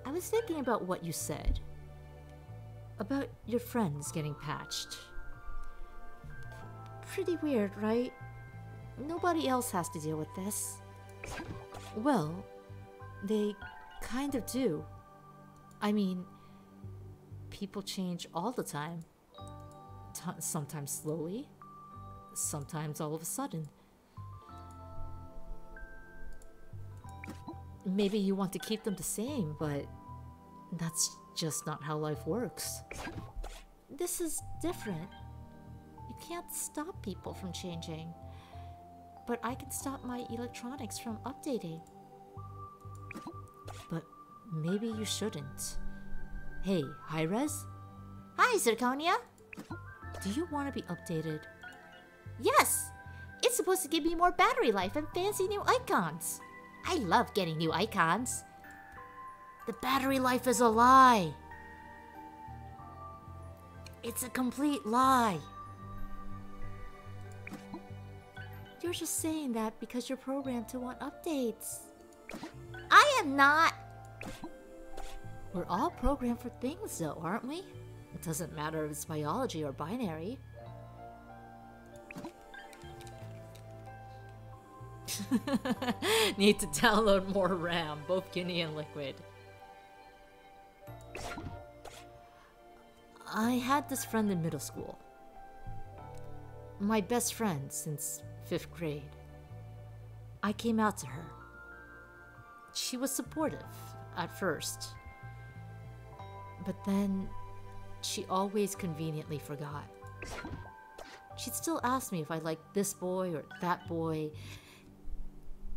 I was thinking about what you said. About your friends getting patched. Pretty weird, right? Nobody else has to deal with this. Well, they kind of do. I mean, people change all the time. Sometimes slowly, sometimes all of a sudden. Maybe you want to keep them the same, but that's just not how life works. This is different. You can't stop people from changing. But I can stop my electronics from updating. But maybe you shouldn't. Hey, Hi-Res? Hi, Zirconia! Do you want to be updated? Yes! It's supposed to give me more battery life and fancy new icons. I love getting new icons. The battery life is a lie. It's a complete lie. You're just saying that because you're programmed to want updates. I am not. We're all programmed for things though, aren't we? It doesn't matter if it's biology or binary. Need to download more RAM, both Guinea and Liquid. I had this friend in middle school. My best friend since 5th grade. I came out to her. She was supportive at first. But then she always conveniently forgot. She'd still ask me if I liked this boy or that boy.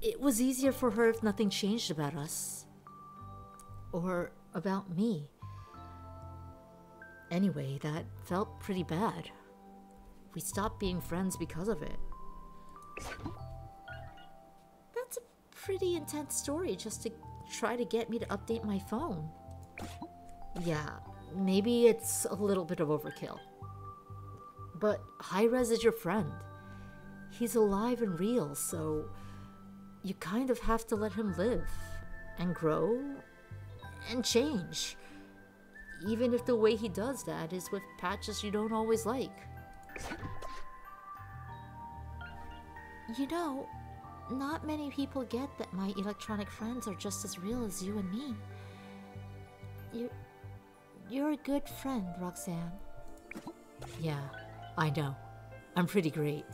It was easier for her if nothing changed about us. Or about me. Anyway, that felt pretty bad. We stopped being friends because of it. That's a pretty intense story just to try to get me to update my phone. Yeah, maybe it's a little bit of overkill. But Hi-Res is your friend. He's alive and real, so you kind of have to let him live and grow and change. even if the way he does that is with patches you don't always like. You know, not many people get that my electronic friends are just as real as you and me. You're a good friend, Roxanne. Yeah, I know. I'm pretty great.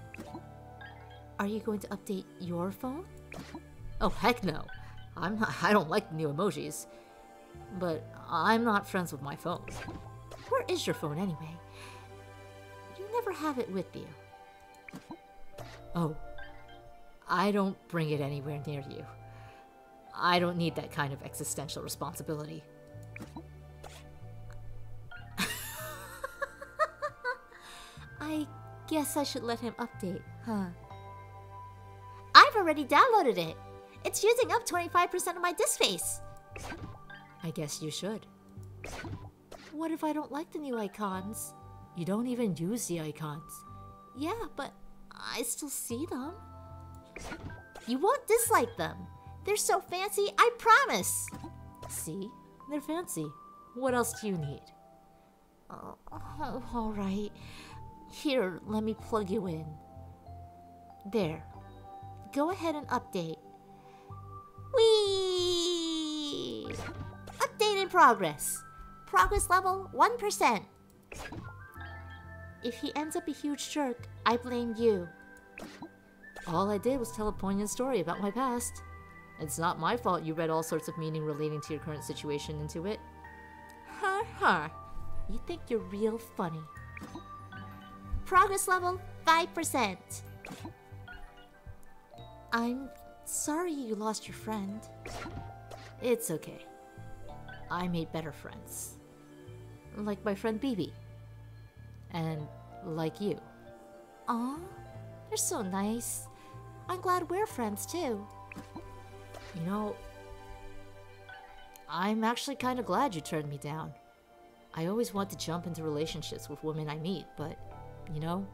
Are you going to update your phone? Oh, heck no. I don't like the new emojis. But I'm not friends with my phone. Where is your phone anyway? You never have it with you. Oh, I don't bring it anywhere near you. I don't need that kind of existential responsibility. I guess I should let him update, huh? I've already downloaded it. It's using up 25% of my disk space. I guess you should. What if I don't like the new icons? You don't even use the icons. Yeah, but I still see them. You won't dislike them. They're so fancy, I promise. See? They're fancy. What else do you need? All right. Here, let me plug you in. There. Go ahead and update. Whee! Update in progress. Progress level 1%. If he ends up a huge jerk, I blame you. All I did was tell a poignant story about my past. It's not my fault you read all sorts of meaning relating to your current situation into it. Ha ha. You think you're real funny. Progress level 5%. I'm sorry you lost your friend. It's okay. I made better friends. Like my friend Bibi. And like you. Aw, you're so nice. I'm glad we're friends too. You know, I'm actually kind of glad you turned me down. I always want to jump into relationships with women I meet, but, you know,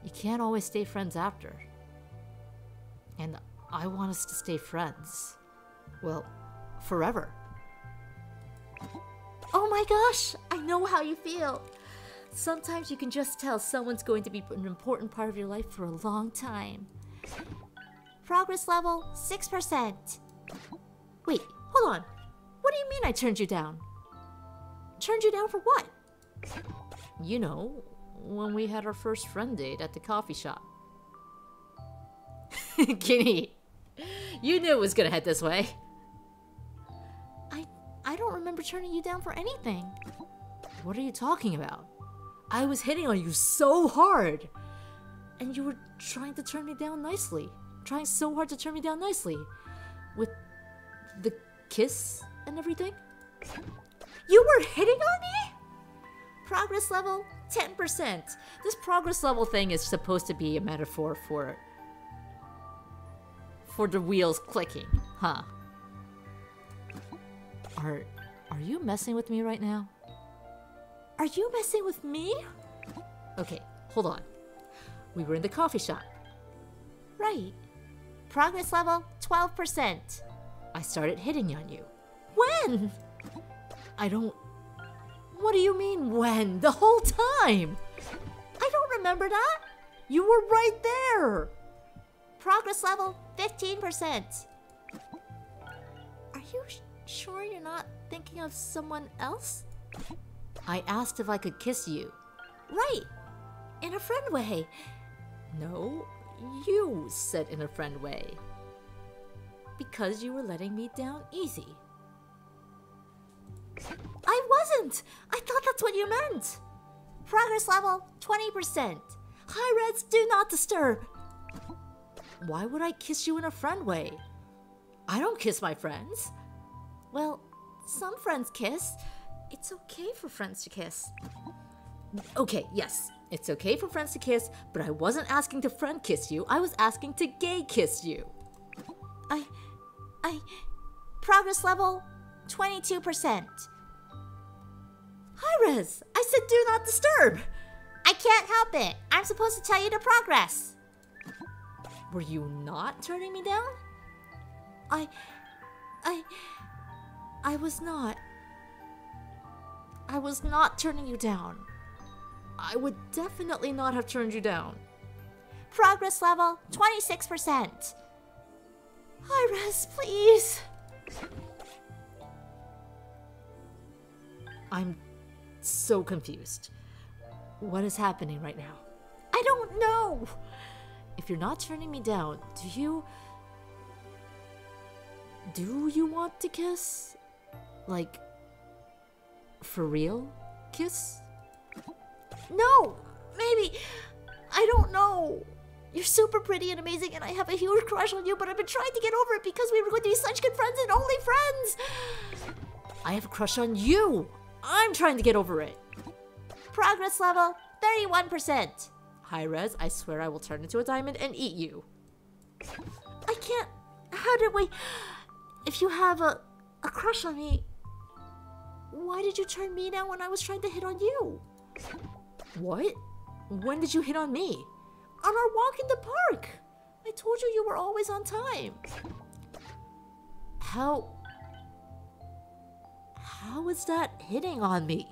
you can't always stay friends after. And I want us to stay friends. Well, forever. Oh my gosh, I know how you feel. Sometimes you can just tell someone's going to be an important part of your life for a long time. Progress level 6%. Wait, hold on. What do you mean I turned you down? Turned you down for what? You know, when we had our first friend date at the coffee shop. Kitty, you knew it was gonna head this way. I don't remember turning you down for anything. What are you talking about? I was hitting on you so hard. And you were trying to turn me down nicely. Trying so hard to turn me down nicely. With the kiss and everything. You were hitting on me? Progress level 10%. This progress level thing is supposed to be a metaphor for the wheels clicking, huh? Are you messing with me right now? Are you messing with me? Okay, hold on. We were in the coffee shop. Right. Progress level 12%. I started hitting on you. When? What do you mean when? The whole time! I don't remember that. You were right there! Progress level 15%. Are you sure you're not thinking of someone else? I asked if I could kiss you. Right. In a friend way. No, you said in a friend way. Because you were letting me down easy. I wasn't! I thought that's what you meant! Progress level 20%. High reds do not disturb. Why would I kiss you in a friend way? I don't kiss my friends. Well, some friends kiss. It's okay for friends to kiss. Okay, yes, it's okay for friends to kiss, but I wasn't asking to friend kiss you. I was asking to gay kiss you. Progress level 22%. Hi-Res, I said do not disturb. I can't help it. I'm supposed to tell you to progress. Were you not turning me down? I was not. I was not turning you down. I would definitely not have turned you down. Progress level 26%. Hi-Res, please. I'm so confused. What is happening right now? I don't know. If you're not turning me down, do you want to kiss? Like, for real? Kiss? No, maybe. I don't know. You're super pretty and amazing, and I have a huge crush on you, but I've been trying to get over it because we were going to be such good friends and only friends. I have a crush on you. I'm trying to get over it. Progress level 31%. Hi-Res, I swear I will turn into a diamond and eat you. I can't. How did we? If you have a crush on me, why did you turn me down when I was trying to hit on you? What? When did you hit on me? On our walk in the park. I told you were always on time. How is that hitting on me?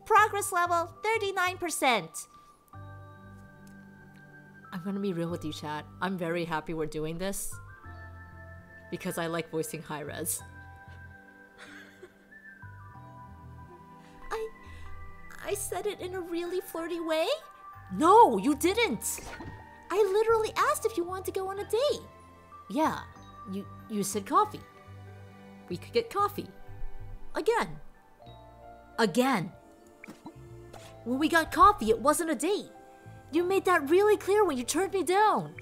Progress level 39%. I'm gonna be real with you, chat. I'm very happy we're doing this because I like voicing Hi-Res. I said it in a really flirty way? No, you didn't. I literally asked if you wanted to go on a date. Yeah, you said coffee. We could get coffee. Again. When we got coffee, it wasn't a date. You made that really clear when you turned me down.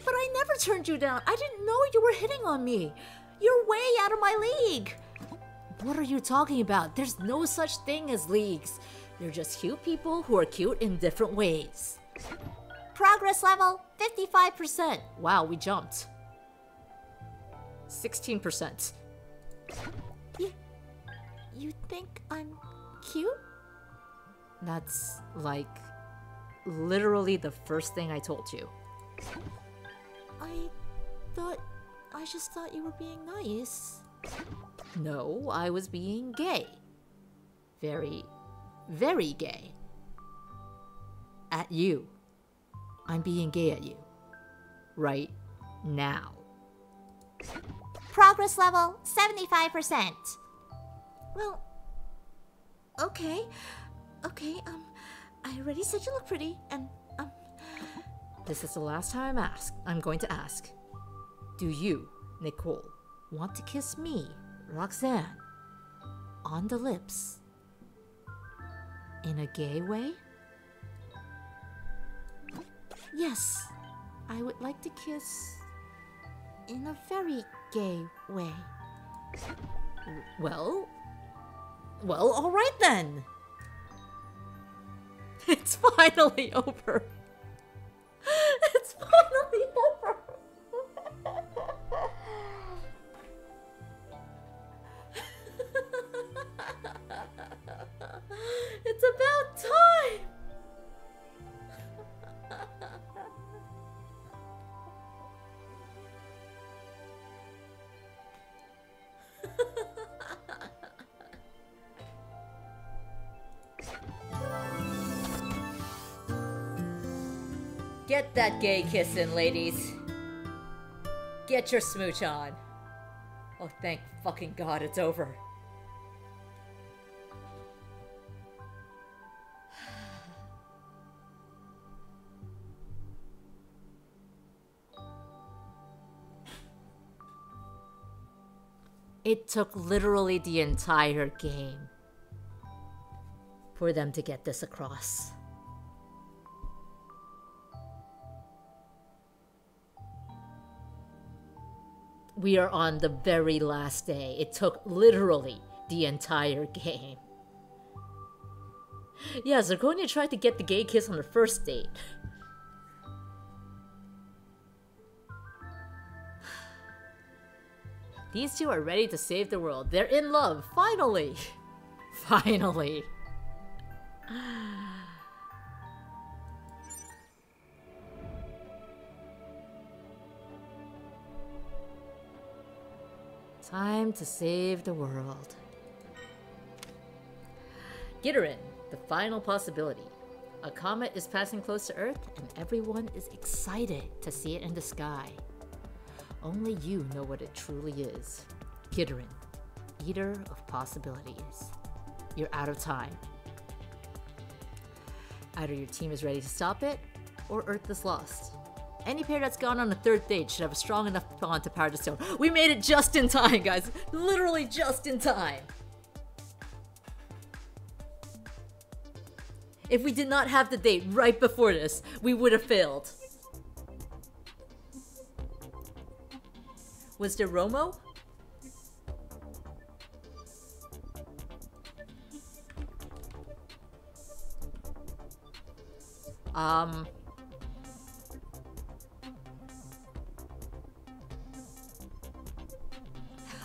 But I never turned you down. I didn't know you were hitting on me. You're way out of my league. What are you talking about? There's no such thing as leagues. They're just cute people who are cute in different ways. Progress level 55%. Wow, we jumped. 16%. You think I'm cute? That's like literally the first thing I told you. I just thought you were being nice. No, I was being gay. Very, very gay. At you. I'm being gay at you. Right now. Progress level 75%. Well, okay. I already said you look pretty, and, This is the last time I'm going to ask. Do you, Nicole, want to kiss me, Roxanne, on the lips? In a gay way? Yes, I would like to kiss in a very gay way. Well, all right then. It's finally over. It's finally over. It's about time. Get that gay kiss in, ladies. Get your smooch on. Oh, thank fucking God it's over. It took literally the entire game for them to get this across. We are on the very last day. It took literally the entire game. Yeah, Zirconia tried to get the gay kiss on the first date. These two are ready to save the world. They're in love, finally! Finally. Time to save the world. Gitterin, the final possibility. A comet is passing close to Earth, and everyone is excited to see it in the sky. Only you know what it truly is. Gitterin, eater of possibilities. You're out of time. Either your team is ready to stop it, or Earth is lost. Any pair that's gone on a third date should have a strong enough bond to power the stone. We made it just in time, guys. Literally just in time. If we did not have the date right before this, we would have failed. Was there Romo?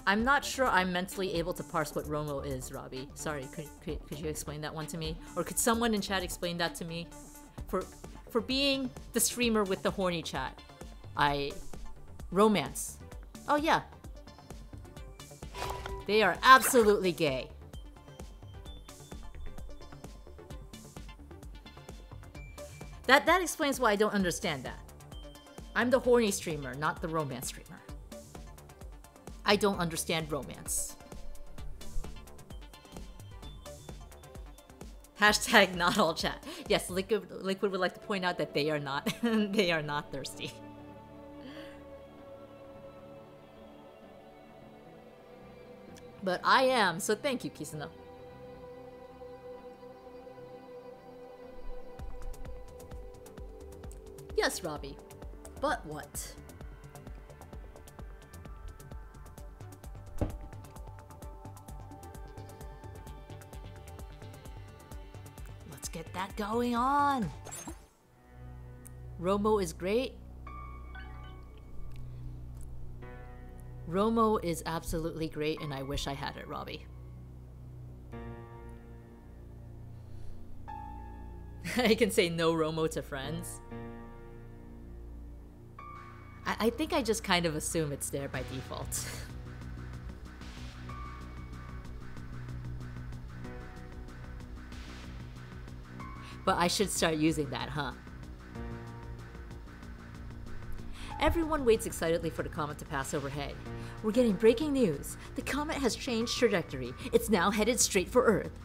I'm not sure I'm mentally able to parse what Romo is, Robbie. Sorry, could you explain that one to me? Or could someone in chat explain that to me? For being the streamer with the horny chat. Romance. Oh yeah. They are absolutely gay. That explains why I don't understand that. I'm the horny streamer, not the romance streamer. I don't understand romance. Hashtag not all chat. Yes, Liquid would like to point out that they are not they are not thirsty. But I am, so thank you, Kisano. Yes, Robbie. But what? Let's get that going on. Romo is great. Romo is absolutely great, and I wish I had it, Robbie. I can say no Romo to friends. I think I just kind of assume it's there by default. But I should start using that, huh? Everyone waits excitedly for the comet to pass overhead. We're getting breaking news. The comet has changed trajectory. It's now headed straight for Earth.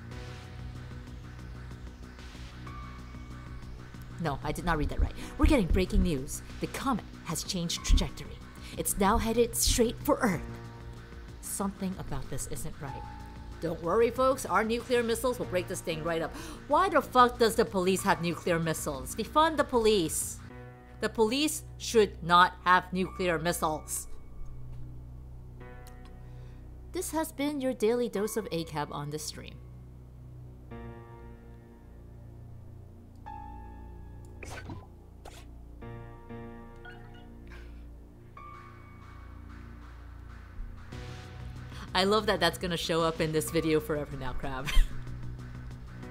No, I did not read that right. We're getting breaking news. The comet has changed trajectory. It's now headed straight for Earth. Something about this isn't right. Don't worry, folks. Our nuclear missiles will break this thing right up. Why the fuck does the police have nuclear missiles? Defund the police. The police should not have nuclear missiles. This has been your daily dose of ACAB on this stream. I love that that's gonna show up in this video forever now, Crab.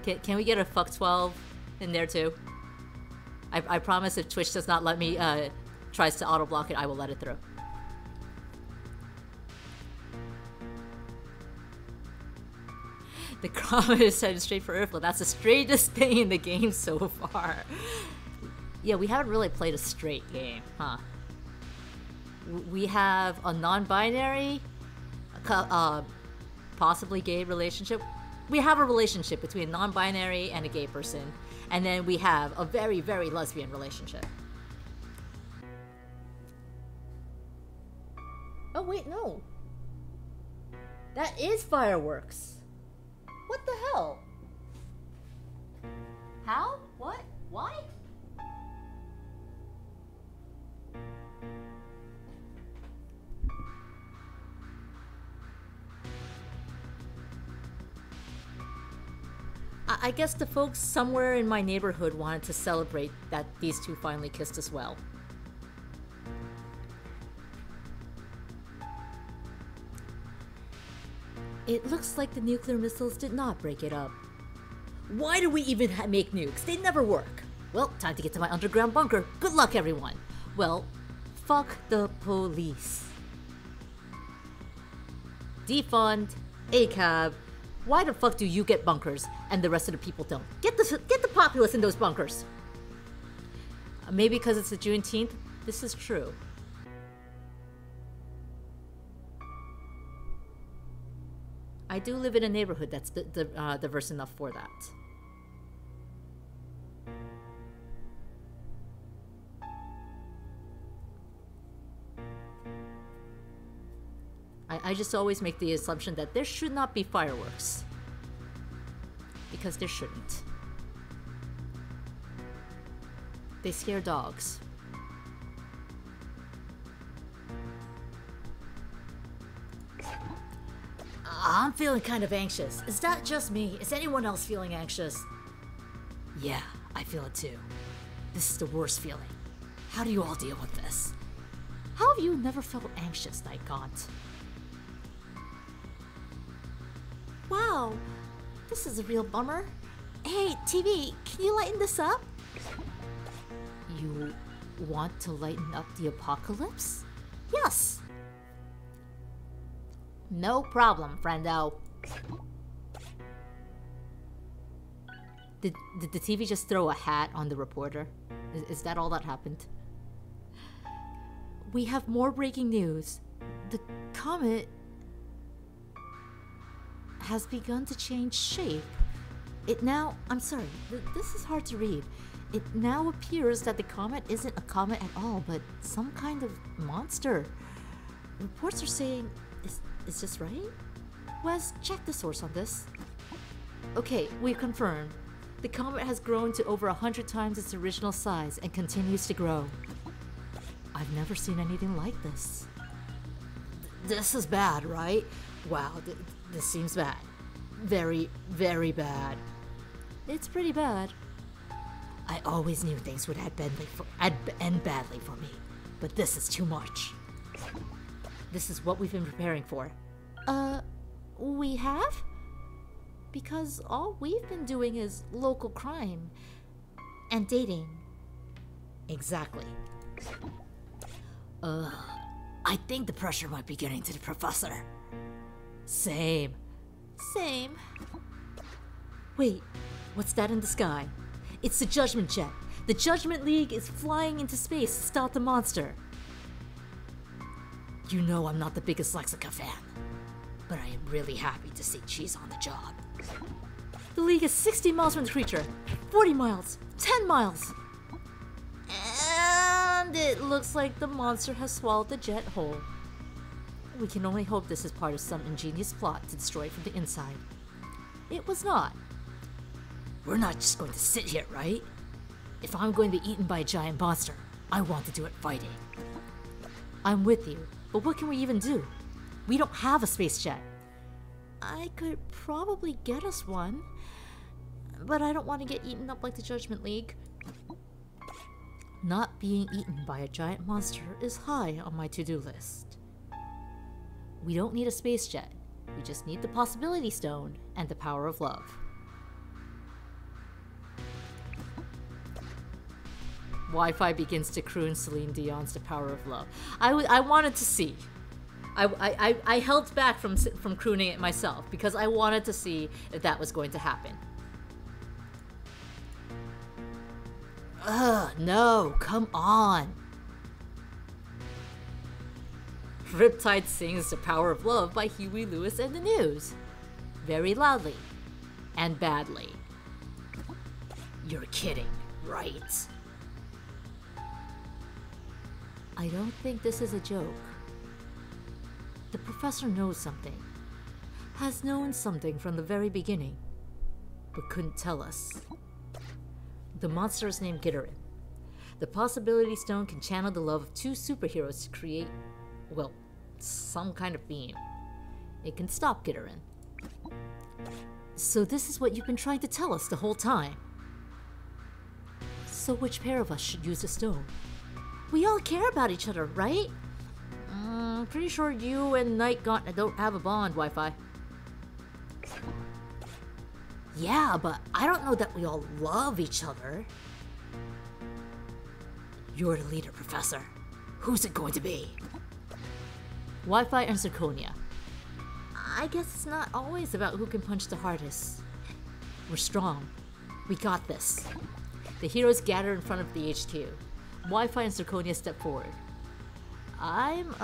Can we get a fuck 12 in there too? I promise if Twitch does not let me, tries to auto block it, I will let it through. The comet is headed straight for Earth. Well, that's the straightest thing in the game so far. Yeah, we haven't really played a straight game, huh? We have a non-binary, possibly gay relationship. We have a relationship between a non-binary and a gay person. And then we have a very, very lesbian relationship. Oh, wait, no. That is fireworks. What the hell? How? What? Why? I guess the folks somewhere in my neighborhood wanted to celebrate that these two finally kissed as well. It looks like the nuclear missiles did not break it up. Why do we even make nukes? They never work. Well, time to get to my underground bunker. Good luck, everyone. Well, fuck the police. Defund, ACAB, Why the fuck do you get bunkers and the rest of the people don't? Get the populace in those bunkers. Maybe because it's the Juneteenth. This is true. I do live in a neighborhood that's diverse enough for that. I just always make the assumption that there should not be fireworks. Because there shouldn't. They scare dogs. I'm feeling kind of anxious. Is that just me? Is anyone else feeling anxious? Yeah, I feel it too. This is the worst feeling. How do you all deal with this? How have you never felt anxious, Night Gaunt? Wow, this is a real bummer. Hey, TV, can you lighten this up? You want to lighten up the apocalypse? Yes. No problem, friendo. Did the TV just throw a hat on the reporter? Is that all that happened? We have more breaking news. The comet has begun to change shape. I'm sorry, this is hard to read. It now appears that the comet isn't a comet at all, but some kind of monster. Reports are saying, is this right? Wes, check the source on this. Okay, we've confirmed. The comet has grown to over 100 times its original size and continues to grow. I've never seen anything like this. This is bad, right? Wow, this seems bad. Very, very bad. It's pretty bad. I always knew things would end badly for me, but this is too much. This is what we've been preparing for. We have? Because all we've been doing is local crime and dating. Exactly. I think the pressure might be getting to the professor. Same. Wait, what's that in the sky? It's the Judgment Jet. The Judgment League is flying into space to stop the monster. You know I'm not the biggest Lexica fan, but I am really happy to see she's on the job. The League is 60 miles from the creature, 40 miles, 10 miles. And it looks like the monster has swallowed the jet whole. We can only hope this is part of some ingenious plot to destroy it from the inside. It was not. We're not just going to sit here, right? If I'm going to be eaten by a giant monster, I want to do it fighting. I'm with you, but what can we even do? We don't have a space jet. I could probably get us one, but I don't want to get eaten up like the Judgment League. Not being eaten by a giant monster is high on my to-do list. We don't need a space jet. We just need the Possibility Stone and the power of love. Wi-Fi begins to croon Celine Dion's The Power of Love. I wanted to see. I held back from crooning it myself because I wanted to see if that was going to happen. No, come on. Riptide sings The Power of Love by Huey Lewis and the News. Very loudly. And badly. You're kidding, right? I don't think this is a joke. The professor knows something. Has known something from the very beginning. But couldn't tell us. The monster is named Gitterin. The Possibility Stone can channel the love of two superheroes to create, well, some kind of beam. It can stop Gitterin. So this is what you've been trying to tell us the whole time. So which pair of us should use the stone? We all care about each other, right? Pretty sure you and Night Gaunt don't have a bond, Wi-Fi. Yeah, but I don't know that we all love each other. You're the leader, Professor. Who's it going to be? Wi-Fi and Zirconia. I guess it's not always about who can punch the hardest. We're strong. We got this. The heroes gather in front of the HQ. Wi-Fi and Zirconia step forward. I'm,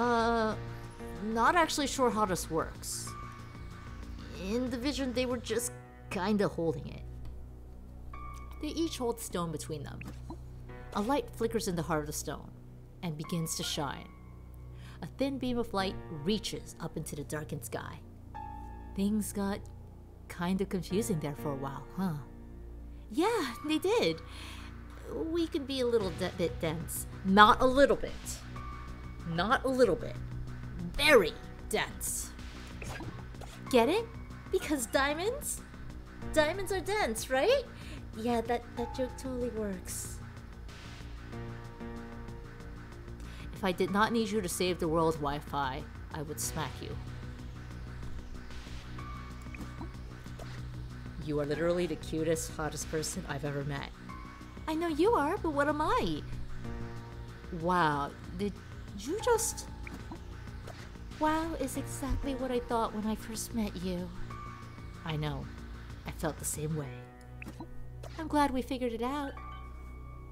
not actually sure how this works. In the vision, they were just kinda holding it. They each hold stone between them. A light flickers in the heart of the stone and begins to shine. A thin beam of light reaches up into the darkened sky. Things got kind of confusing there for a while, huh? Yeah, they did. We can be a little bit dense. Not a little bit. Not a little bit. Very dense. Get it? Because diamonds? Diamonds are dense, right? Yeah, that joke totally works. If I did not need you to save the world, Wi-Fi, I would smack you. You are literally the cutest, hottest person I've ever met. I know you are, but what am I? Wow, did you just... Wow is exactly what I thought when I first met you. I know, I felt the same way. I'm glad we figured it out.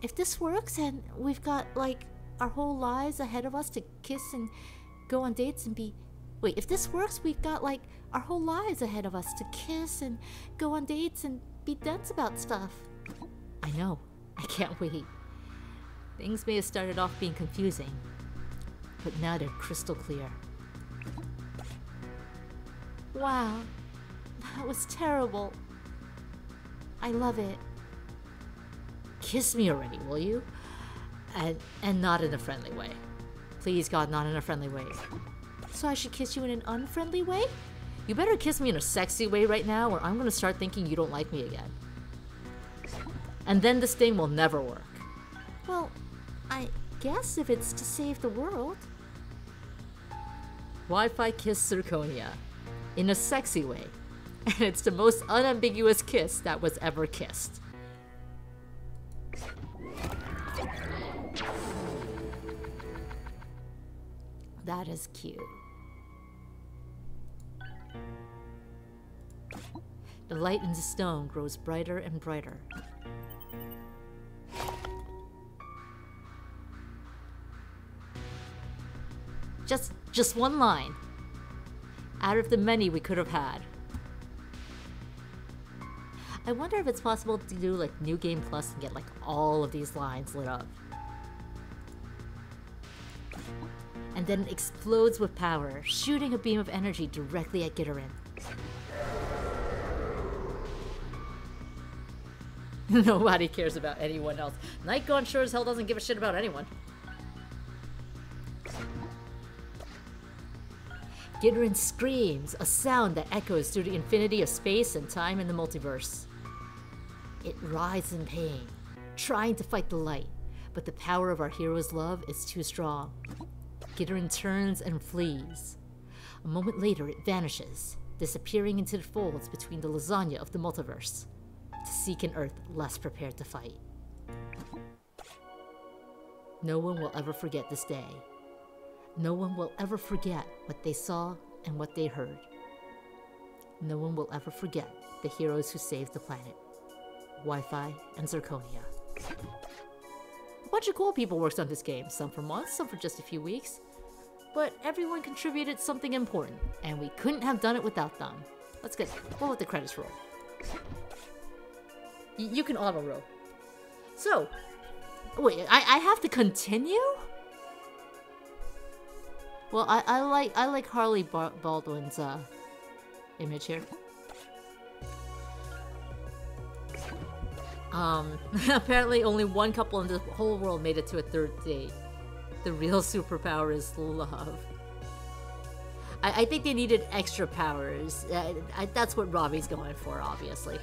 If this works and we've got, like, our whole lives ahead of us to kiss and go on dates and be... Wait, if this works, we've got, like, our whole lives ahead of us to kiss and go on dates and be dense about stuff. I know. I can't wait. Things may have started off being confusing, but now they're crystal clear. Wow. That was terrible. I love it. Kiss me already, will you? And not in a friendly way. Please, God, not in a friendly way. So I should kiss you in an unfriendly way? You better kiss me in a sexy way right now, or I'm gonna start thinking you don't like me again. And then this thing will never work. Well, I guess if it's to save the world. Wi-Fi kissed Zirconia in a sexy way, and it's the most unambiguous kiss that was ever kissed. That is cute. The light in the stone grows brighter and brighter. Just one line. Out of the many we could have had. I wonder if it's possible to do like New Game Plus and get like all of these lines lit up. And then it explodes with power, shooting a beam of energy directly at Gitterin. Nobody cares about anyone else. Nightgone sure as hell doesn't give a shit about anyone. Gitterin screams, a sound that echoes through the infinity of space and time in the multiverse. It writhes in pain, trying to fight the light, but the power of our hero's love is too strong. Gitterin turns and flees. A moment later, it vanishes, disappearing into the folds between the lasagna of the multiverse, to seek an Earth less prepared to fight. No one will ever forget this day. No one will ever forget what they saw and what they heard. No one will ever forget the heroes who saved the planet. Wi-Fi and Zirconia. A bunch of cool people worked on this game, some for months, some for just a few weeks. But everyone contributed something important, and we couldn't have done it without them. We'll let the credits roll. You can auto roll. So, wait, I have to continue? Well, I like Harley Baldwin's image here. Apparently only one couple in the whole world made it to a third date. The real superpower is love. I think they needed extra powers. That's what Robbie's going for, obviously.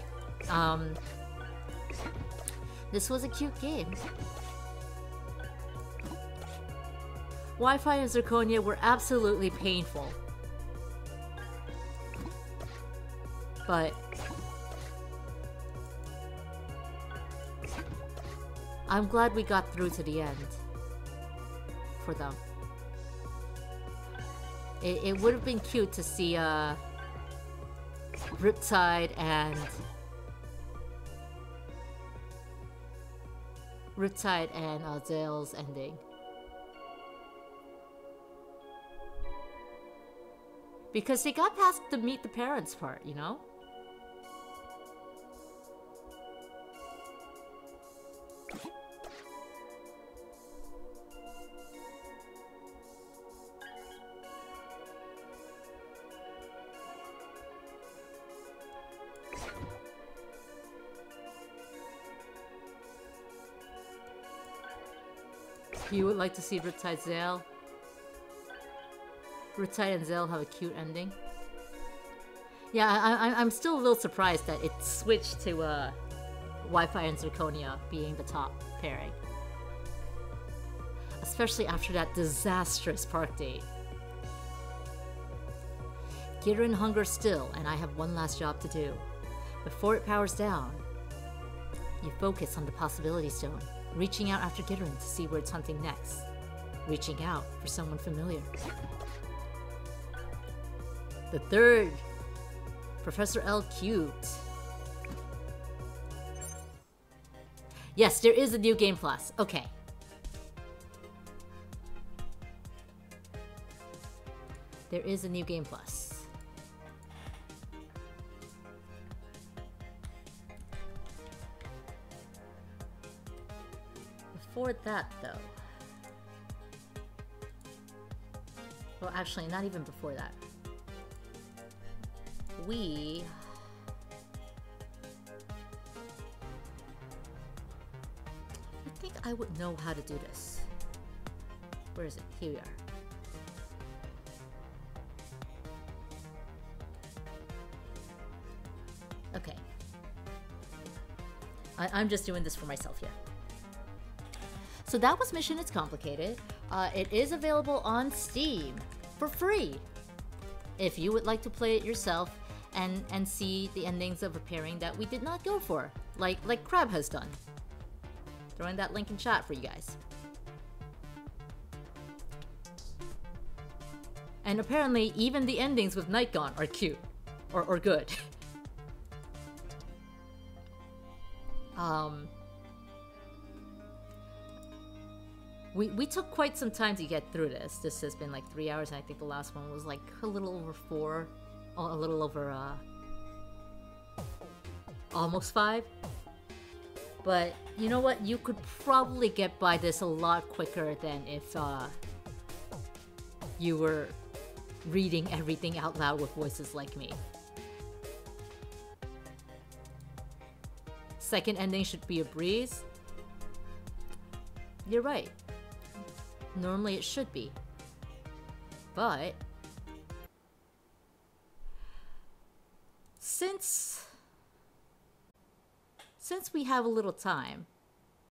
This was a cute game. Wi-Fi and Zirconia were absolutely painful. But I'm glad we got through to the end for them. It would have been cute to see Riptide and Zale's ending. Because they got past the meet the parents part, you know? You would like to see Riptide Zale? Riptide and Zale have a cute ending. Yeah, I'm still a little surprised that it switched to Wi-Fi and Zirconia being the top pairing. Especially after that disastrous park date. Gideon hungers still, and I have one last job to do. Before it powers down, you focus on the possibility stone, reaching out after Gideon to see where it's hunting next. Reaching out for someone familiar. The third, Professor L cubed. Yes, there is a new game plus. Okay. There is a new game plus. Before that, though. Well, actually, not even before that. I think I would know how to do this. Where is it? Here we are. Okay. I'm just doing this for myself here. So that was Mission It's Complicated. It is available on Steam for free. If you would like to play it yourself and see the endings of a pairing that we did not go for, like Crab has done. Throwing that link in chat for you guys. And apparently even the endings with Night Gone are cute. Or good. We took quite some time to get through this. This has been like 3 hours, and I think the last one was like a little over 4. Oh, a little over, almost 5. But you know what? You could probably get by this a lot quicker than if you were reading everything out loud with voices like me. Second ending should be a breeze. You're right. Normally it should be. But since we have a little time,